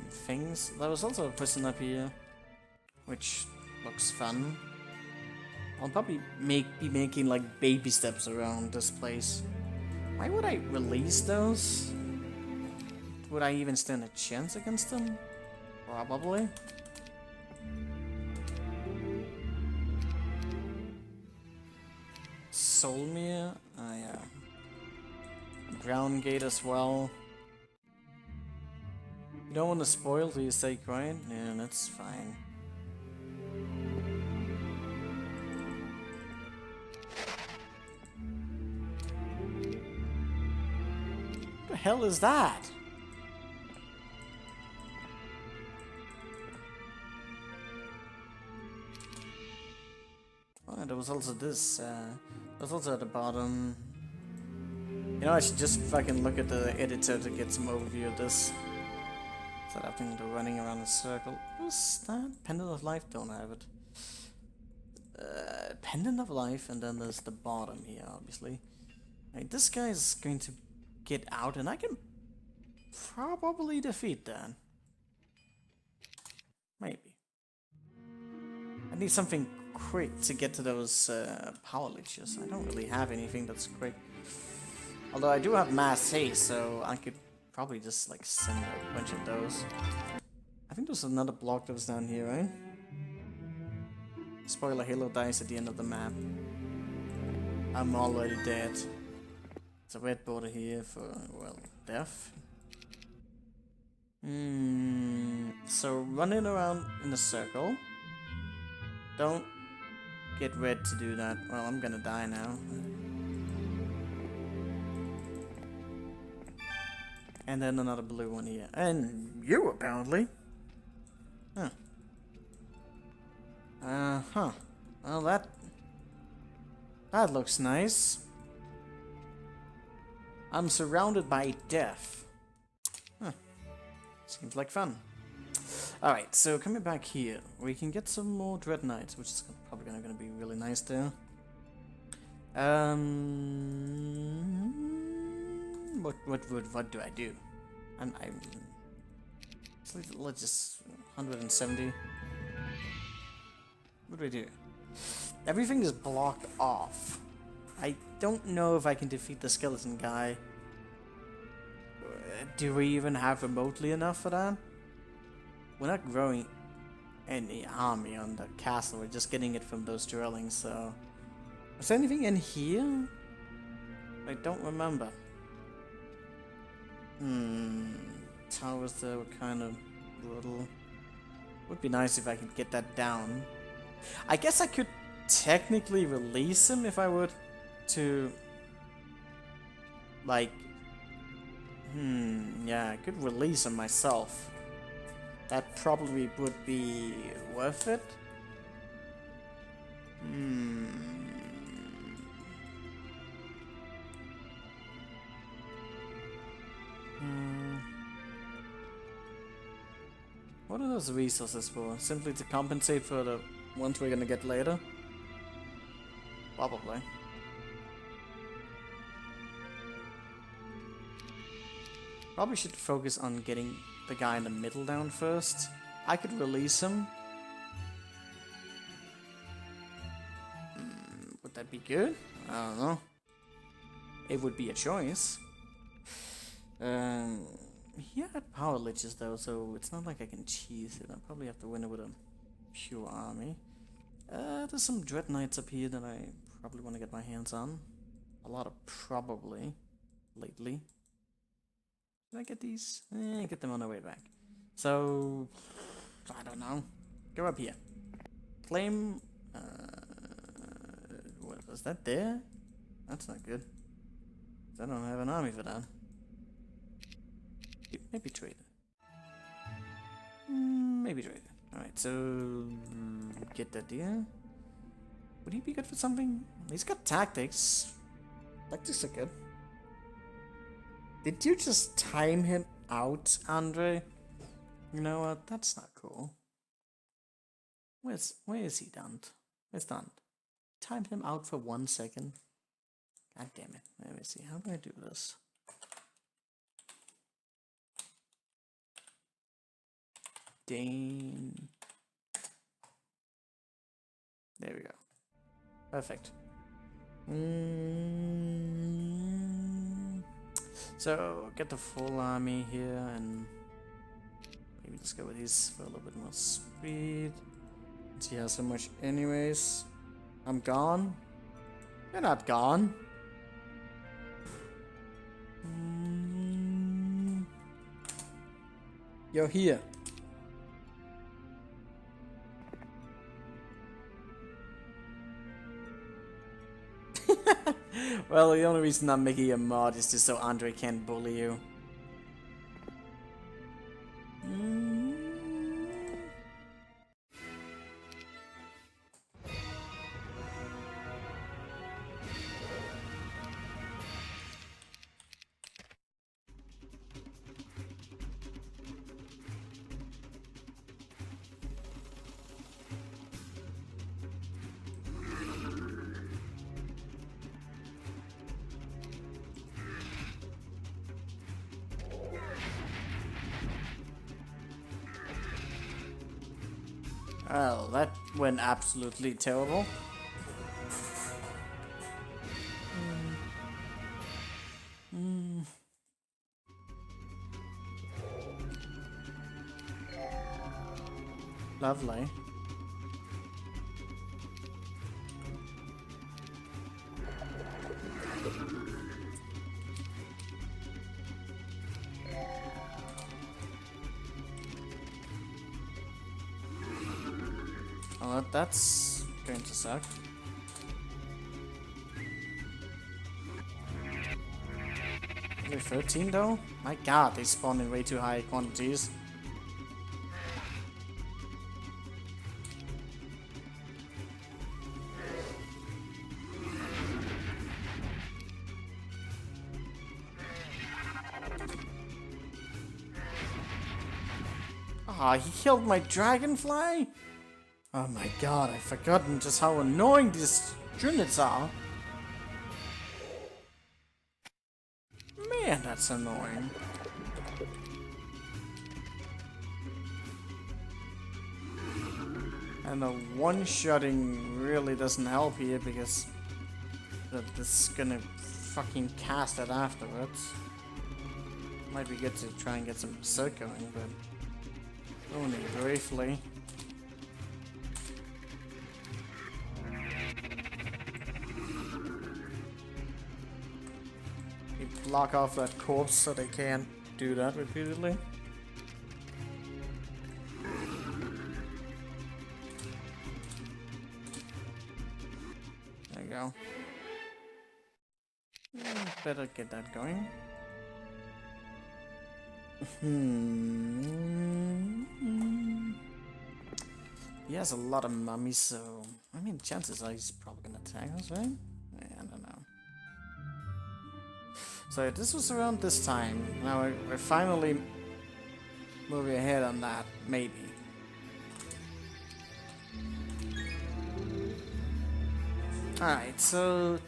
Things. There was also a prison up here, which looks fun. I'll probably be making like baby steps around this place. Why would I release those? Would I even stand a chance against them? Probably. Solmir? Oh yeah. Brown Gate as well. You don't want to spoil till you stay quiet? Yeah, that's fine. What the hell is that? Oh, there was also this, there was also at the bottom. You know, I should just fucking look at the editor to get some overview of this. Instead of having to running around in a circle. What's that? Pendant of Life? Don't have it. Pendant of Life, and then there's the bottom here, obviously. Right, this guy is going to get out, and I can probably defeat that. Maybe. I need something quick to get to those power leeches. I don't really have anything that's quick. Although I do have mass haste, so I could probably just like send a bunch of those. I think there's another block that was down here, right? Spoiler, Halo dies at the end of the map. I'm already dead. There's a red border here for, well, death. So running around in a circle. Don't get red to do that. Well, I'm gonna die now. And then another blue one here. And you, apparently. Huh. Huh. Well, that looks nice. I'm surrounded by death. Huh. Seems like fun. Alright, so coming back here, we can get some more Dread Knights, which is probably gonna be really nice there. What do I do? Let's just 170. What do I do? Everything is blocked off. I don't know if I can defeat the skeleton guy. Do we even have remotely enough for that? We're not growing any army on the castle. We're just getting it from those drillings. So, is there anything in here? I don't remember. Towers there were kind of brutal. Would be nice if I could get that down. I guess I could technically release him if I were to, like, yeah, I could release him myself. That probably would be worth it. What are those resources for? Simply to compensate for the ones we're gonna get later? Probably. Probably should focus on getting the guy in the middle down first. I could release him. Would that be good? I don't know. It would be a choice. He had power liches though, so it's not like I can cheese it. I'll probably have to win it with a pure army. There's some Dread Knights up here that I probably want to get my hands on. A lot of probably lately. Did I get these? Get them on the way back. So, I don't know. Go up here. Claim. What was that there? That's not good. I don't have an army for that. Maybe trade it. Maybe trade it. Alright, so get that deal. Would he be good for something? He's got tactics. Tactics are good. Did you just time him out, Andre? You know what? That's not cool. Where is he, Dant? Where's Dant? Timed him out for 1 second. God damn it. Let me see. How do I do this? Dane. There we go. Perfect. So, get the full army here and maybe just go with these for a little bit more speed. He has so much anyways. I'm gone. You're not gone. You're here. Well, the only reason I'm making a mod is just so Andre can't bully you. Well, that went absolutely terrible. Lovely. Well, that's going to suck. Only 13 though? My god, they spawn in way too high quantities. Ah, he killed my dragonfly? Oh my god, I've forgotten just how annoying these units are. Man, that's annoying. And the one-shotting really doesn't help here because this is gonna fucking cast it afterwards. Might be good to try and get some berserk going, but only briefly. Block off that corpse so they can't do that repeatedly. There you go. Better get that going. He has a lot of mummies, so I mean, chances are he's probably gonna attack us, right? Yeah, I don't know. So this was around this time. Now we're finally moving ahead on that, maybe. Alright, so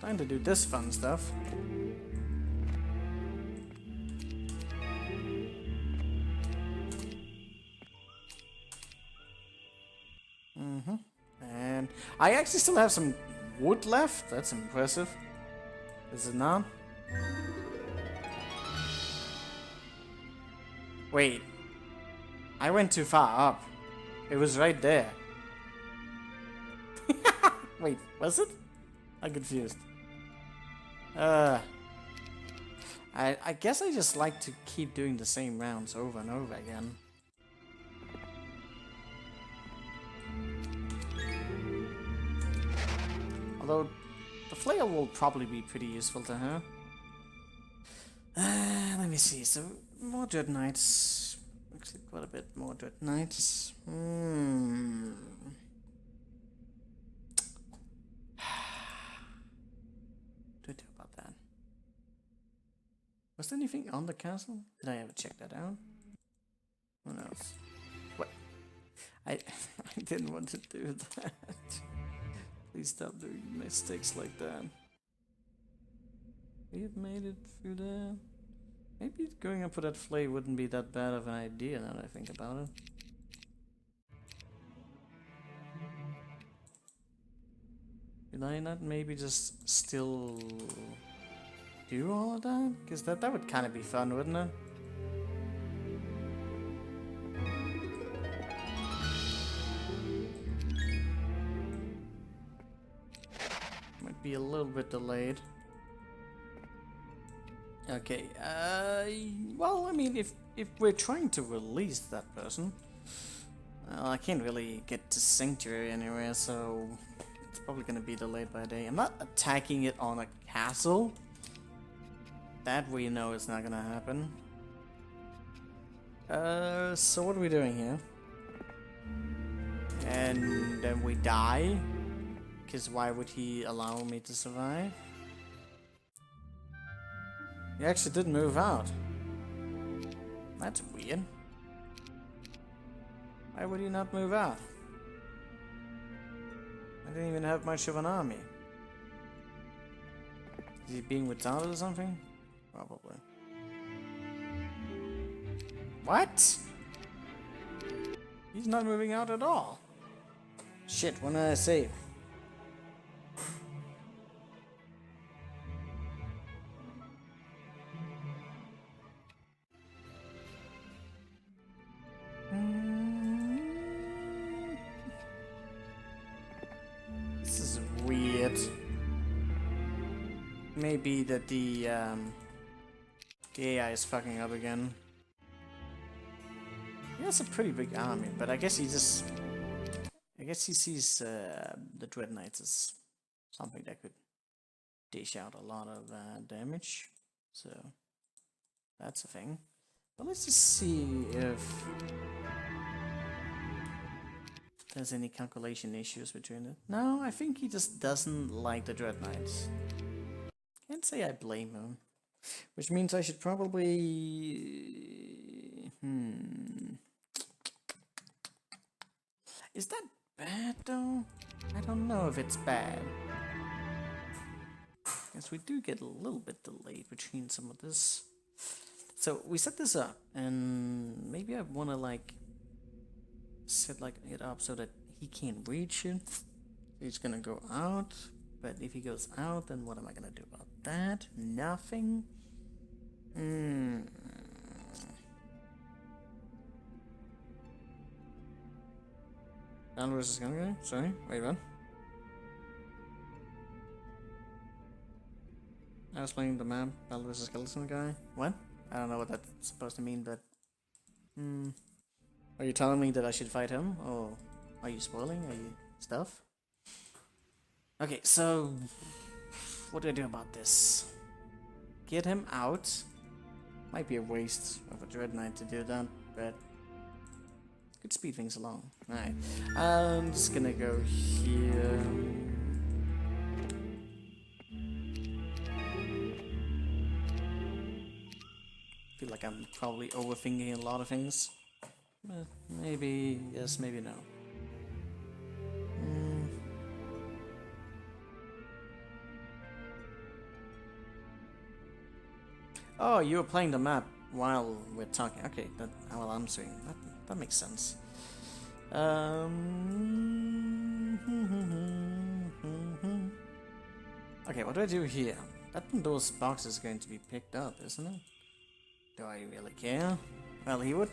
time to do this fun stuff. I actually still have some wood left. That's impressive. Is it not? Wait. I went too far up. It was right there. Wait, was it? I'm confused. I guess I just like to keep doing the same rounds over and over again. Although, the flail will probably be pretty useful to her. Let me see, so more Dread Knights. Actually, quite a bit more Dread Knights. What do I do about that? Was there anything on the castle? Did I ever check that out? Who knows? What? I didn't want to do that. Please stop doing mistakes like that. We've made it through there. Maybe going up for that flay wouldn't be that bad of an idea now that I think about it. Did I not maybe just still do all of that? Because that would kind of be fun, wouldn't it? Might be a little bit delayed. Okay, well, I mean, if we're trying to release that person, well, I can't really get to Sanctuary anywhere, so it's probably gonna be delayed by a day. I'm not attacking it on a castle. That we know is not gonna happen. So what are we doing here? And then we die? Because why would he allow me to survive? He actually did move out. That's weird. Why would he not move out? I didn't even have much of an army. Is he being without or something? Probably. What? He's not moving out at all. Shit, what did I say? This is weird. Maybe that the AI is fucking up again. He has a pretty big army, but I guess he just... I guess he sees the Dread Knights as something that could dish out a lot of damage. So, that's a thing. But let's just see if there's any calculation issues between it. No, I think he just doesn't like the Dread Knights. Can't say I blame him. Which means I should probably... Is that bad though? I don't know if it's bad. Yes, we do get a little bit delayed between some of this. So we set this up, and maybe I want to like set like it up so that he can't reach it. He's gonna go out, but if he goes out, then what am I gonna do about that? Nothing. Battle versus Skeleton guy? Sorry, wait, what? I was playing the map, Battle versus Skeleton guy. What? I don't know what that's supposed to mean, but... Are you telling me that I should fight him? Or are you spoiling? Are you stuff? Okay, so... What do I do about this? Get him out. Might be a waste of a Dread Knight to do that, but... Could speed things along. Alright. I'm just gonna go here. Feel like I'm probably overthinking a lot of things. But maybe yes, maybe no. Oh, you were playing the map while we're talking. Okay, that while I'm saying that makes sense. Okay, what do I do here? That Pandora's box is going to be picked up, isn't it? Do I really care? Well, he would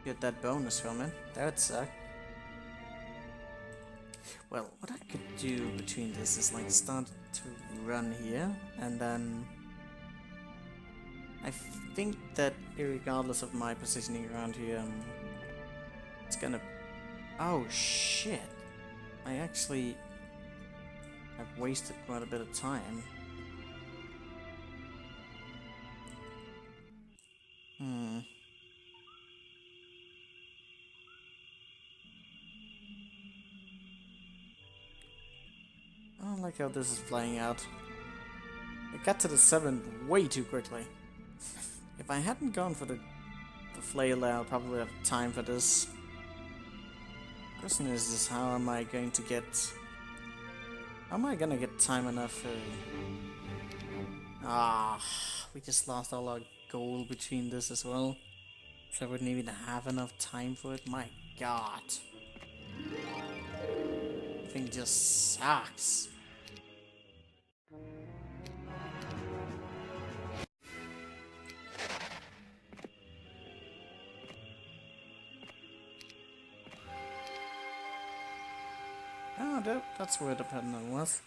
get that bonus from it. That would suck. Well, what I could do between this is like start to run here, and then I think that regardless of my positioning around here, it's gonna... Oh shit! I actually have wasted quite a bit of time. I don't like how this is playing out. It got to the 7th way too quickly. If I hadn't gone for the flail, I would probably have time for this. Question is just how am I going to get... How am I gonna get time enough for... We just lost all our gold between this as well. So I wouldn't even have enough time for it. My god. The thing just sucks. Oh, that's where the pattern was.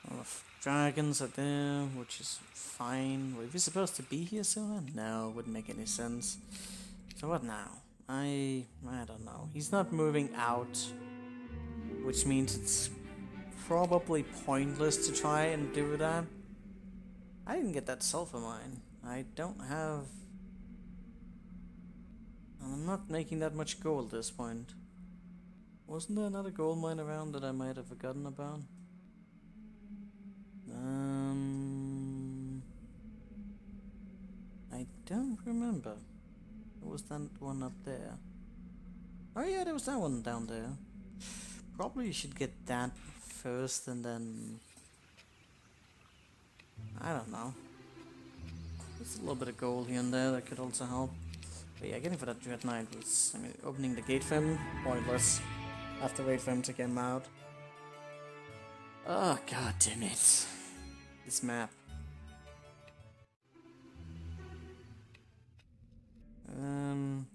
All of dragons are there, which is fine. Were we supposed to be here soon? No, wouldn't make any sense. So what now? I don't know. He's not moving out, which means it's probably pointless to try and do that. I didn't get that sulfur mine. I don't have... I'm not making that much gold at this point. Wasn't there another gold mine around that I might have forgotten about? I don't remember. There was that one up there. Oh yeah, there was that one down there. Probably should get that first and then... I don't know. There's a little bit of gold here and there that could also help. But yeah, getting for that Dread Knight was... I mean, opening the gate for him, pointless. I have to wait for him to get him out. Oh, god damn it. This map. I'm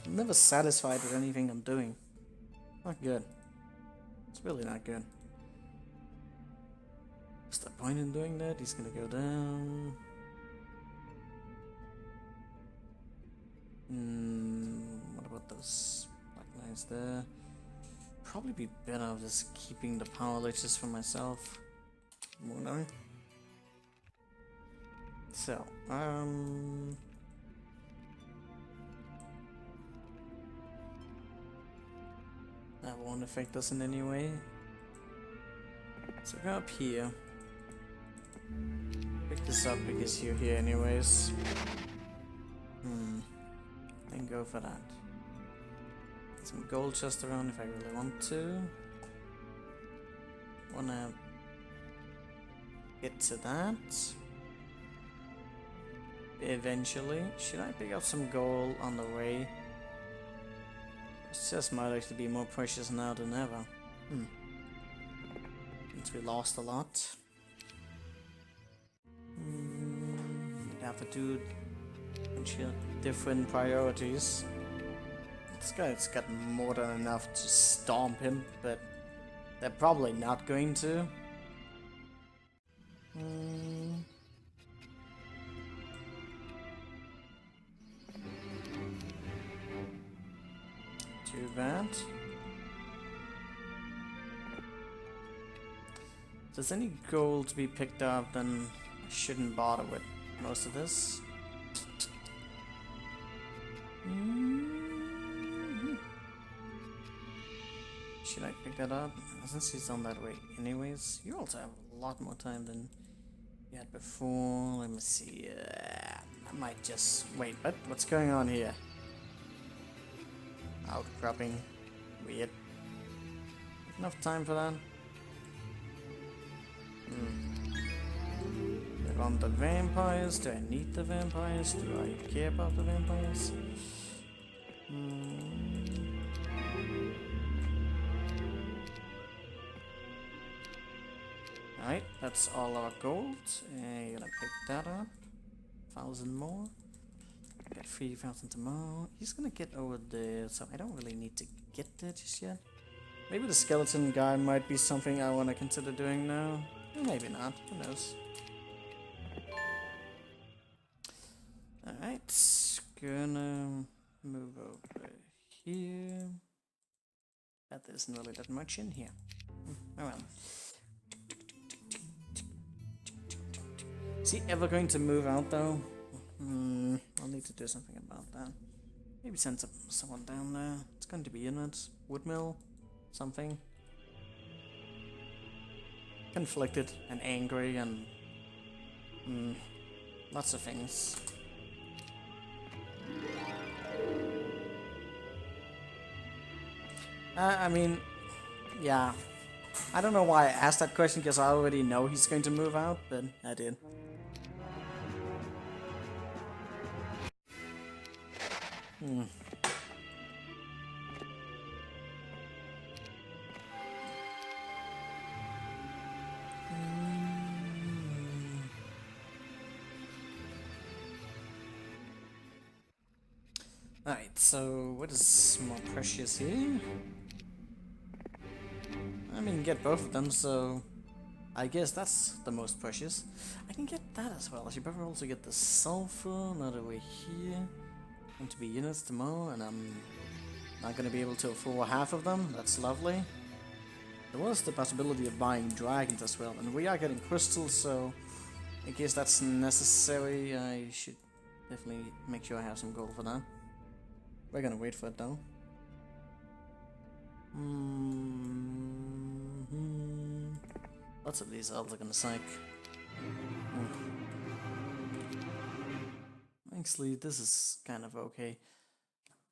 never satisfied with anything I'm doing. Not good. It's really not good. What's the point in doing that? He's gonna go down. What about those black lines there? Probably be better just keeping the power leeches for myself. Won't I? So, that won't affect us in any way. So go up here. Pick this up because you're here anyways. Then go for that. Get some gold chest around if I really want to. Wanna get to that. Eventually. Should I pick up some gold on the way? This just might actually be more precious now than ever. Since we lost a lot. Have to do different priorities. This guy's got more than enough to stomp him, but they're probably not going to. Too bad. If there's any gold to be picked up, then I shouldn't bother with most of this. Should I pick that up? Since he's on that way anyways. You also have a lot more time than you had before. Let me see. I might just... Wait, what's going on here? Outcropping. Weird. Enough time for that? I want the vampires. Do I need the vampires? Do I care about the vampires? Alright, that's all our gold. Gonna pick that up. 1,000 more. Get 3,000 tomorrow. He's gonna get over there, so I don't really need to get there just yet. Maybe the skeleton guy might be something I want to consider doing now. Or maybe not, who knows. Alright, gonna move over here. But there isn't really that much in here. Oh well. Is he ever going to move out though? I'll need to do something about that. Maybe send someone down there. It's going to be in it. Woodmill? Something. Conflicted and angry and lots of things. I mean, yeah. I don't know why I asked that question because I already know he's going to move out, but I did. Alright, so what is more precious here? I mean, get both of them, so I guess that's the most precious. I can get that as well. I should probably also get the sulfur, another way here. Going to be units tomorrow, and I'm not going to be able to afford half of them. That's lovely. There was the possibility of buying dragons as well, and we are getting crystals, so in case that's necessary, I should definitely make sure I have some gold for that. We're gonna wait for it though. Lots of these elves are gonna psych. Actually, this is kind of okay.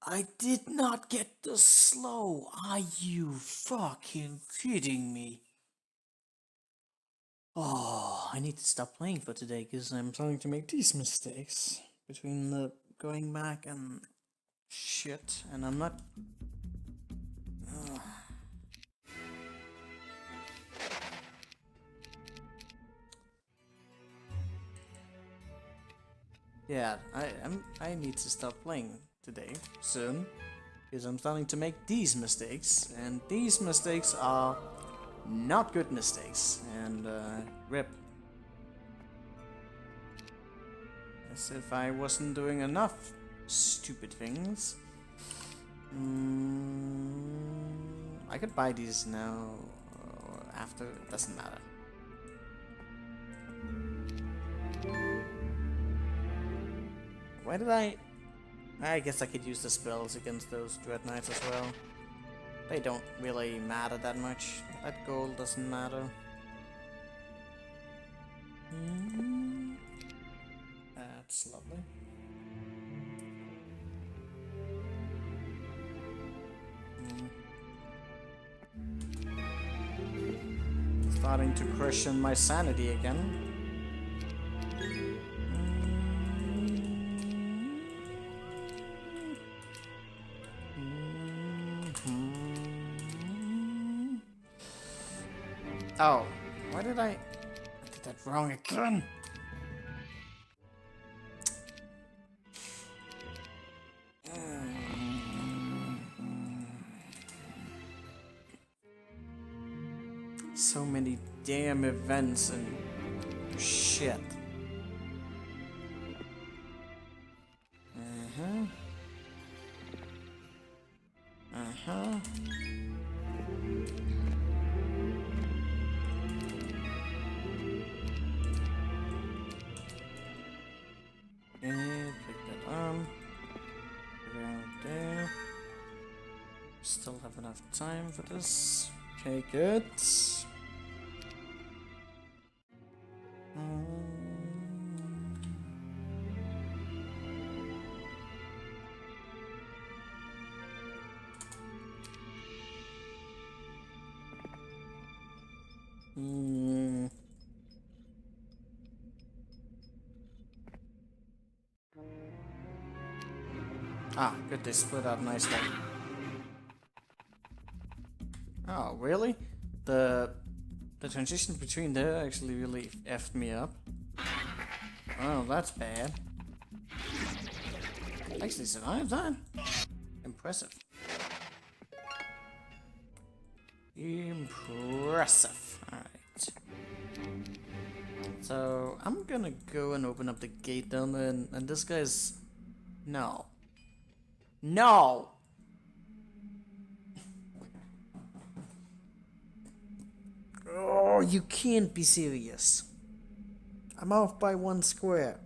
I did not get the slow. Are you fucking kidding me? Oh, I need to stop playing for today because I'm starting to make these mistakes between the going back and shit, and I'm not. Yeah, I need to stop playing today soon because I'm starting to make these mistakes, and these mistakes are not good mistakes. And rip. As if I wasn't doing enough stupid things. I could buy these now or after, it doesn't matter. Why did I guess I could use the spells against those Dread Knights as well. They don't really matter that much. That gold doesn't matter. That's lovely. Starting to question my sanity again. Oh, why did I did that wrong again? So many damn events and shit. Pick that up. Put it out there. Still have enough time for this. Okay, good. Ah, good, they split up nicely. Oh, really? The The transition between there actually really effed me up. Oh, that's bad. Actually survived that. Impressive. Impressive. Alright. So, I'm gonna go and open up the gate down there, and this guy's... No. No! Oh, you can't be serious. I'm off by 1 square.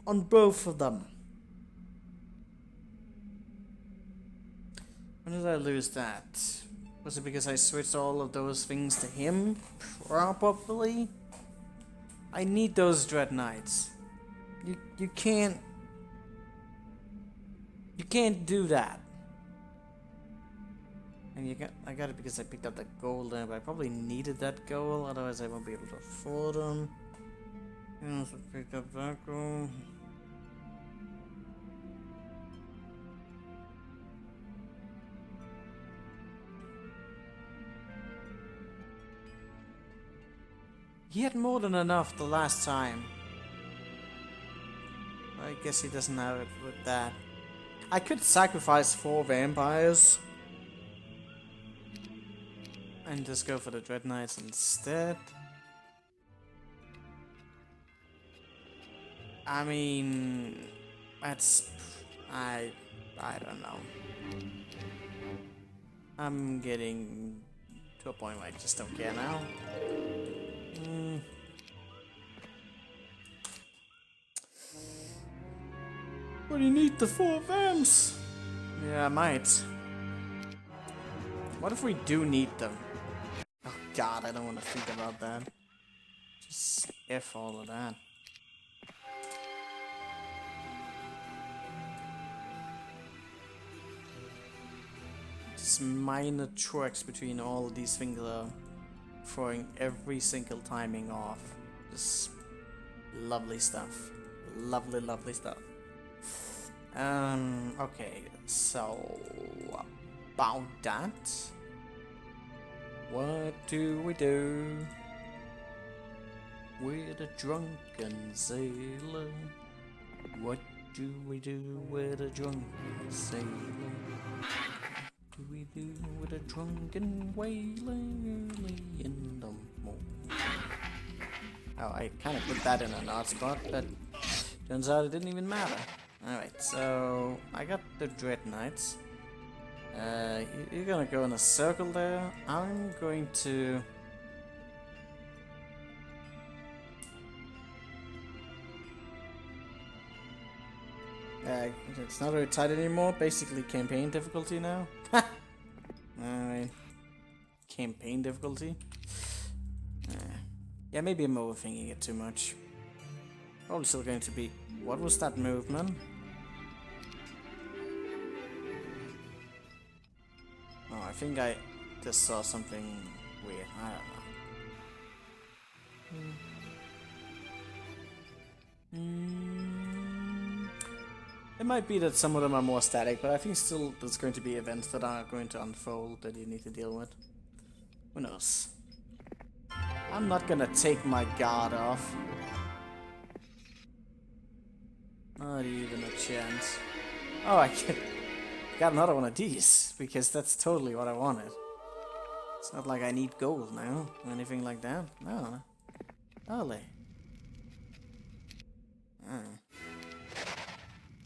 On both of them. When did I lose that? Was it because I switched all of those things to him? Probably. I need those Dread Knights. You can't do that. And I got it because I picked up that gold there, but I probably needed that gold, otherwise I won't be able to afford them. I also picked up that gold. He had more than enough the last time. I guess he doesn't have it with that. I could sacrifice 4 vampires. And just go for the Dread Knights instead. I mean... That's... I don't know. I'm getting to a point where I just don't care now. But you need the 4 vamps. Yeah, I might. What if we do need them? Oh god, I don't want to think about that. Just F all of that. Just minor tricks between all of these things are throwing every single timing off. Just lovely stuff. Lovely, lovely stuff. Okay, so about that, what do we do with a drunken sailor? What do we do with a drunken sailor? What do we do with a drunken whaler early in the morning? Oh, I kind of put that in an odd spot, but turns out it didn't even matter. Alright, so I got the Dread Knights. You're gonna go in a circle there. I'm going to... it's not very tight anymore. Basically campaign difficulty now. Alright. Campaign difficulty? Yeah, maybe I'm overthinking it too much. Probably still going to be... What was that movement? Oh, I think I just saw something weird. I don't know. It might be that some of them are more static, but I think still there's going to be events that are going to unfold that you need to deal with. Who knows? I'm not gonna take my guard off. Not even a chance. Oh, I got another one of these, because that's totally what I wanted. It's not like I need gold now, or anything like that. No. Holy.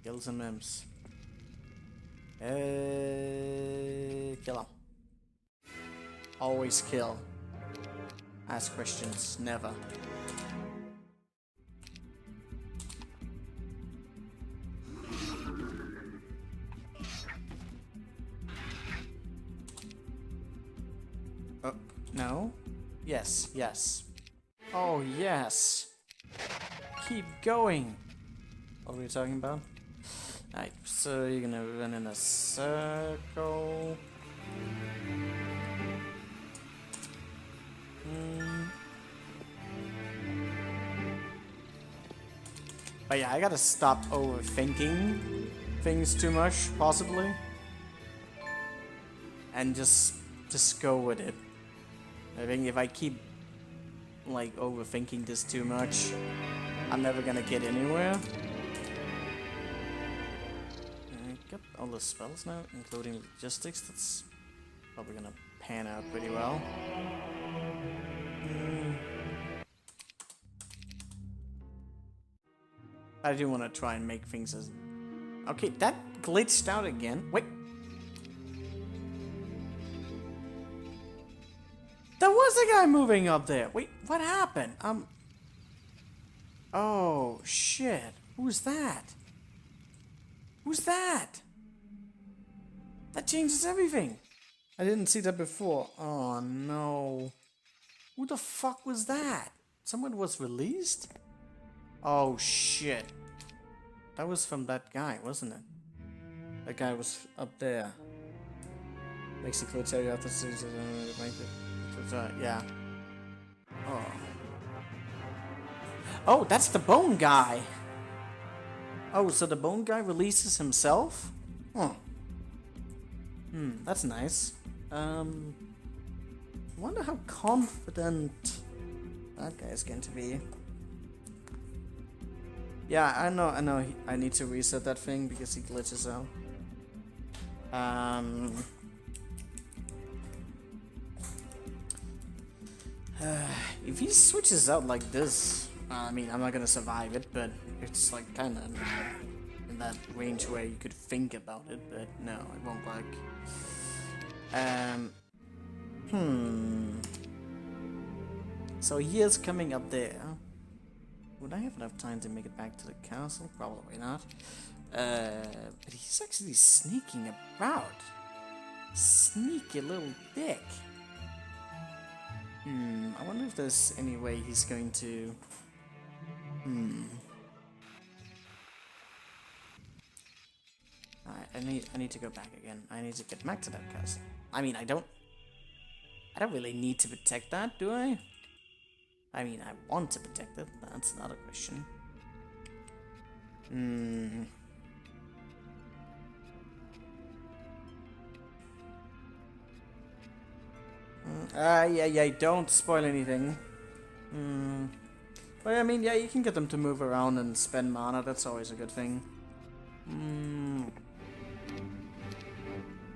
Kill some imps. Kill them. Always kill. Ask questions, never. Oh, no? Yes, yes. Oh, yes. Keep going. What were we talking about? Alright, so you're gonna run in a circle. But yeah, I gotta stop overthinking things too much, possibly. And just go with it. I think if I keep, like, overthinking this too much, I'm never gonna get anywhere. I got all the spells now, including logistics. That's probably gonna pan out pretty well. I do want to try and make things as... Okay, that glitched out again. Wait. There was a guy moving up there. Wait, what happened? Oh, shit. Who's that? Who's that? That changes everything. I didn't see that before. Oh, no. Who the fuck was that? Someone was released? Oh, shit. That was from that guy, wasn't it? That guy was up there. Makes the clear tell you after yeah. Oh. Oh, that's the bone guy. Oh, so the bone guy releases himself? Huh. That's nice. Wonder how confident that guy's going to be. Yeah, I know. I need to reset that thing because he glitches out. If he switches out like this, I mean, I'm not gonna survive it, but it's like kind of in that range where you could think about it, but no, it won't work. So he is coming up there. Would I have enough time to make it back to the castle? Probably not. But he's actually sneaking about. Sneaky little dick. I wonder if there's any way he's going to... I need to go back again. I need to get back to that castle. I mean, I don't really need to protect that, do I? I mean, I want to protect it. That's not a question. Yeah, don't spoil anything. But I mean, yeah, you can get them to move around and spend mana, that's always a good thing.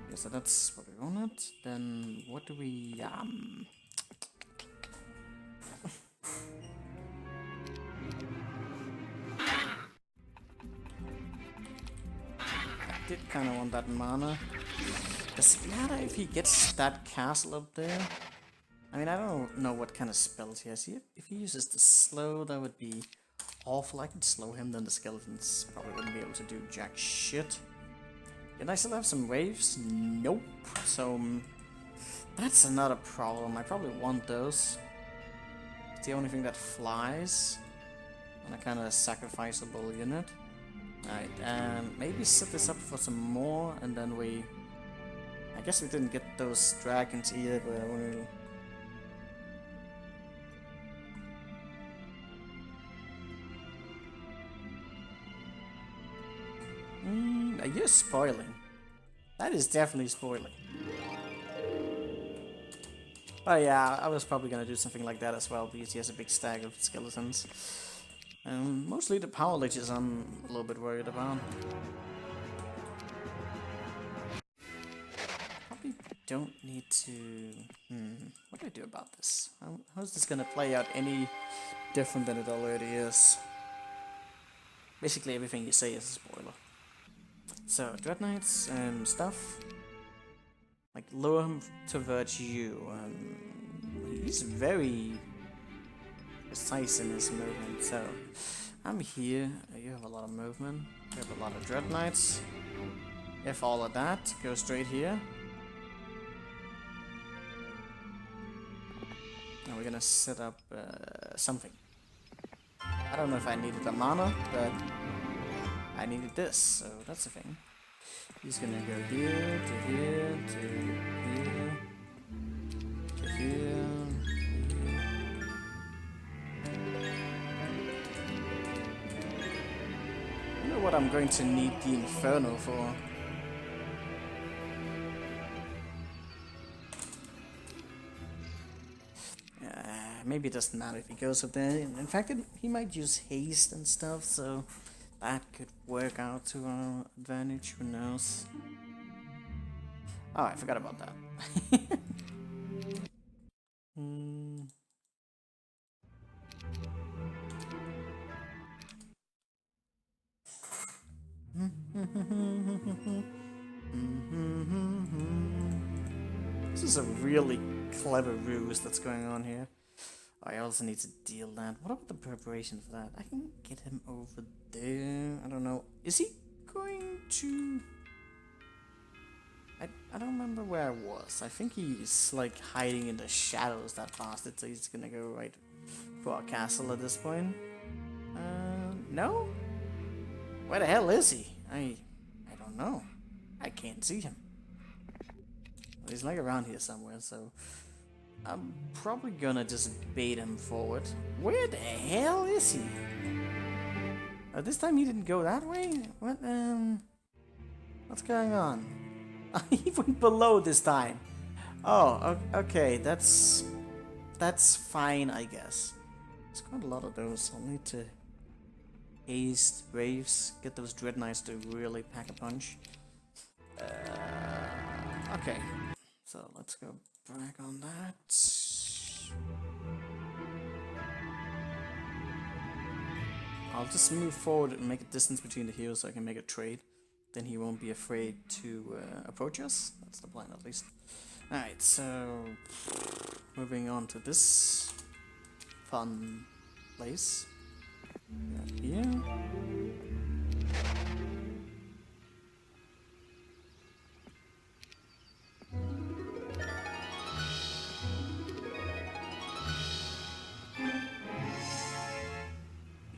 Yeah, so that's what we wanted. Then, what do we, I did kind of want that mana. Does it matter if he gets that castle up there? I mean, I don't know what kind of spells he has. If he uses the slow, that would be awful. I could slow him, then the skeletons probably wouldn't be able to do jack shit. Can I still have some waves? Nope. So, that's another problem. I probably want those. It's the only thing that flies. And a kind of sacrificable unit. Alright, maybe set this up for some more, and then we... I guess we didn't get those dragons either, but I want to... You're spoiling. That is definitely spoiling. But yeah, I was probably gonna do something like that as well, because he has a big stack of skeletons. Mostly the power leeches I'm a little bit worried about. Probably don't need to... what do I do about this? How's this gonna play out any different than it already is? Basically everything you say is a spoiler. So, Dread Knights and stuff. Like, lure him towards you. He's very precise in his movement, so... I'm here. You have a lot of movement. You have a lot of Dread Knights. If all of that, go straight here. Now we're gonna set up something. I don't know if I needed the mana, but I needed this, so that's the thing. He's gonna go here, to here, to here, to here. I wonder what I'm going to need the Inferno for. maybe it doesn't matter if he goes up there. In fact, he might use haste and stuff, so that could work out to our advantage. Who knows? Oh, I forgot about that. This is a really clever ruse that's going on here. I also need to deal that. What about the preparation for that? I can get him over there. I don't know. Is he going to... I don't remember where I was. I think he's like hiding in the shadows, that bastard, so he's gonna go right for our castle at this point. No? Where the hell is he? I don't know. I can't see him. He's like around here somewhere, so I'm probably gonna just bait him forward. Where the hell is he? This time he didn't go that way? What's going on? He went below this time. Oh, okay, that's fine, I guess. There's quite a lot of those. I'll need to haste waves, get those dread knights to really pack a punch. Okay, so let's go back on that. I'll just move forward and make a distance between the heroes so I can make a trade. Then he won't be afraid to approach us. That's the plan, at least. Alright, so moving on to this fun place. Here.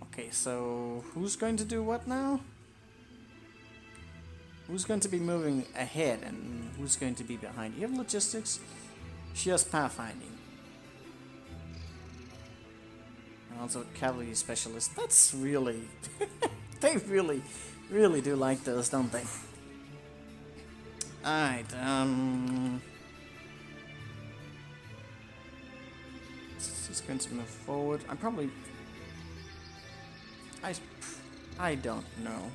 Okay, so who's going to do what now? Who's going to be moving ahead and who's going to be behind? You have logistics, she has pathfinding. And also cavalry specialist. That's really... they really do like those, don't they? Alright, she's going to move forward. I'm probably... I don't know.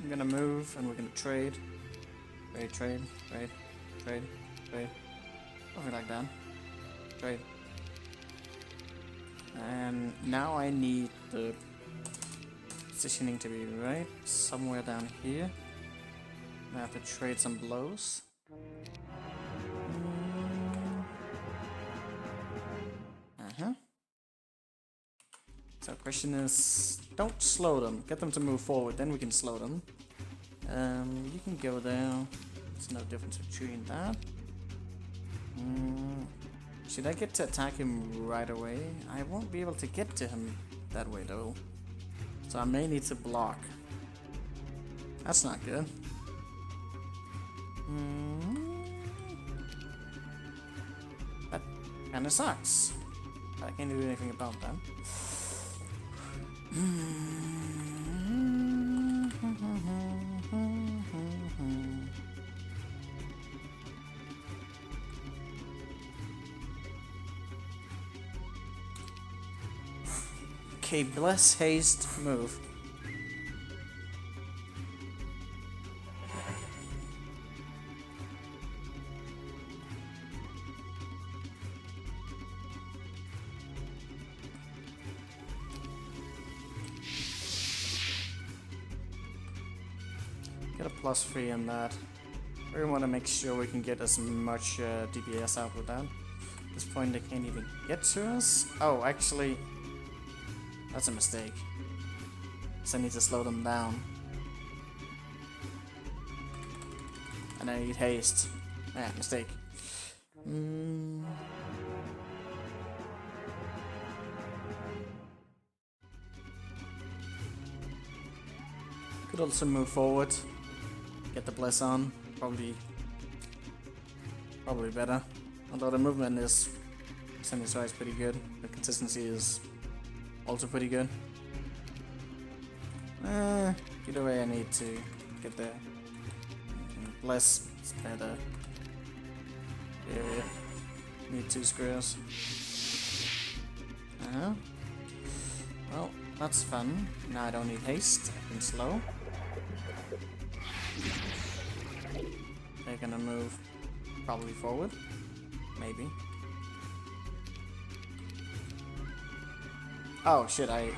I'm gonna move and we're gonna trade. Trade. Something like that. Trade. And now I need the positioning to be right somewhere down here. I have to trade some blows. So the question is, don't slow them. Get them to move forward, then we can slow them. You can go there. There's no difference between that. Should I get to attack him right away? I won't be able to get to him that way though. So I may need to block. That's not good. That kinda sucks. I can't do anything about that. Okay, bless, haste, move. Get a +3 on that. We want to make sure we can get as much DPS out with that. At this point they can't even get to us. Oh, actually, that's a mistake. So I need to slow them down. And I need haste. Yeah, mistake. Could also move forward. Get the bless on. Probably better. Although the movement is semi-size pretty good. The consistency is also pretty good. Either way I need to get there. Bless is better. Yeah. Need 2 squares. Well, that's fun. Now I don't need haste. I can slow. They're gonna move probably forward. Maybe. Oh shit, I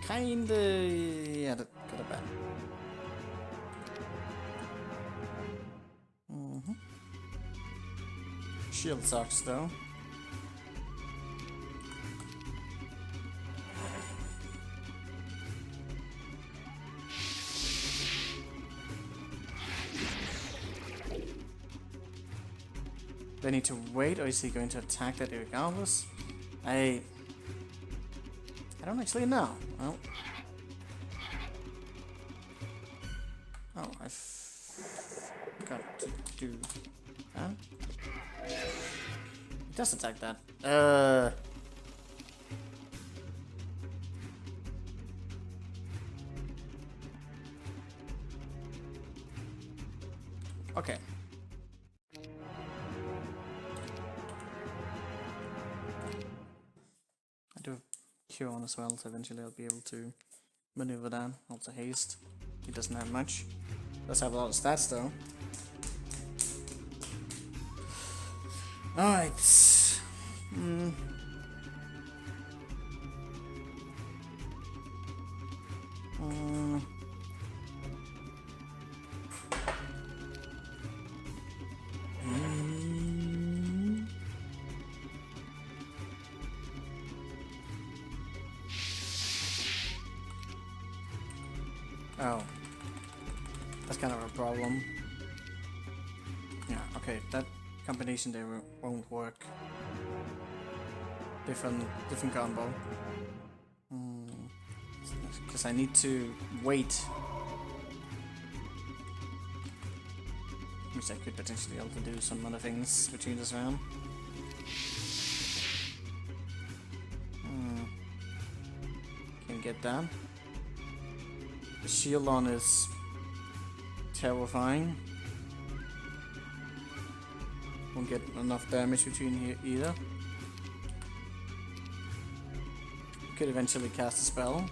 kinda... yeah, that could have been. Shield sucks though. Do I need to wait, or is he going to attack that regardless? I don't actually know. Oh. Oh, I've got to do that. He does attack that. Okay. I do have cure on as well, so eventually I'll be able to maneuver that. Also haste. He doesn't have much. Does have a lot of stats though. Alright. Oh. That's kind of a problem. Yeah, okay, that combination there won't work. Different combo. Because I need to wait. Which I could potentially also do some other things between this round. Can get that. The shield on is terrifying. Won't get enough damage between here either. Could eventually cast a spell.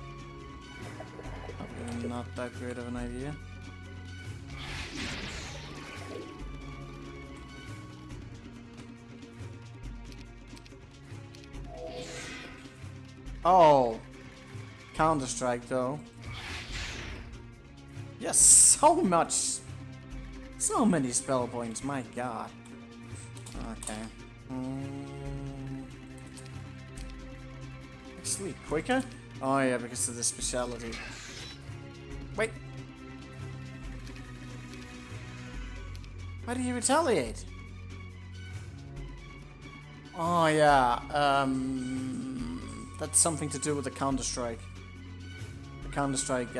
Probably not that great of an idea. Oh! Counter-strike though. Yes, so much! So many spell points, my god. Okay. Actually, quicker? Oh yeah, because of the speciality. Wait! Why did he retaliate? Oh yeah, that's something to do with the Counter-Strike. The Counter-Strike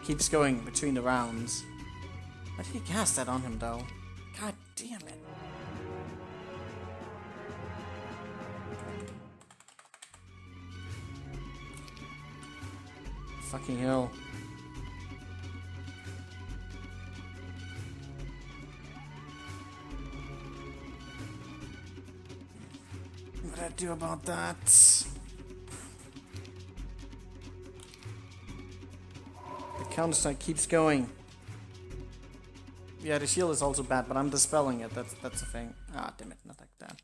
keeps going between the rounds. Why did he cast that on him though? God damn it. Fucking hell. What do I do about that? The Counter-Strike keeps going. Yeah, the shield is also bad, but I'm dispelling it. That's the thing. Ah, damn it, not like that.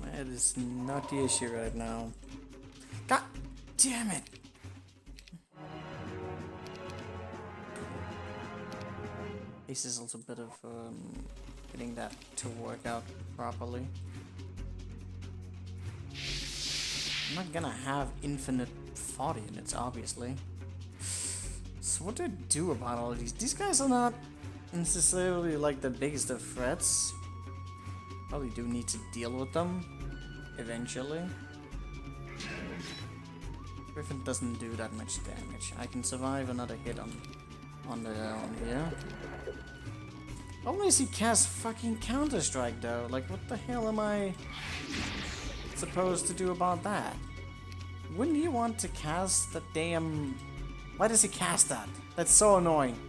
That is not the issue right now. God damn it! This is also a bit of getting that to work out properly. I'm not gonna have infinite thought units, obviously. So what do I do about all of these? These guys are not necessarily like the biggest of threats. Probably do need to deal with them eventually. Griffin doesn't do that much damage. I can survive another hit on here. Only he casts fucking Counter-Strike though. Like, what the hell am I supposed to do about that? Wouldn't you want to cast the damn Why does he cast that? That's so annoying.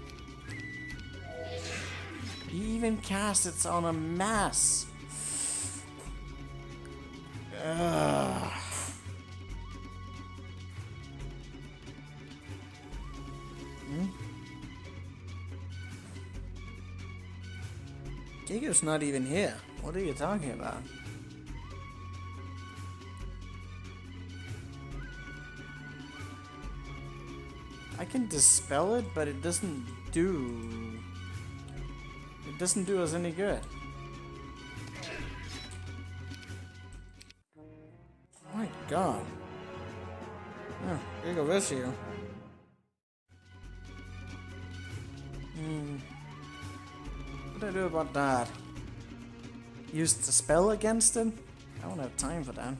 He even cast it on a mass. Ugh. Giga's not even here. What are you talking about? I can dispel it, but it doesn't do... It doesn't do us any good. Oh my god. Oh, Giga with you. What do I do about that? Use the spell against him? I don't have time for that.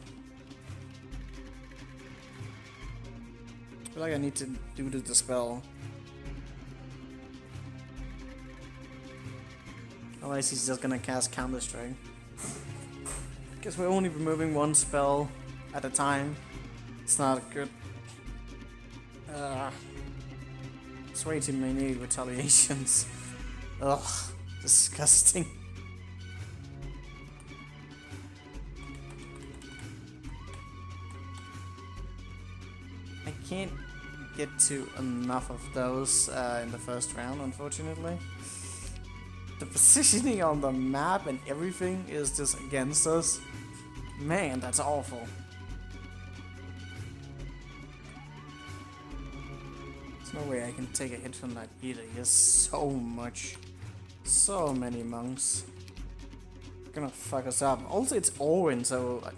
I feel like I need to do the spell. Otherwise he's just gonna cast Counter Strike. Guess we're only removing one spell at a time. It's not good. It's way too many retaliations. Ugh, disgusting. I can't get to enough of those in the first round, unfortunately. The positioning on the map and everything is just against us. Man, that's awful. There's no way I can take a hit from that either. He has so much. So many monks. Gonna fuck us up. Also, it's Owen, so...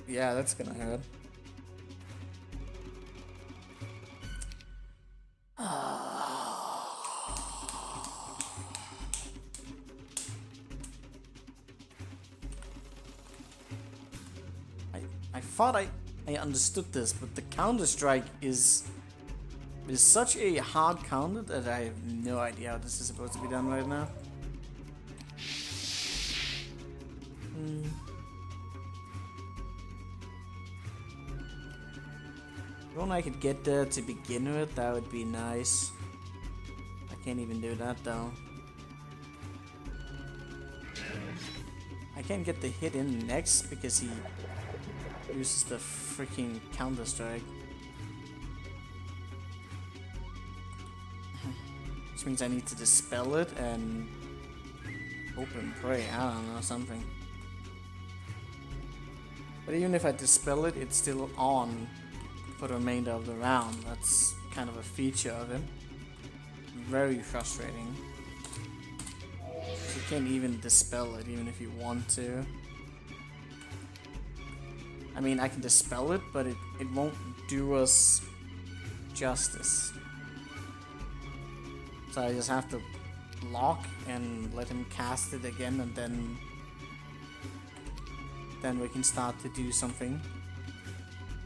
yeah, that's gonna hurt. I thought I understood this, but the Counter-Strike is such a hard counter that I have no idea how this is supposed to be done right now. If only I could get there to begin with, that would be nice. I can't even do that though. I can't get the hit in next because he uses the freaking Counter-Strike. Which means I need to dispel it and hope and pray, I don't know, something. But even if I dispel it, it's still on for the remainder of the round. That's kind of a feature of it. Very frustrating. You can't even dispel it, even if you want to. I mean, I can dispel it, but it won't do us justice. So I just have to block and let him cast it again, and then we can start to do something.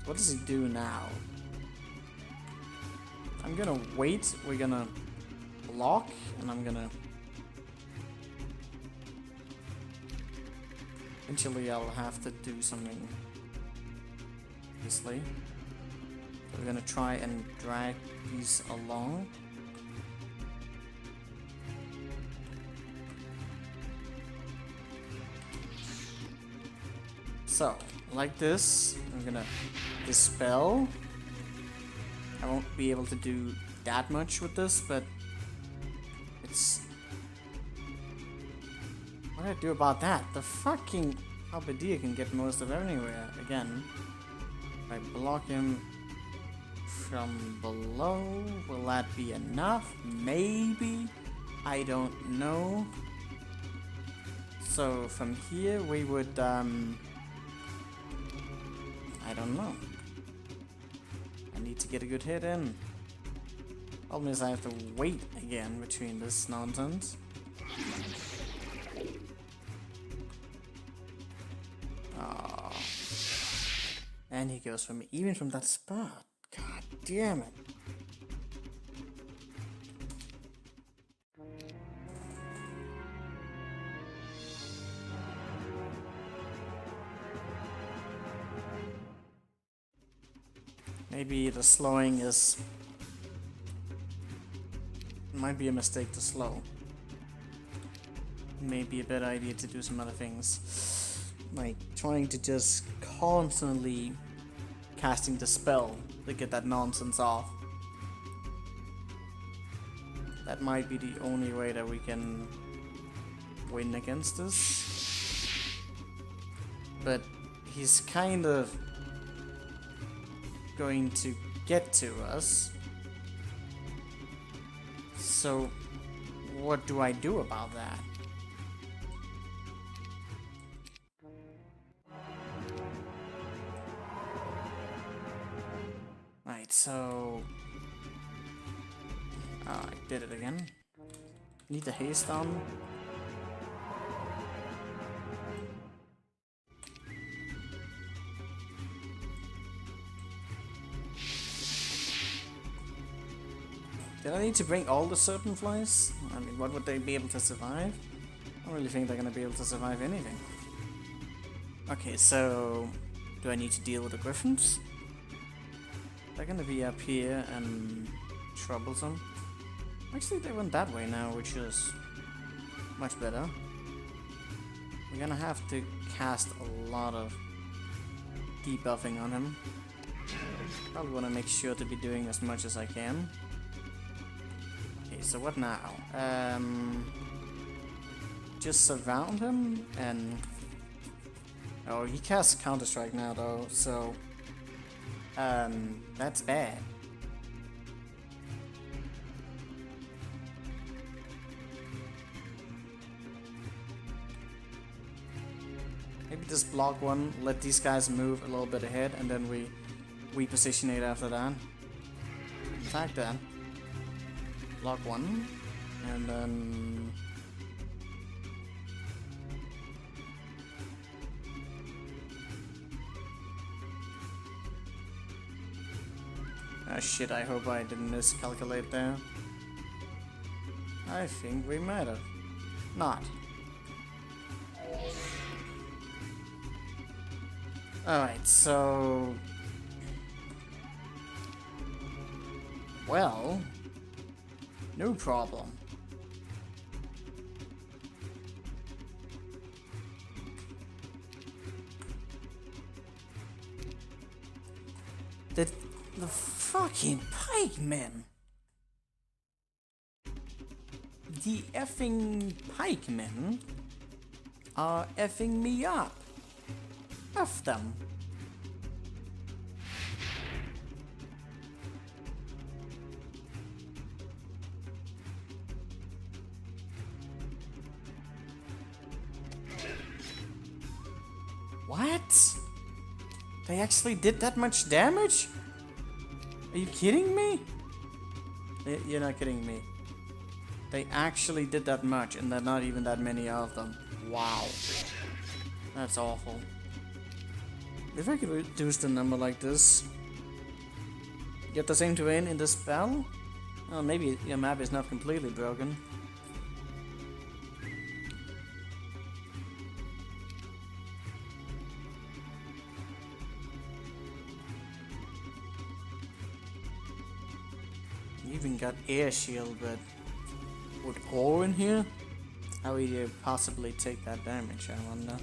What does he do now? I'm gonna wait, we're gonna block, and I'm gonna... eventually I'll have to do something. Obviously. So we're gonna try and drag these along. So, like this, I'm gonna dispel. I won't be able to do that much with this, but it's... what do I do about that? The fucking Halberdier can get most of anywhere again. If I block him from below, will that be enough? Maybe? I don't know. So from here we would, I don't know. I need to get a good hit in. Problem is I have to wait again between this nonsense. Oh. And he goes for me, even from that spot. God damn it. Maybe the slowing is might be a mistake to slow. Maybe a better idea to do some other things. Like trying to just constantly casting the spell to get that nonsense off. That might be the only way that we can win against this. But he's kind of going to get to us. So what do I do about that? Right, so I did it again. Need the haste on. Did I need to bring all the serpent flies? I mean, what would they be able to survive? I don't really think they're gonna be able to survive anything. Okay, so do I need to deal with the griffins? They're gonna be up here and troublesome. Actually, they went that way now, which is much better. We're gonna have to cast a lot of debuffing on him. Probably wanna make sure to be doing as much as I can. Okay, so what now? Just surround him and... Oh, he casts Counter-Strike now though, so... that's bad. Maybe just block one, let these guys move a little bit ahead, and then we reposition it after that. Attack that. Block one, and then... Ah shit, I hope I didn't miscalculate there. I think we might have. Not. Alright, so... Well... No problem. The fucking pikemen! The effing pikemen are effing me up. F them. What? They actually did that much damage? Are you kidding me? You're not kidding me. They actually did that much, and there are not even that many of them. Wow. That's awful. If I could reduce the number like this, get the same terrain in the spell? Well, maybe your map is not completely broken. You even got air shield, but with ore in here? How would you possibly take that damage, I wonder?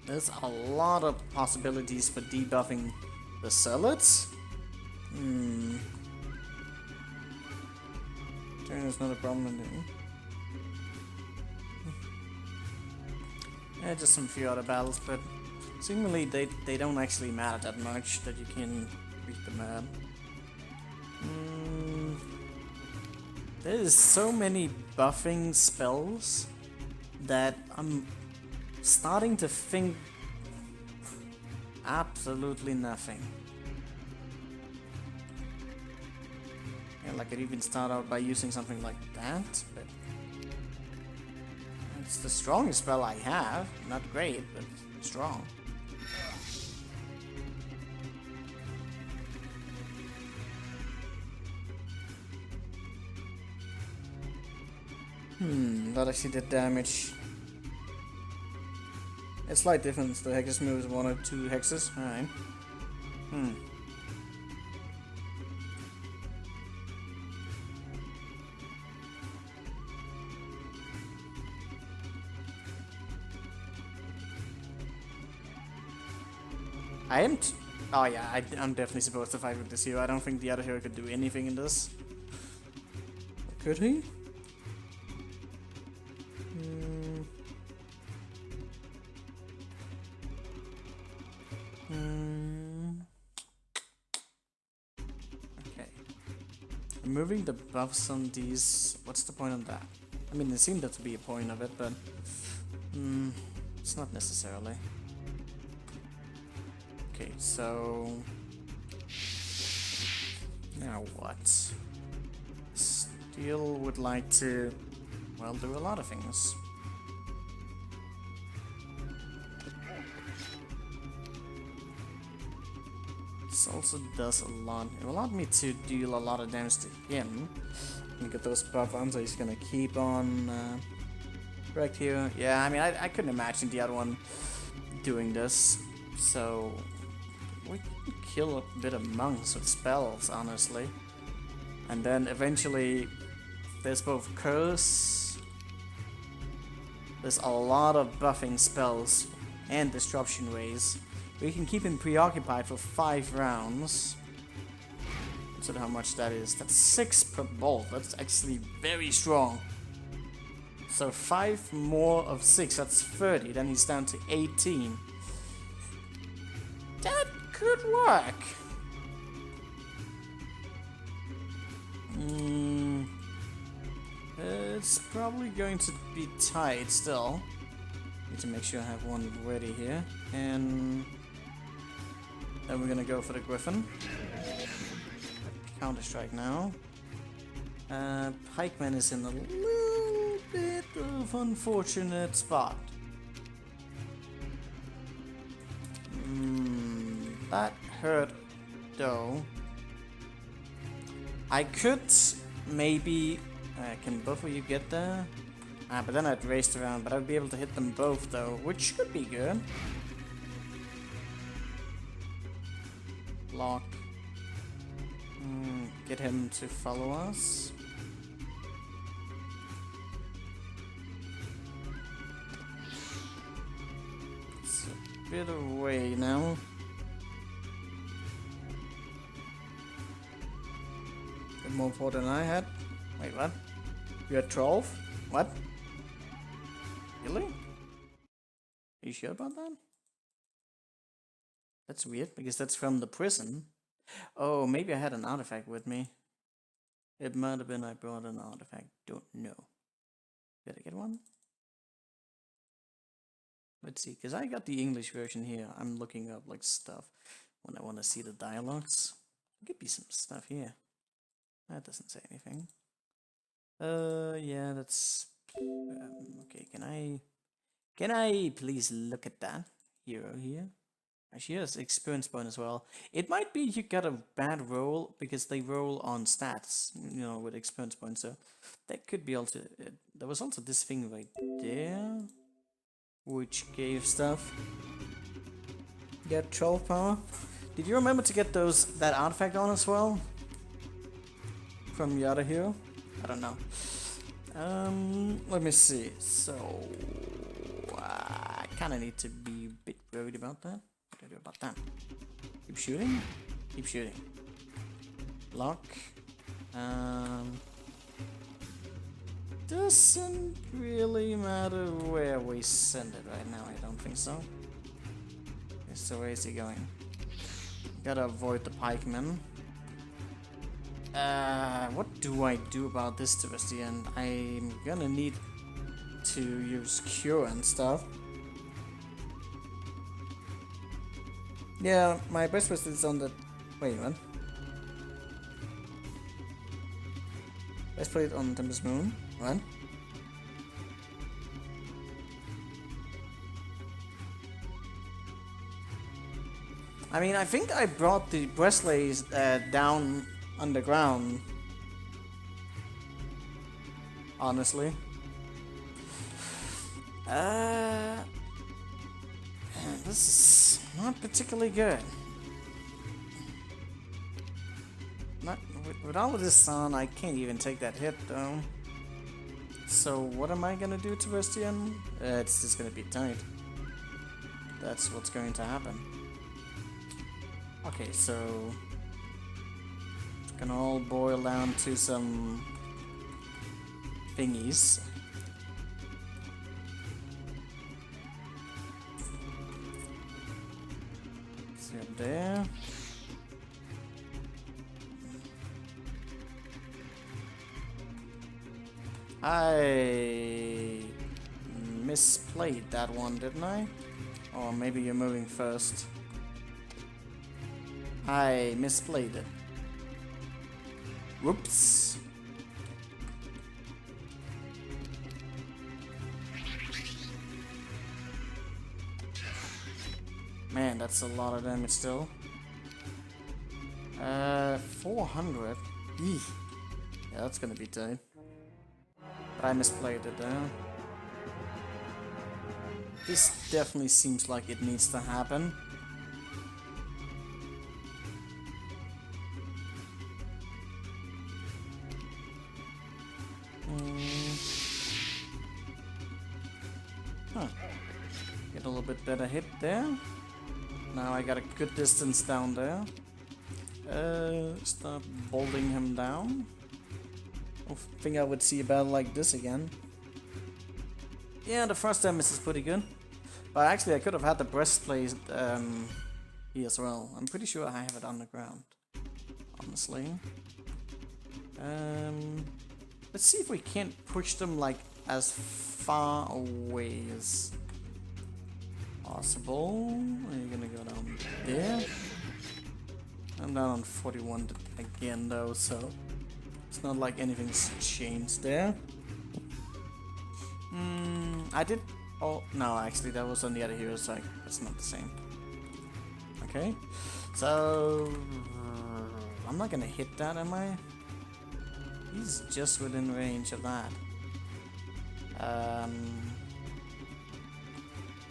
There's a lot of possibilities for debuffing the zealots. Turn is not a problem. Yeah, just some few other battles, but seemingly they don't actually matter that much that you can read the map. There's so many buffing spells that I'm starting to think absolutely nothing. Yeah, like I could even start out by using something like that, but it's the strongest spell I have. Not great, but strong. That actually did damage. A slight difference, the hexes moves 1 or 2 hexes, alright. I am. Oh yeah, I'm definitely supposed to fight with this hero. I don't think the other hero could do anything in this. Could he? Okay. Removing the buffs on these. What's the point of that? I mean, it seemed there to be a point of it, but it's not necessarily. Okay, so now what? Steel would like to, well, do a lot of things. This also does a lot. It allowed me to deal a lot of damage to him. And get those buff on, so he's gonna keep on correct here. Yeah, I mean, I couldn't imagine the other one doing this. So we can kill a bit of monks with spells, honestly. And then eventually there's both curse. There's a lot of buffing spells and disruption rays. We can keep him preoccupied for 5 rounds. Consider how much that is. That's 6 per bolt. That's actually very strong. So 5 more of 6, that's 30. Then he's down to 18. That could work. It's probably going to be tight still. Need to make sure I have one ready here. And then we're gonna go for the Griffin. Counter-strike now. Pikeman is in a little bit of unfortunate spot. That hurt though. I could maybe... can both of you get there? But then I'd raced around, but I'd be able to hit them both though, which could be good. Block. Get him to follow us. It's a bit away now. Bit more important than I had. Wait, what? You had 12? What? Really? Are you sure about that? That's weird, because that's from the prison. Oh, maybe I had an artifact with me. It might have been I brought an artifact. Don't know. Did I get one? Let's see, because I got the English version here. I'm looking up like stuff when I want to see the dialogues. There could be some stuff here. That doesn't say anything. Yeah, that's... okay, can I please look at that hero here? She has experience point as well. It might be you got a bad roll because they roll on stats, you know, with experience points. So that could be also. There was also this thing right there, which gave stuff. Get 12 power. Did you remember to get that artifact on as well? From the other hero? I don't know. Let me see. So I kind of need to be a bit worried about that. What do I do about that? Keep shooting? Keep shooting. Lock. Doesn't really matter where we send it right now, I don't think so. Okay, so where is he going? Gotta avoid the pikemen. What do I do about this towards the end? I'm gonna need to use cure and stuff. Yeah, my best bet is on the... Wait a minute. Let's put it on Tempest Moon. What? I mean, I think I brought the breastplates down underground. Honestly. This is not particularly good. With all of this on, I can't even take that hit though. So what am I gonna do towards the end? It's just gonna be tight. That's what's going to happen. Okay, so it's gonna all boil down to some thingies. See up there. I misplayed that one, didn't I? Or maybe you're moving first. I misplayed it. Whoops. Man, that's a lot of damage still. 400. Eeh. Yeah, that's gonna be tight. But I misplayed it there. This definitely seems like it needs to happen. Huh. Get a little bit better hit there. Now I got a good distance down there. Start bolting him down. I think I would see a battle like this again. Yeah, the first damage is pretty good. But actually I could have had the breastplate here as well. I'm pretty sure I have it on the ground. Honestly. Let's see if we can't push them like as far away as possible. Are you gonna go down there? I'm down on 41 again though, so it's not like anything's changed there. I did. Oh no, actually that was on the other hero side. It's not the same. Okay, so I'm not gonna hit that, am I? He's just within range of that.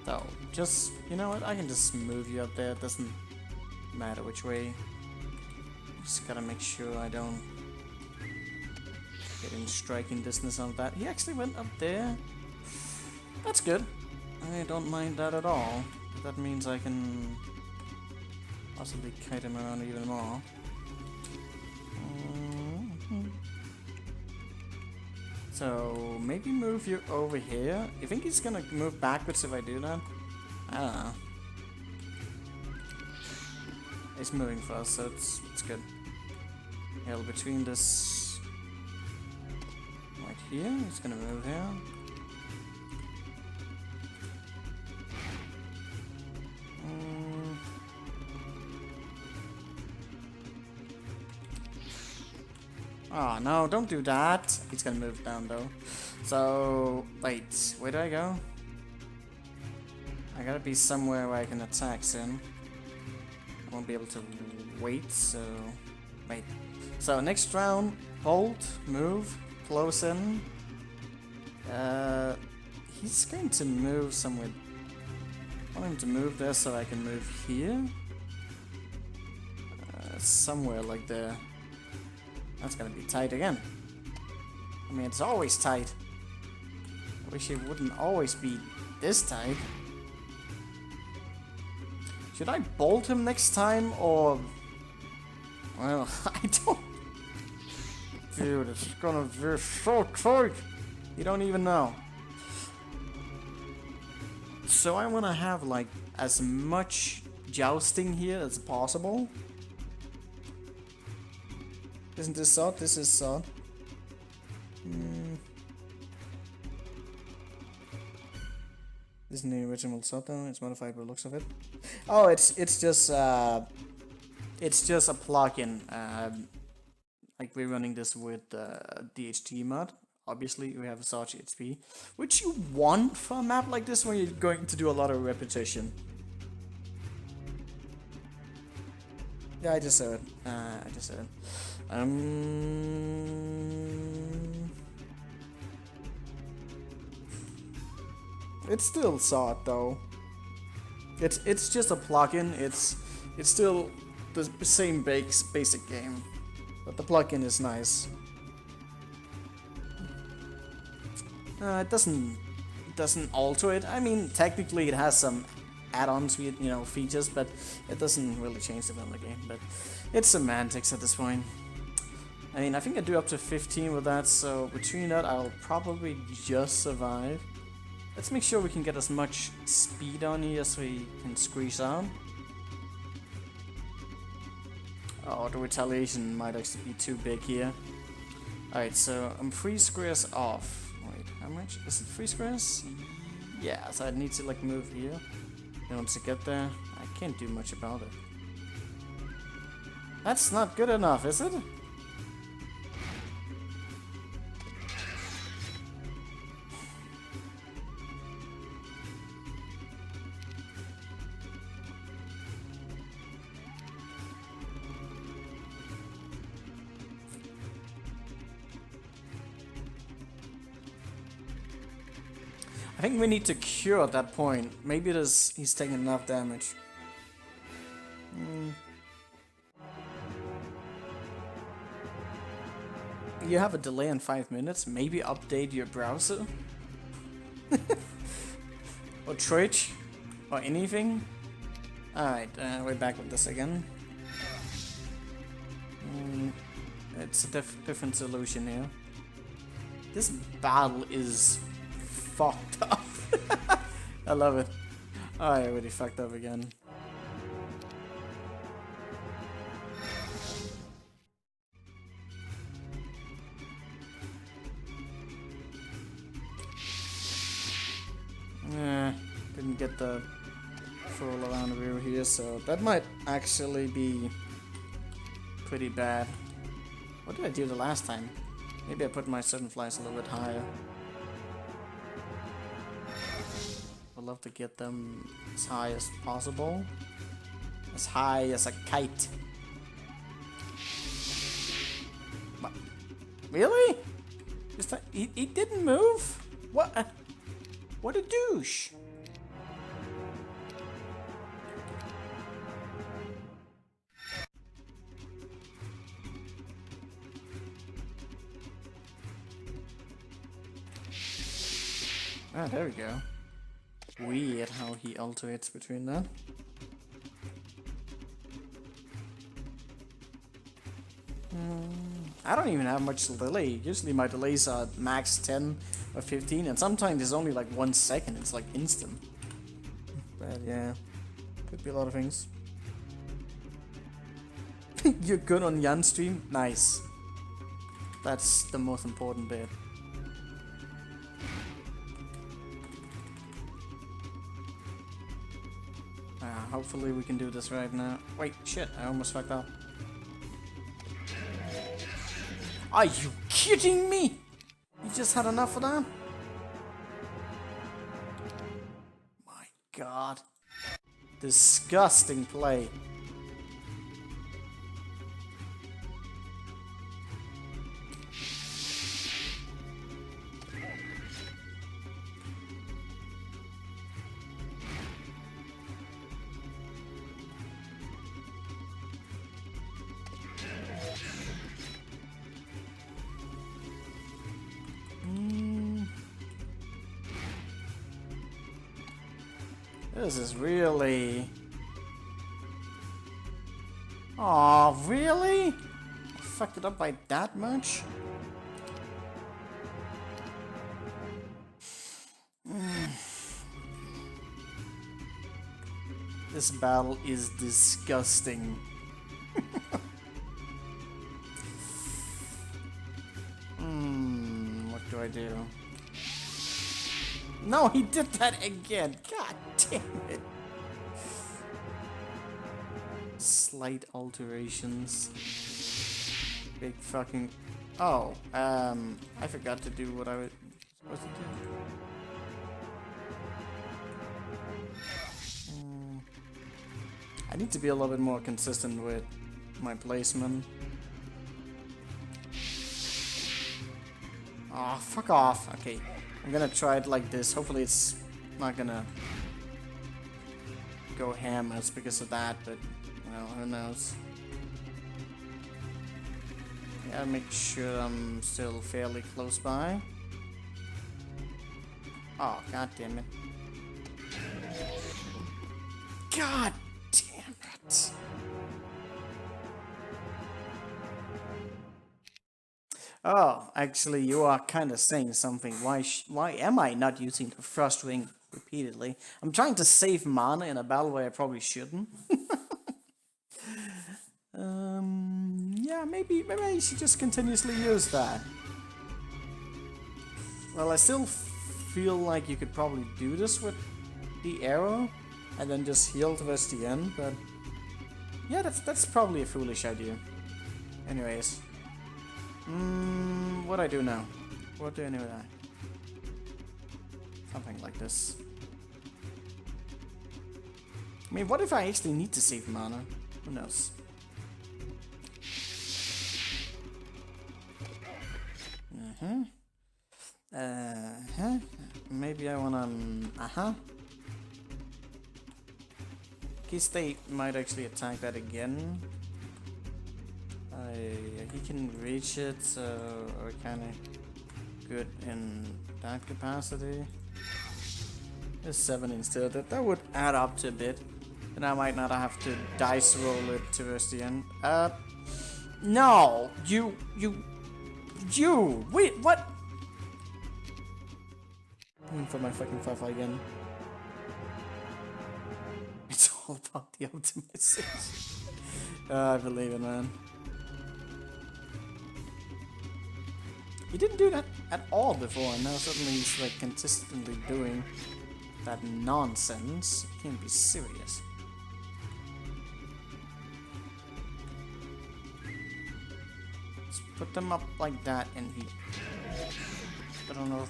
So just, you know what? I can just move you up there. It doesn't matter which way. Just gotta make sure I don't get in striking distance of that. He actually went up there. That's good. I don't mind that at all. That means I can possibly kite him around even more. So maybe move you over here. You think he's gonna move backwards if I do that? I don't know. He's moving fast, so it's good. Hell, between this right here, he's gonna move here. Oh no, don't do that. He's gonna move down though. So, wait, where do I go? I gotta be somewhere where I can attack soon. I won't be able to wait, so... Wait. So, next round, hold, move, close in. He's going to move somewhere. I want him to move there so I can move here. Somewhere like there. That's gonna be tight again. I mean, it's always tight. I wish it wouldn't always be this tight. Should I bolt him next time, or... Well, I don't... Dude, it's gonna be so tight! You don't even know. So I wanna have, like, as much jousting here as possible. Isn't this sod? This is sod. Isn't the original sod though? It's modified by the looks of it. Oh, it's just a plugin. Like we're running this with DHT mod. Obviously, we have a Sarge HP, which you want for a map like this when you're going to do a lot of repetition. Yeah, I just said it. It's still sod though. It's just a plugin. It's still the same basic game. But the plugin is nice. It doesn't alter it. I mean, technically it has some add-ons, features, but it doesn't really change the vanilla game. But it's semantics at this point. I mean, I think I do up to 15 with that, so between that I'll probably just survive. Let's make sure we can get as much speed on here as we can squeeze out. Oh, the retaliation might actually be too big here. Alright, so I'm 3 squares off. Wait, how much? Is it 3 squares? Yeah, so I need to like move here. And once I get there, I can't do much about it. That's not good enough, is it? I think we need to cure at that point. Maybe he's taking enough damage. You have a delay in 5 minutes. Maybe update your browser? Or Twitch? Or anything? Alright, we're back with this again. It's a different solution here. This battle is fucked up. I love it. Oh, I already fucked up again. Didn't get the full around view here, so that might actually be pretty bad. What did I do the last time? Maybe I put my certain flies a little bit higher. I'd love to get them as high as possible. As high as a kite. What? Really? Just that he didn't move? What? What a douche. Ah, there we go. Weird how he alternates between that. I don't even have much delay. Usually my delays are max 10 or 15, and sometimes it's only like 1 second. It's like instant. But yeah, could be a lot of things. You're good on Jan stream? Nice. That's the most important bit. Hopefully we can do this right now. Wait, shit, I almost fucked up. Are you kidding me? You just had enough of that? My god. Disgusting play. This is really... Aw, really? I fucked it up by that much? This battle is disgusting. What do I do? No, he did that again. God damn it. Slight alterations. Big fucking... Oh, I forgot to do what I was supposed to do. I need to be a little bit more consistent with my placement. Oh, fuck off. Okay. I'm gonna try it like this. Hopefully it's not gonna go ham as because of that, but, well, who knows. Gotta make sure I'm still fairly close by. Oh, god damn it. God damn it. Oh, actually, you are kind of saying something. Why am I not using the thrust ring repeatedly? I'm trying to save mana in a battle where I probably shouldn't. Yeah, maybe I should just continuously use that. Well, I still feel like you could probably do this with the arrow and then just heal towards the end, but yeah, that's probably a foolish idea. Anyways, what do I do now? What do I do now? Something like this. I mean, what if I actually need to save mana? Who knows? Maybe I wanna. Guess they might actually attack that again. He can reach it, so we're kinda good in that capacity. There's 7 instead. That would add up to a bit. And I might not have to dice roll it towards the end. No! You! Wait, what? I'm for my fucking Fafa again. It's all about the optimization. I believe it, man. He didn't do that at all before, and now suddenly he's like consistently doing that nonsense. You can't be serious. Let's put them up like that, and he. I don't know.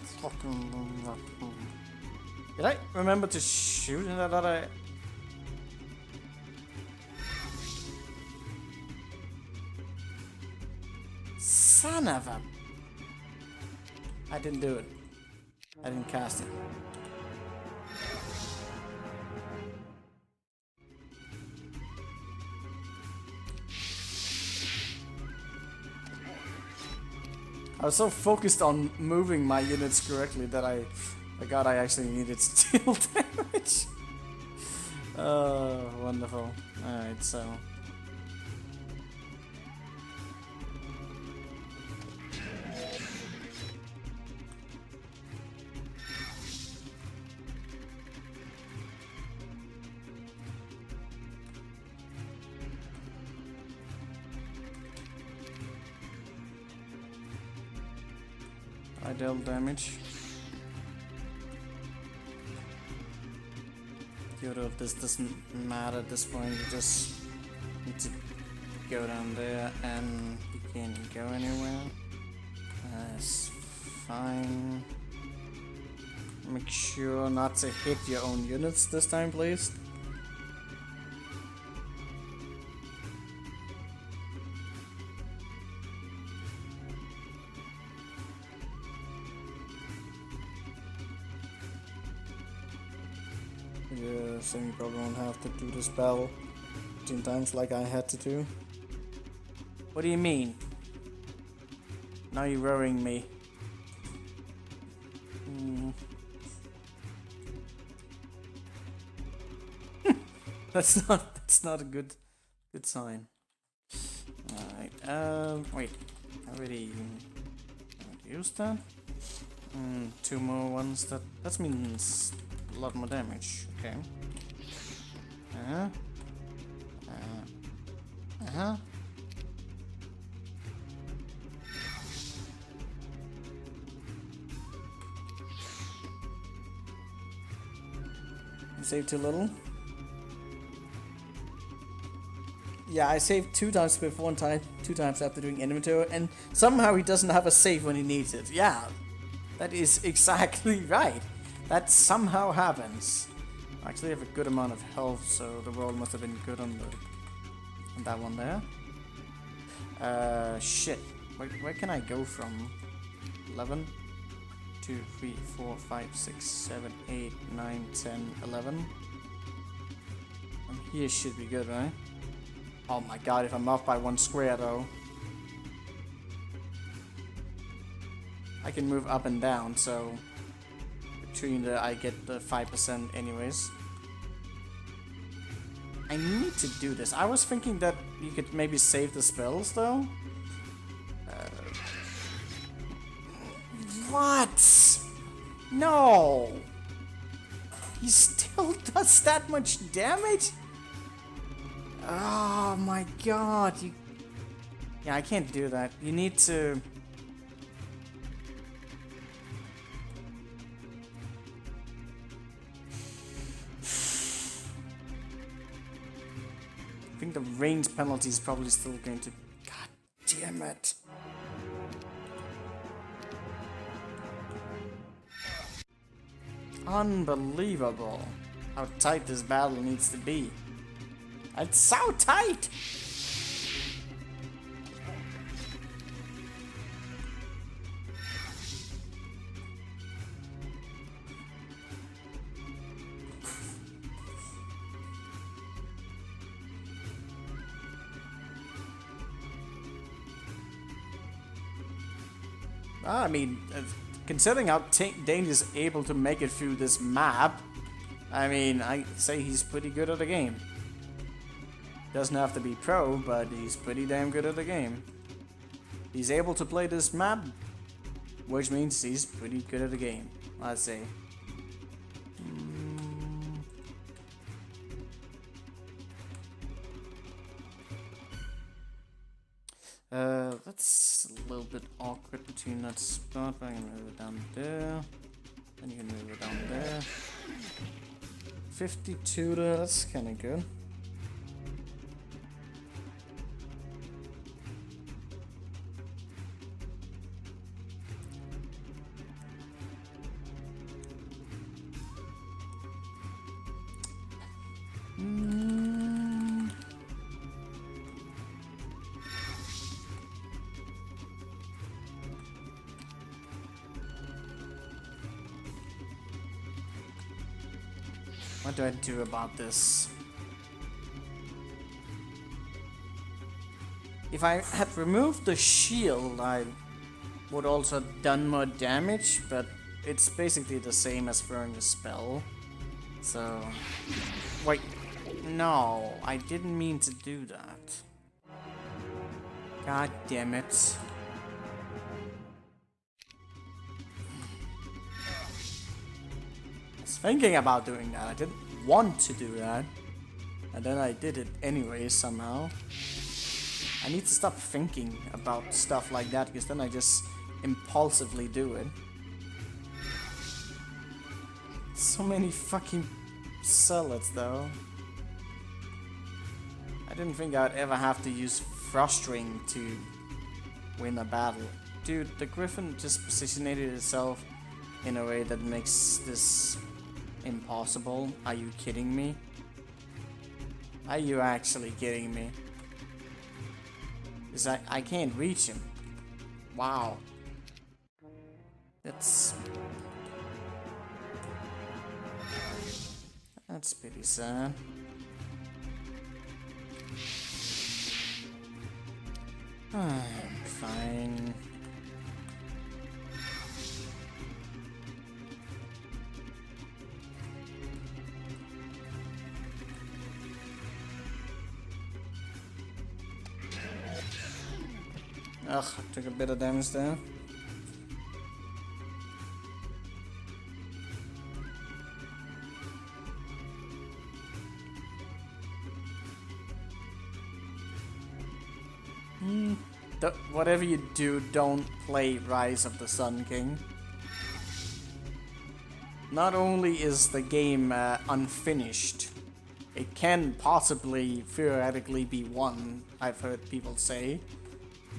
Did I remember to shoot in that other? Son of a. I didn't do it. I didn't cast it. I was so focused on moving my units correctly that I forgot I actually needed steel damage. Oh, wonderful. Alright, so. I dealt damage. This doesn't matter at this point, you just need to go down there and you can't go anywhere. That's fine. Make sure not to hit your own units this time, please. Yeah, so you probably won't have to do the spell 10 times like I had to do. What do you mean? Now you're worrying me. That's not a good sign. Alright, wait. I already used that? 2 more ones, that means a lot more damage. Okay. You saved too little? Yeah, I saved 2 times before and 2 times after doing inventory, and somehow he doesn't have a save when he needs it. Yeah, that is exactly right. That somehow happens. I actually have a good amount of health, so the roll must have been good on that one there. Shit. Where can I go from? 11, 2, 3, 4, 5, 6, 7, 8, 9, 10, 11. And here should be good, right? Oh my god, if I'm off by 1 square though. I can move up and down, so between I get the 5% anyways. I need to do this. I was thinking that you could maybe save the spells though. What? No! He still does that much damage? Oh my god. Yeah, I can't do that. You need to... I think the range penalty is probably still going to... God damn it. Unbelievable how tight this battle needs to be. It's so tight! I mean, considering how Dane is able to make it through this map, I mean, I say he's pretty good at the game. Doesn't have to be pro, but he's pretty damn good at the game. He's able to play this map, which means he's pretty good at the game, I'd say. That's a little bit awkward between that spot, but I can move it down there. Then you can move it down there. 52 there, that's kinda good. What do I do about this? If I had removed the shield, I would also have done more damage, but it's basically the same as throwing a spell. So... Wait, no, I didn't mean to do that. God damn it. I was thinking about doing that, I didn't want to do that. And then I did it anyway somehow. I need to stop thinking about stuff like that, because then I just impulsively do it. So many fucking salads though. I didn't think I'd ever have to use thrustring to win a battle. Dude, the Griffin just positionated itself in a way that makes this impossible. Are you kidding me? Are you actually kidding me? Because I can't reach him. Wow. That's pretty sad. Fine. Ugh, took a bit of damage there. Whatever you do, don't play Rise of the Sun King. Not only is the game unfinished, it can possibly theoretically be won, I've heard people say,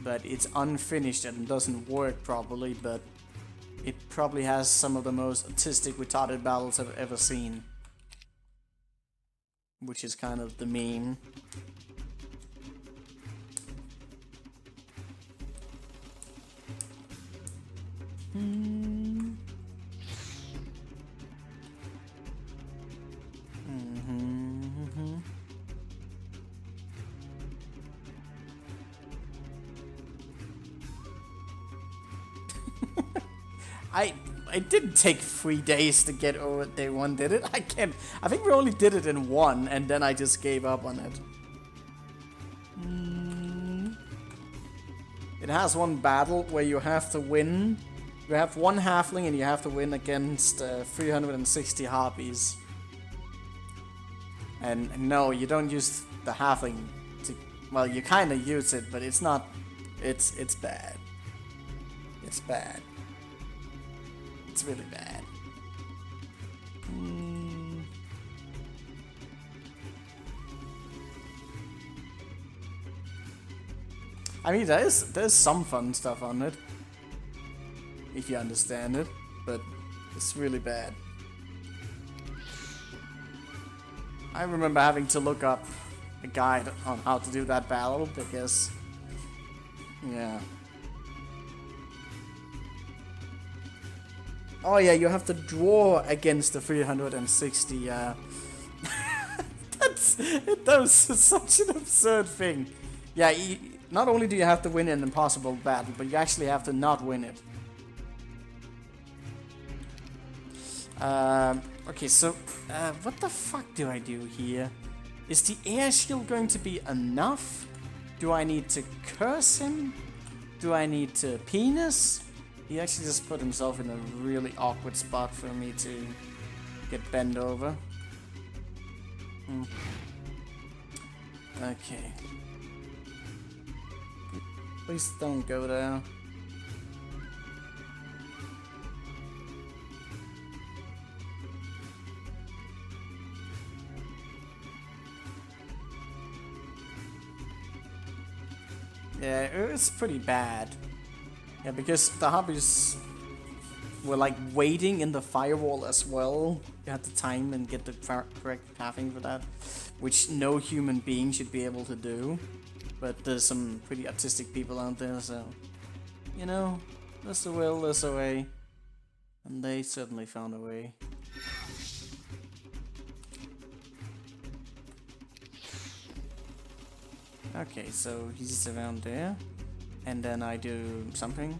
but it's unfinished and doesn't work properly, but it probably has some of the most autistic, retarded battles I've ever seen. Which is kind of the meme. it didn't take 3 days to get over day 1, did it? I think we only did it in 1, and then I just gave up on it. It has one battle where you have to win. You have one halfling and you have to win against 360 harpies. And no, you don't use the halfling to... Well, you kind of use it, but it's not... It's bad. It's bad. It's really bad. I mean, there's some fun stuff on it, if you understand it, but it's really bad. I remember having to look up a guide on how to do that battle, because... Yeah. Oh yeah, you have to draw against the 360, that was such an absurd thing. Yeah, not only do you have to win an impossible battle, but you actually have to not win it. Okay, so, what the fuck do I do here? Is the air shield going to be enough? Do I need to curse him? Do I need to penis? He actually just put himself in a really awkward spot for me to get bent over. Okay. Please don't go there. Yeah, it was pretty bad. Yeah, because the hobbies were like waiting in the firewall as well. You had to time and get the correct pathing for that, which no human being should be able to do. But there's some pretty artistic people out there, so, you know, there's a will, there's a way. And they certainly found a way. Okay, so he's around there. And then I do something.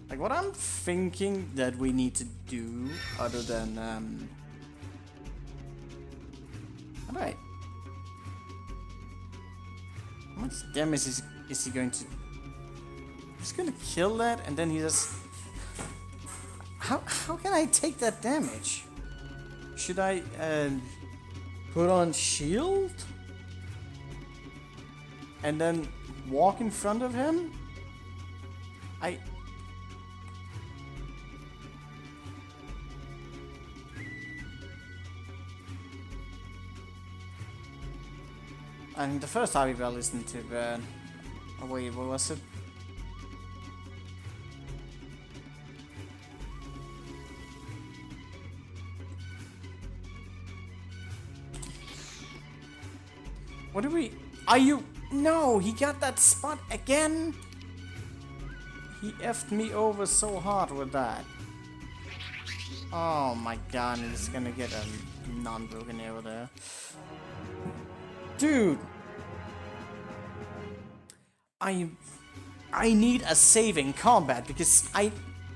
Like, what I'm thinking that we need to do, other than, alright. How much damage is he going to... He's gonna kill that, and then he just... How can I take that damage? Should I, put on shield? And then walk in front of him? I mean, the first Harvey Bell isn't too bad. Oh wait, what was it? What do we... Are you... No, he got that spot again? He effed me over so hard with that. Oh my god, he's gonna get a non-broken arrow there. Dude! I need a saving combat, because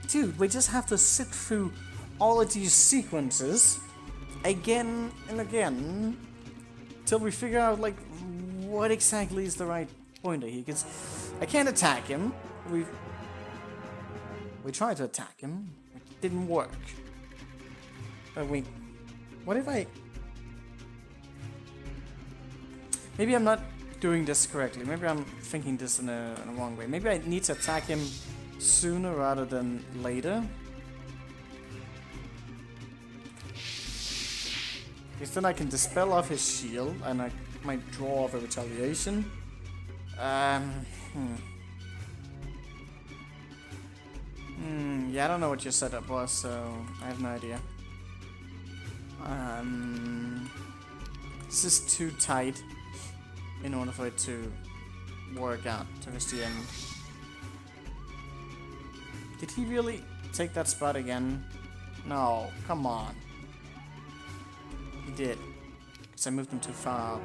Dude, we just have to sit through all of these sequences again and again till we figure out, like, what exactly is the right pointer here, because I can't attack him. We tried to attack him. It didn't work. But what if I... Maybe I'm not doing this correctly. Maybe I'm thinking this in a wrong way. Maybe I need to attack him sooner rather than later. Because then I can dispel off his shield and I might draw off a retaliation. Yeah, I don't know what your setup was, so I have no idea. This is too tight in order for it to work out towards the end. Did he really take that spot again? No, come on. He did. Because I moved him too far up.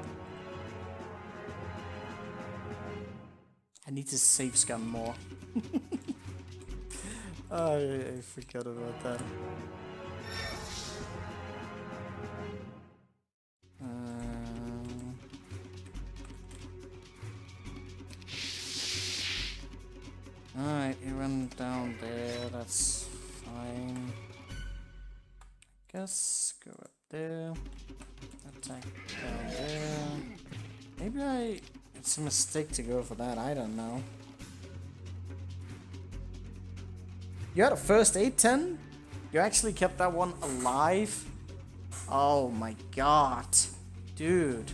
I need to save scum more. I forgot about that. Alright, he went down there, that's fine. Guess go up there. Attack down there. Maybe it's a mistake to go for that, I don't know. You had a first aid 10? You actually kept that one alive? Oh my god. Dude.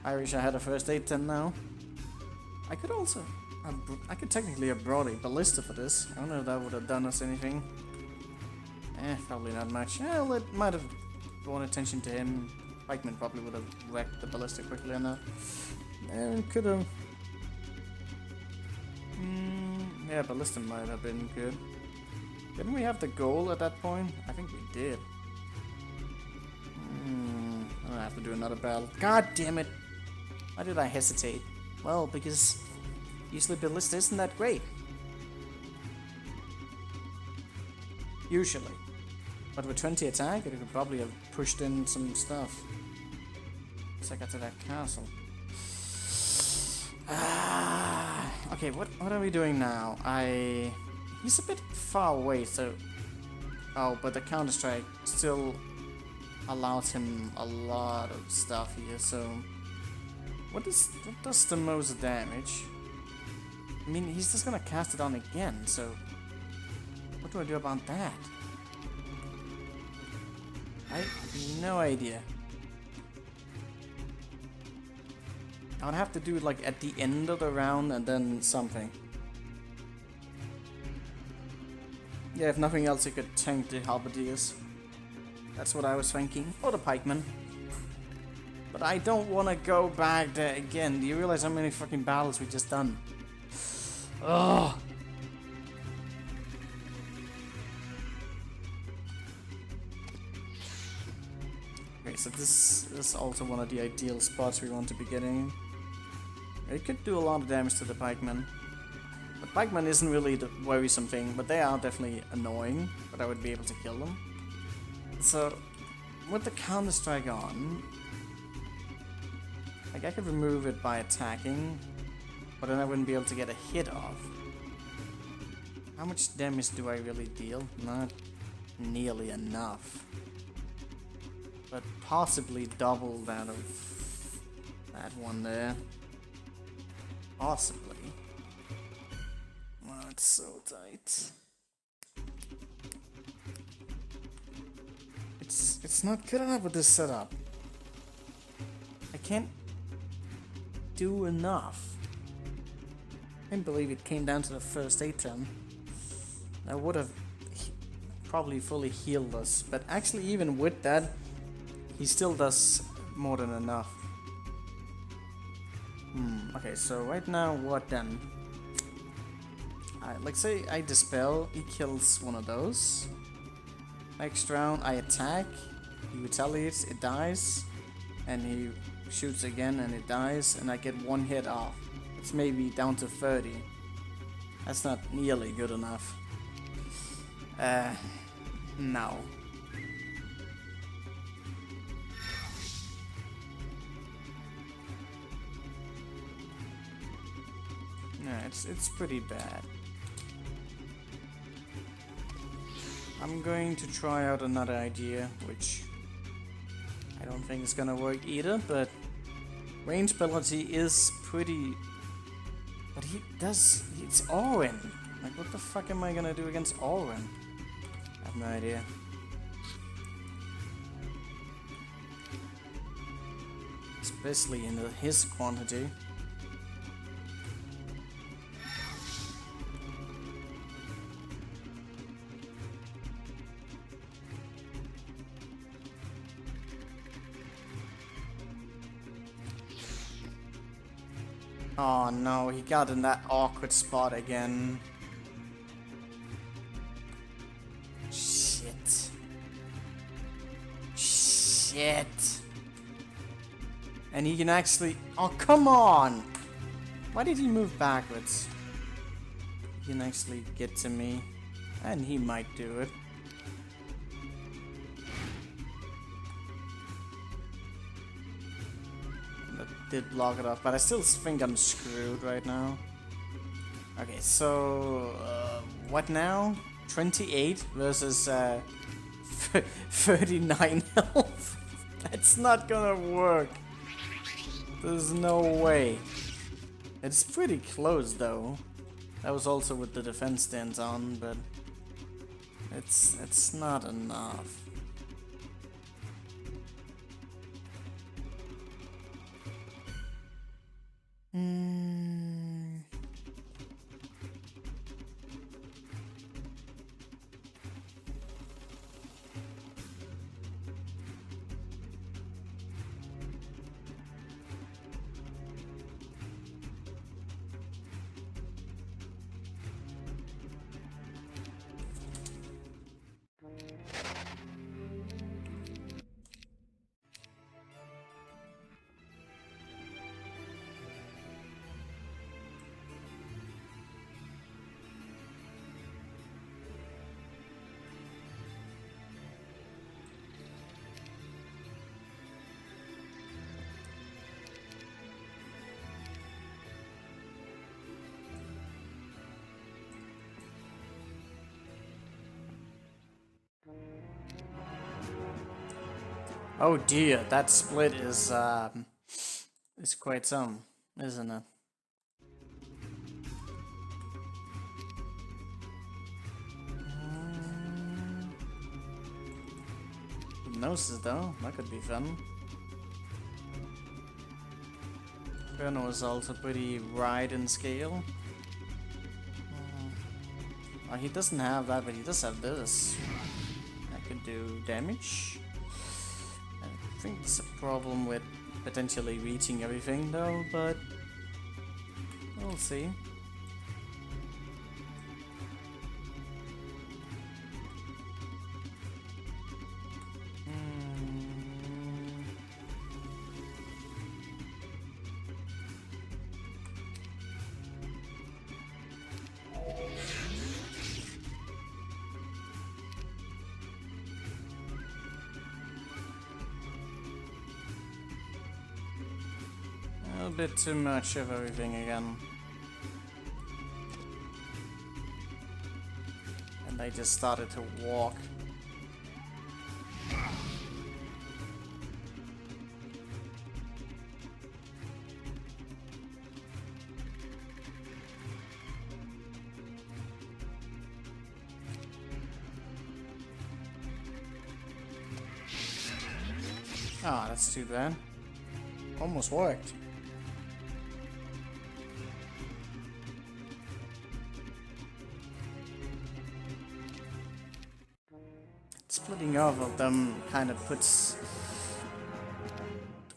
I wish I had a first aid 10 now. I could also... I could technically have brought a ballista for this. I don't know if that would have done us anything. Probably not much. Well, it might have drawn attention to him. Pikeman probably would have wrecked the ballista quickly enough. And could have... yeah, ballista might have been good. Didn't we have the goal at that point? I think we did. I'm gonna have to do another battle. God damn it! Why did I hesitate? Well, because usually ballista isn't that great. Usually. But with 20 attack, it could probably have pushed in some stuff. Once I got to that castle. Okay, what are we doing now? He's a bit far away, so... Oh, but the Counter-Strike still allows him a lot of stuff here, so... What does the most damage? I mean, he's just gonna cast it on again, so... What do I do about that? I have no idea. I would have to do it like at the end of the round and then something. Yeah, if nothing else, I could tank the halberdiers. That's what I was thinking. Or the pikemen. But I don't want to go back there again. Do you realize how many fucking battles we just done? Ugh. Okay, so this is also one of the ideal spots we want to be getting. It could do a lot of damage to the pikemen. The pikemen isn't really the worrisome thing, but they are definitely annoying, but I would be able to kill them. So, with the Counter-Strike on, like I could remove it by attacking, but then I wouldn't be able to get a hit off. How much damage do I really deal? Not nearly enough. But possibly double that of that one there. Possibly. Oh, it's so tight. It's not good enough with this setup. I can't do enough. I can't believe it came down to the first 8-10. That would have probably fully healed us. But actually, even with that, he still does more than enough. Okay, so right now, what then? Like say I dispel, he kills one of those. Next round I attack, he retaliates, it dies, and he shoots again and it dies, and I get one hit off. It's maybe down to 30. That's not nearly good enough. No. Yeah, it's pretty bad. I'm going to try out another idea, which I don't think is gonna work either, but range ability is pretty... But it's Orin. Like, what the fuck am I gonna do against Orin? I have no idea. Especially in his quantity. Oh no, he got in that awkward spot again. Shit. Shit. And he can actually... Oh, come on! Why did he move backwards? He can actually get to me. And he might do it. That did block it off, but I still think I'm screwed right now. Okay, so what now? 28 versus 39 health. That's not gonna work. There's no way. It's pretty close though. That was also with the defense stance on, but it's not enough. Oh dear, that split is quite some, isn't it? Hypnosis though, that could be fun. Bruno is also pretty wide in scale. Oh, he doesn't have that, but he does have this. That could do damage. I think there's a problem with potentially reaching everything though, but we'll see. A bit too much of everything again. And they just started to walk. Ah, that's too bad. Almost worked. Splitting off of them kind of puts...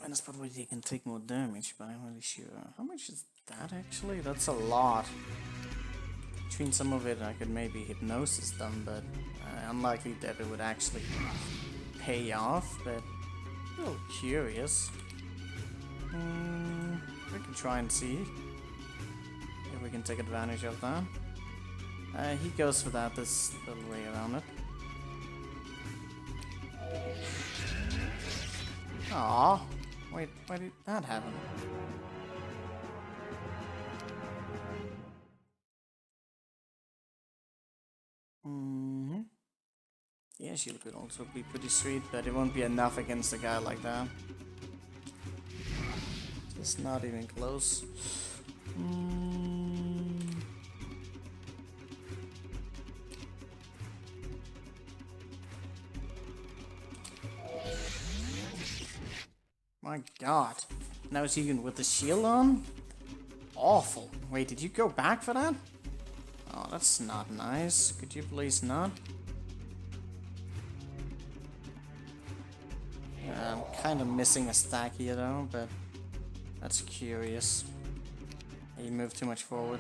And that's probably they can take more damage, but I'm really sure. How much is that actually? That's a lot. Between some of it I could maybe hypnosis them, but unlikely that it would actually pay off, but a little curious. We can try and see if we can take advantage of that. He goes for that this little way around it. Aww, wait, why did that happen? Yeah, shield could also be pretty sweet, but it won't be enough against a guy like that. It's not even close. My god. Now it's even with the shield on? Awful. Wait, did you go back for that? Oh, that's not nice. Could you please not? I'm kind of missing a stack here though, but that's curious. You moved too much forward.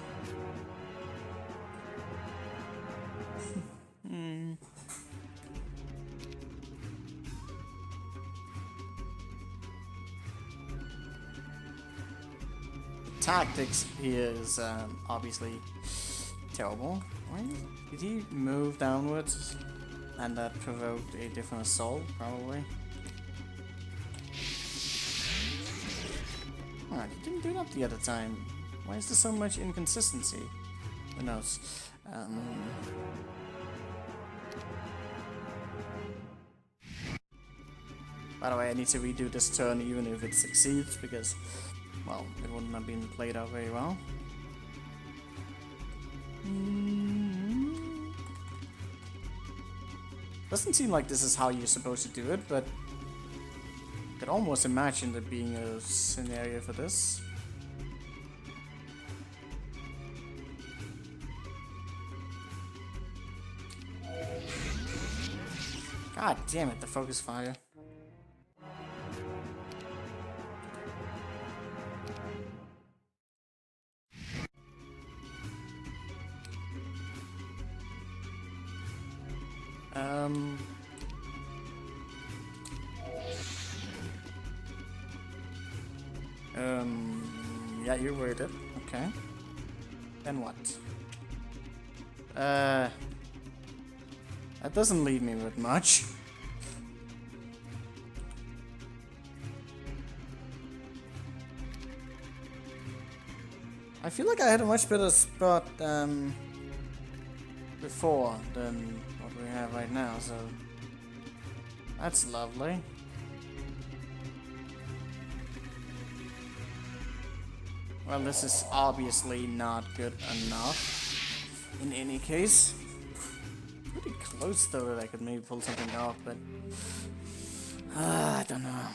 Tactics here is obviously terrible. Why did he move downwards? And that provoked a different assault, probably. Alright, he didn't do that the other time. Why is there so much inconsistency? Who knows? By the way, I need to redo this turn even if it succeeds, because, well, it wouldn't have been played out very well. Doesn't seem like this is how you're supposed to do it, but I could almost imagine there being a scenario for this. God damn it, the focus fire. Yeah, you waited. Okay. Then what? That doesn't leave me with much. I feel like I had a much better spot before than what we have right now, so that's lovely. Well, this is obviously not good enough in any case. Pretty close though that I could maybe pull something off, but I don't know.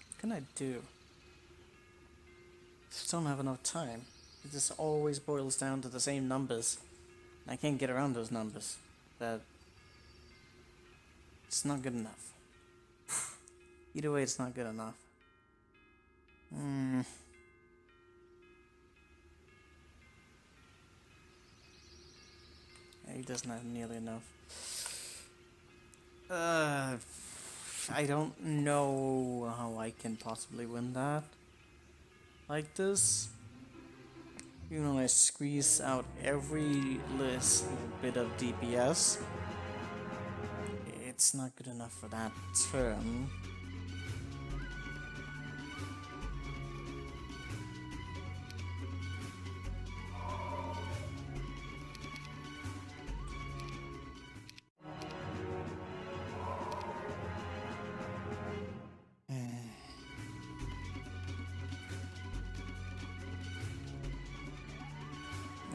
What can I do? Just don't have enough time. It just always boils down to the same numbers. I can't get around those numbers. It's not good enough. Either way, it's not good enough. Yeah, he doesn't have nearly enough. I don't know how I can possibly win that like this. Even when I squeeze out every little bit of DPS, it's not good enough for that turn.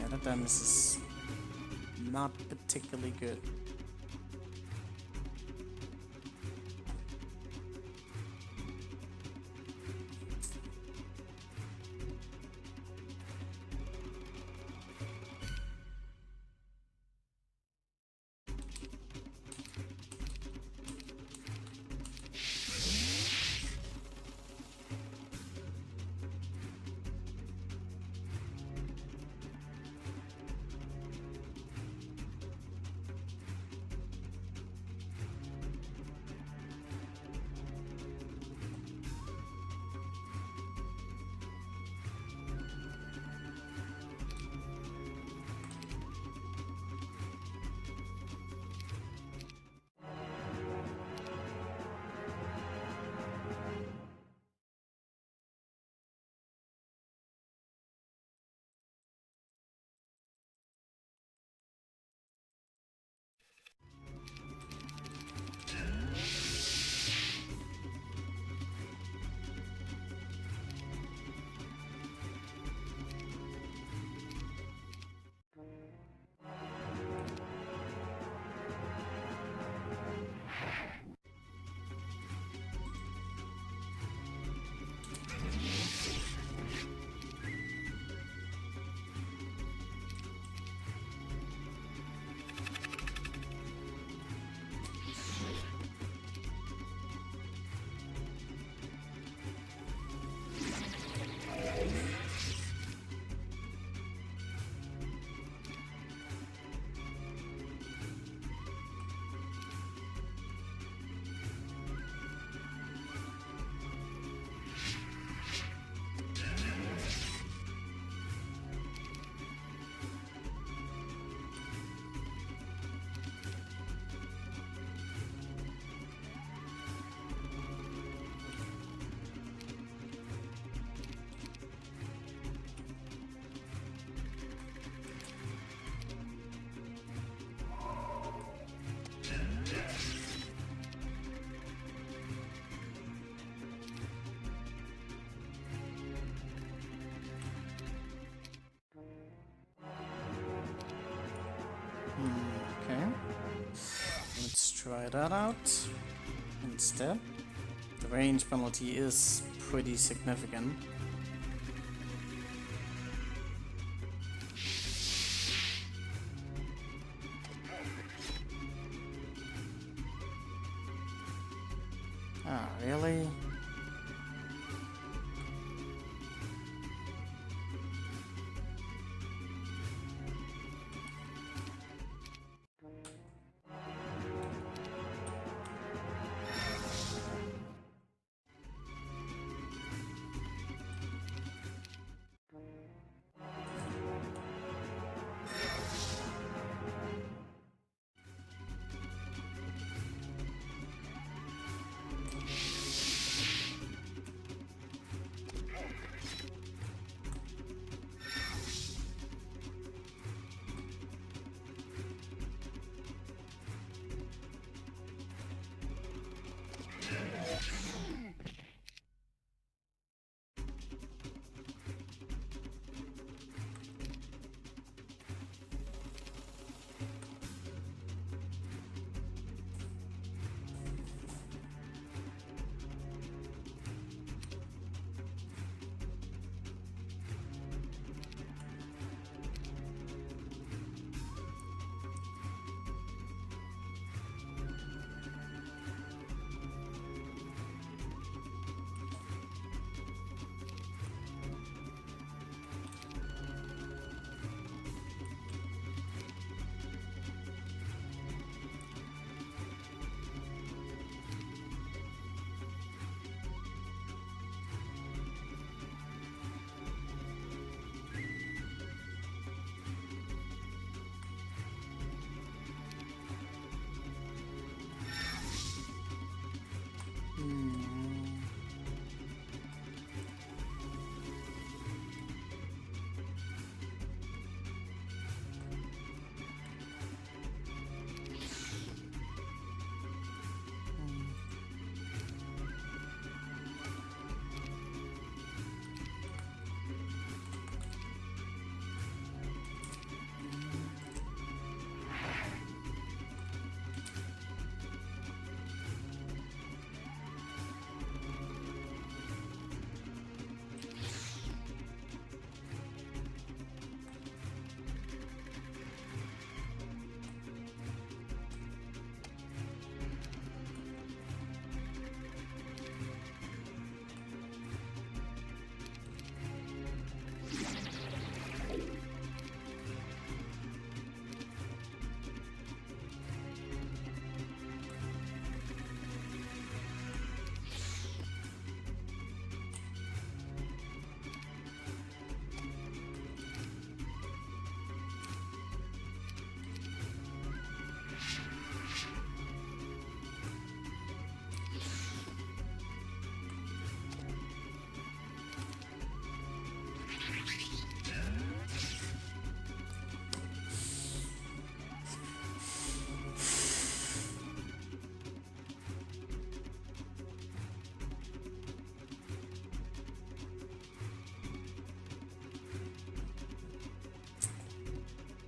That damage is not particularly good. try that out instead. The range penalty is pretty significant. Ah, really?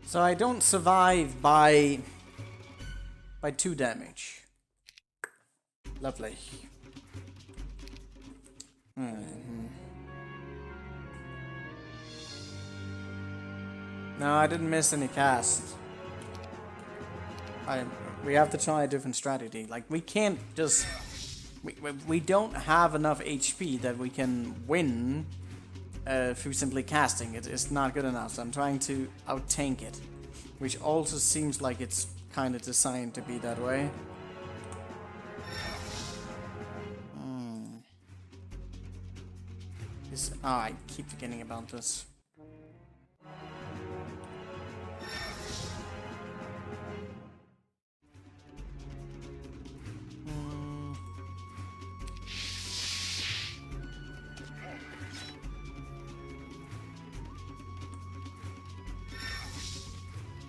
So I don't survive by 2 damage. Lovely. No, I didn't miss any casts. We have to try a different strategy. Like, we can't just... We don't have enough HP that we can win through simply casting. It's not good enough, so I'm trying to out-tank it. Which also seems like it's kind of designed to be that way. I keep forgetting about this.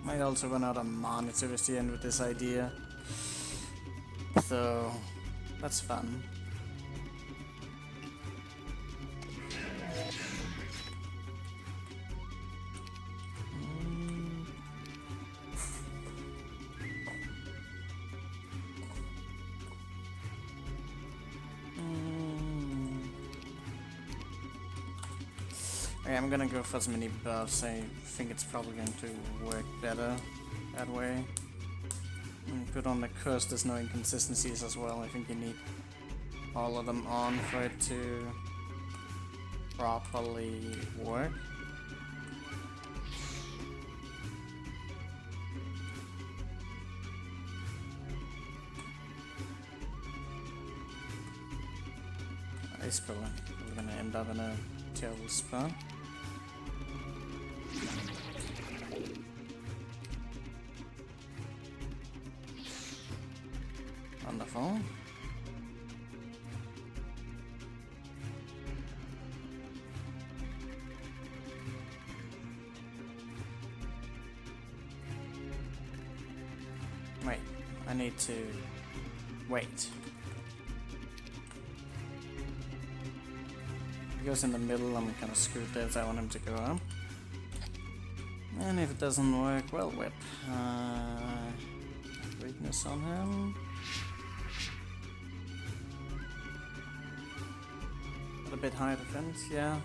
Might also run out of monitors to end with this idea. So, that's fun. Okay, I'm gonna go for as many buffs. I think it's probably going to work better that way. And put on the curse, there's no inconsistencies as well. I think you need all of them on for it to properly work. Ice Pillar. We're gonna end up in a terrible spot. Wonderful. Wait, I need to wait. If he goes in the middle, I'm kind of screwed there, so I want him to go up. And if it doesn't work, well, whip. Weakness on him. A bit higher defense, yeah.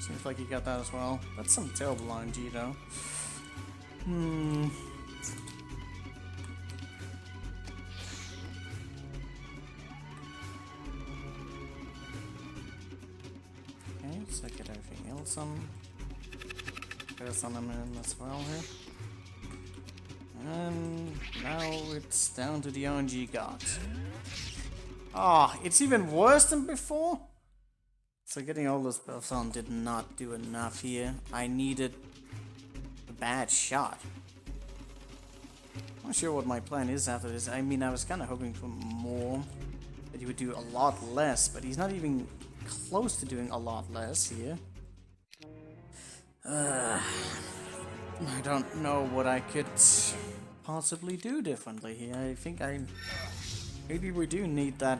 Seems like he got that as well. That's some terrible RNG though. Okay, so get everything else on. There's on him as well here. And now it's down to the RNG gods. Ah, it's even worse than before? So getting all those buffs on did not do enough here. I needed a bad shot. I'm not sure what my plan is after this. I mean, I was kind of hoping for more. That he would do a lot less, but he's not even close to doing a lot less here. I don't know what I could possibly do differently here. I think maybe we do need that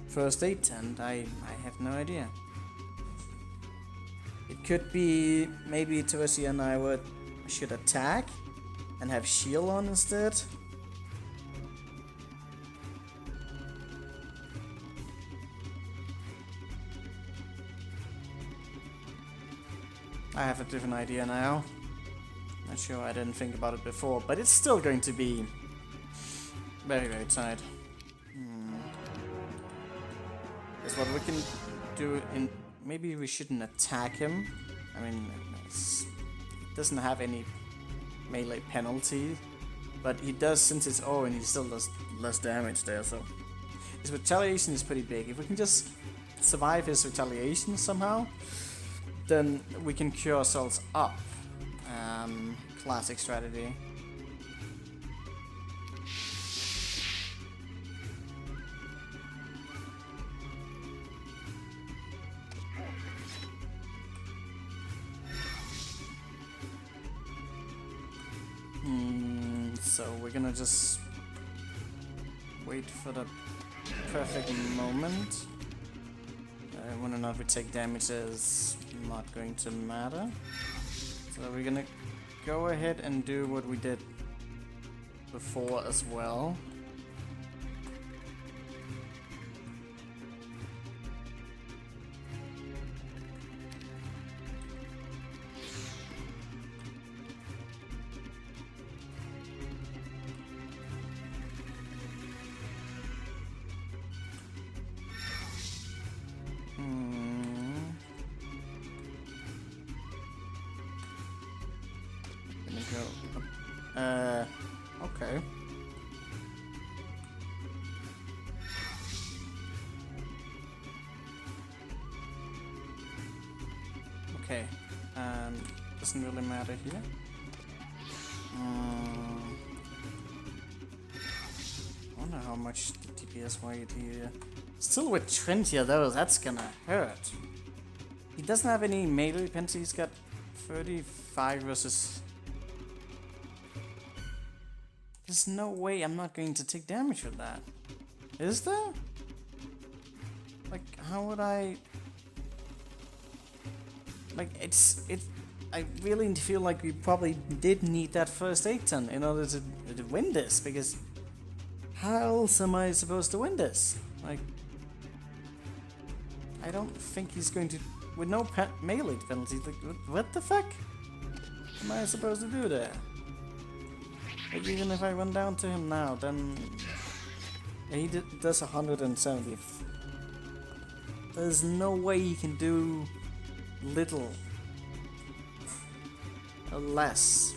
first aid tent. I have no idea. It could be maybe towards the end I should attack and have shield on instead. I have a different idea now. Not sure, I didn't think about it before, but it's still going to be very, very tight. Is what we can do in... Maybe we shouldn't attack him. I mean, he doesn't have any melee penalty, but he does, since it's O, and he still does less damage there, so... His retaliation is pretty big. If we can just survive his retaliation somehow, then we can cure ourselves up. Classic strategy. So we're gonna just wait for the perfect moment. Whether or not we take damage is not going to matter. So we're gonna go ahead and do what we did before as well. Okay. Okay, doesn't really matter here. I wonder how much the DPS weight here. Still with Trentia though, that's gonna hurt. He doesn't have any melee penalty, he's got 35 versus... There's no way I'm not going to take damage with that. Is there? Like, how would I... Like, I really feel like we probably did need that first aid ton in order to win this, because how else am I supposed to win this? Like, I don't think he's going to with no melee penalty. Like, what the fuck am I supposed to do there? Like, even if I run down to him now, then he does 170. There's no way he can do little or less.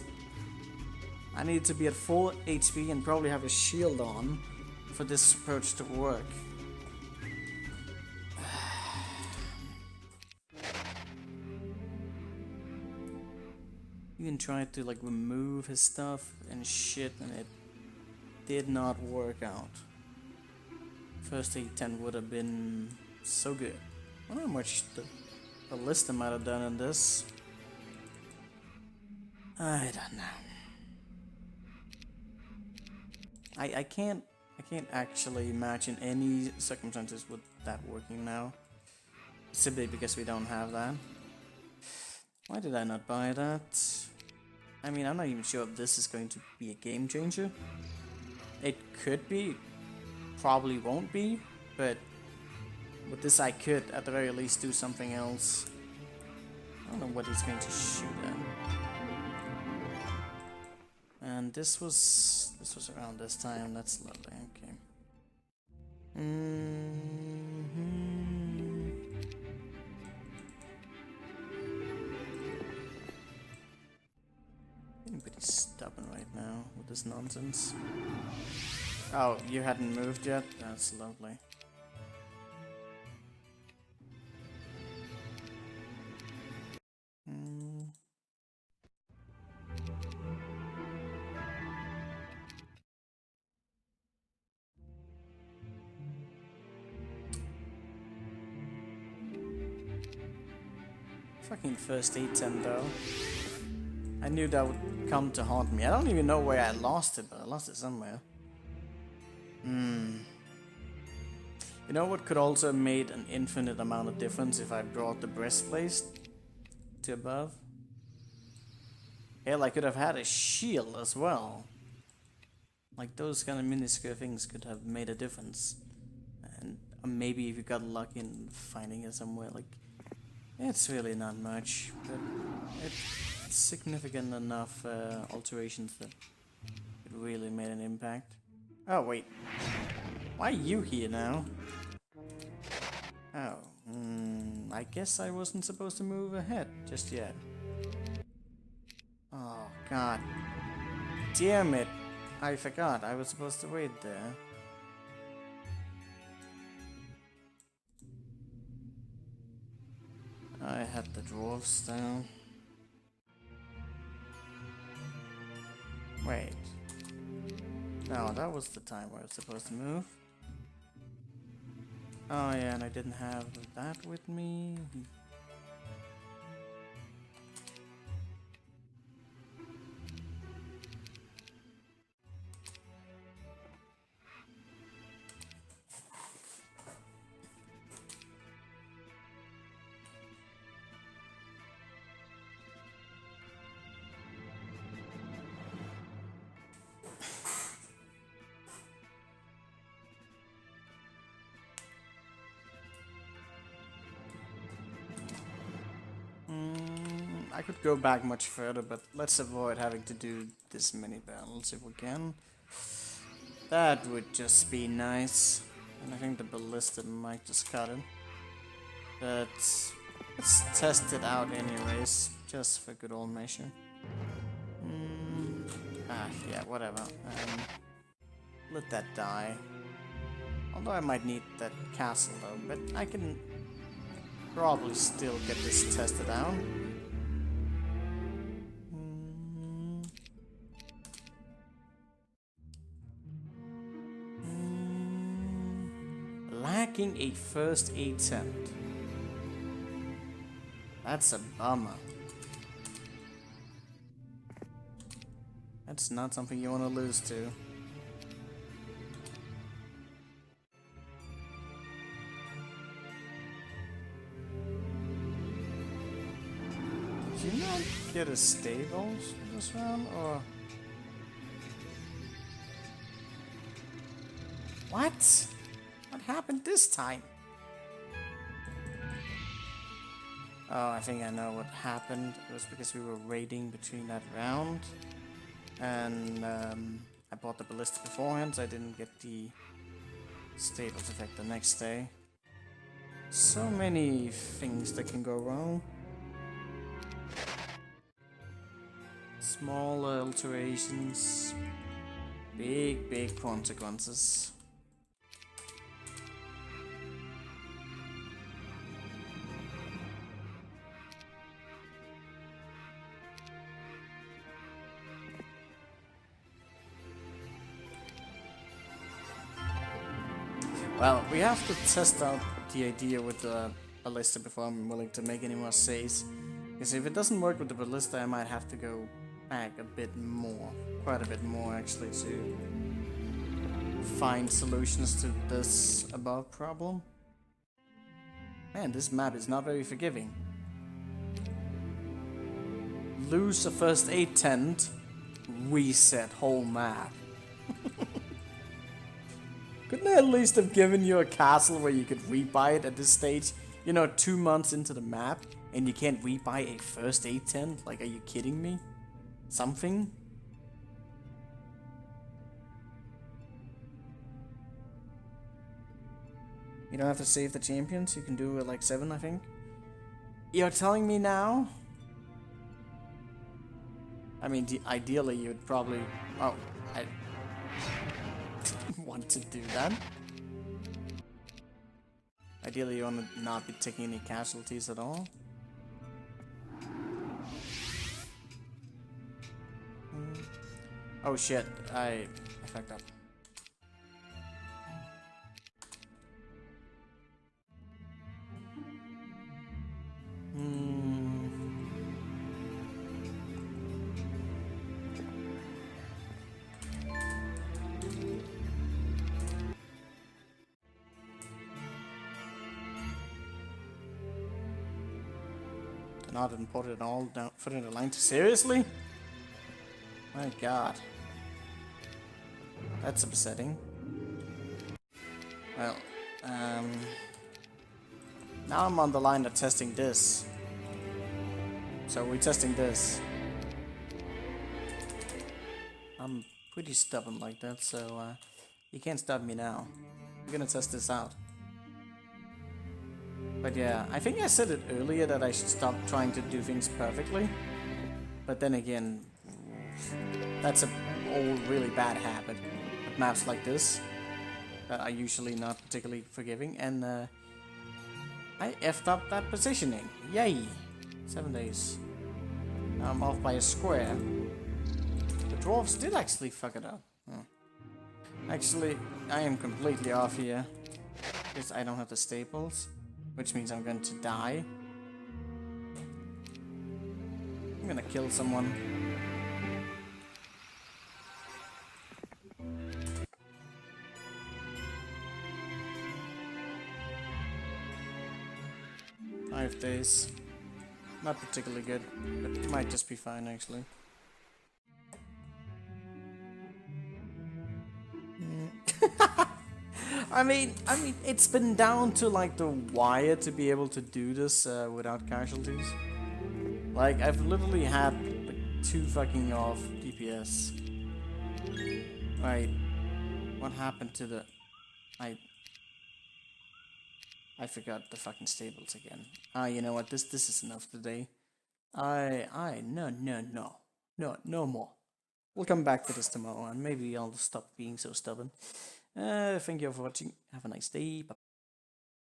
I need to be at full HP and probably have a shield on for this approach to work. Even tried to like remove his stuff and shit, and it did not work out. First A10 would have been so good. I wonder how much the ballista might have done in this. I don't know. I can't actually imagine any circumstances with that working now. Simply because we don't have that. Why did I not buy that? I mean, I'm not even sure if this is going to be a game changer. It could be, probably won't be, but with this I could at the very least do something else. I don't know what he's going to shoot at. And this was around this time. That's lovely. Okay. Getting pretty stubborn right now with this nonsense. Oh, you hadn't moved yet? That's lovely. Fucking first A10 though. I knew that would come to haunt me. I don't even know where I lost it, but I lost it somewhere. You know what could also have made an infinite amount of difference if I brought the breastplate to above? Hell, I could have had a shield as well. Like those kind of minuscule things could have made a difference. And maybe if you got lucky in finding it somewhere, like it's really not much, but it's significant enough alterations that it really made an impact. Oh wait, why are you here now? Oh, I guess I wasn't supposed to move ahead just yet. Oh god, damn it! I forgot I was supposed to wait there. I had the dwarves down. Wait. No, that was the time where I was supposed to move. Oh yeah, and I didn't have that with me. I could go back much further, but let's avoid having to do this many battles if we can. That would just be nice. And I think the ballista might just cut it. But let's test it out anyways, just for good old measure. Yeah, whatever. Let that die. Although I might need that castle though, but I can probably still get this tested out. Lacking a first attempt. That's a bummer. That's not something you want to lose to. Did you not get a stables this round, or what? What happened this time? Oh, I think I know what happened. It was because we were raiding between that round. And I bought the ballista beforehand, so I didn't get the stables effect the next day. So many things that can go wrong. Small alterations. Big consequences. Well, we have to test out the idea with the ballista before I'm willing to make any more saves. Because if it doesn't work with the ballista, I might have to go back a bit more. Quite a bit more, actually, to find solutions to this above problem. Man, this map is not very forgiving. Lose a first aid tent, reset whole map. Couldn't they at least have given you a castle where you could rebuy it at this stage? You know, 2 months into the map, and you can't rebuy a first aid tent? Like, are you kidding me? Something? You don't have to save the champions, you can do like 7, I think. You're telling me now? I mean, ideally you'd probably... Oh, I want to do that. Ideally you want to not be taking any casualties at all. Oh shit, I fucked up. Not important at all. Don't put it in a line. Seriously? My god. That's upsetting. Well, now I'm on the line of testing this. So we're testing this. I'm pretty stubborn like that, so you can't stop me now. We're gonna test this out. But yeah, I think I said it earlier that I should stop trying to do things perfectly. But then again, that's a old, really bad habit. With maps like this, that are usually not particularly forgiving, and I effed up that positioning. Yay! 7 days. Now I'm off by a square. The dwarves did actually fuck it up. Actually, I am completely off here. Because I don't have the staples. Which means I'm going to die. I'm gonna kill someone. Five days. Not particularly good, but it might just be fine actually. I mean, it's been down to like the wire to be able to do this without casualties. Like, I've literally had like 2 fucking off DPS. Right. What happened to the... I forgot the fucking stables again. You know what? This is enough today. No more. We'll come back to this tomorrow, and maybe I'll stop being so stubborn. Thank you for watching. Have a nice day. Bye.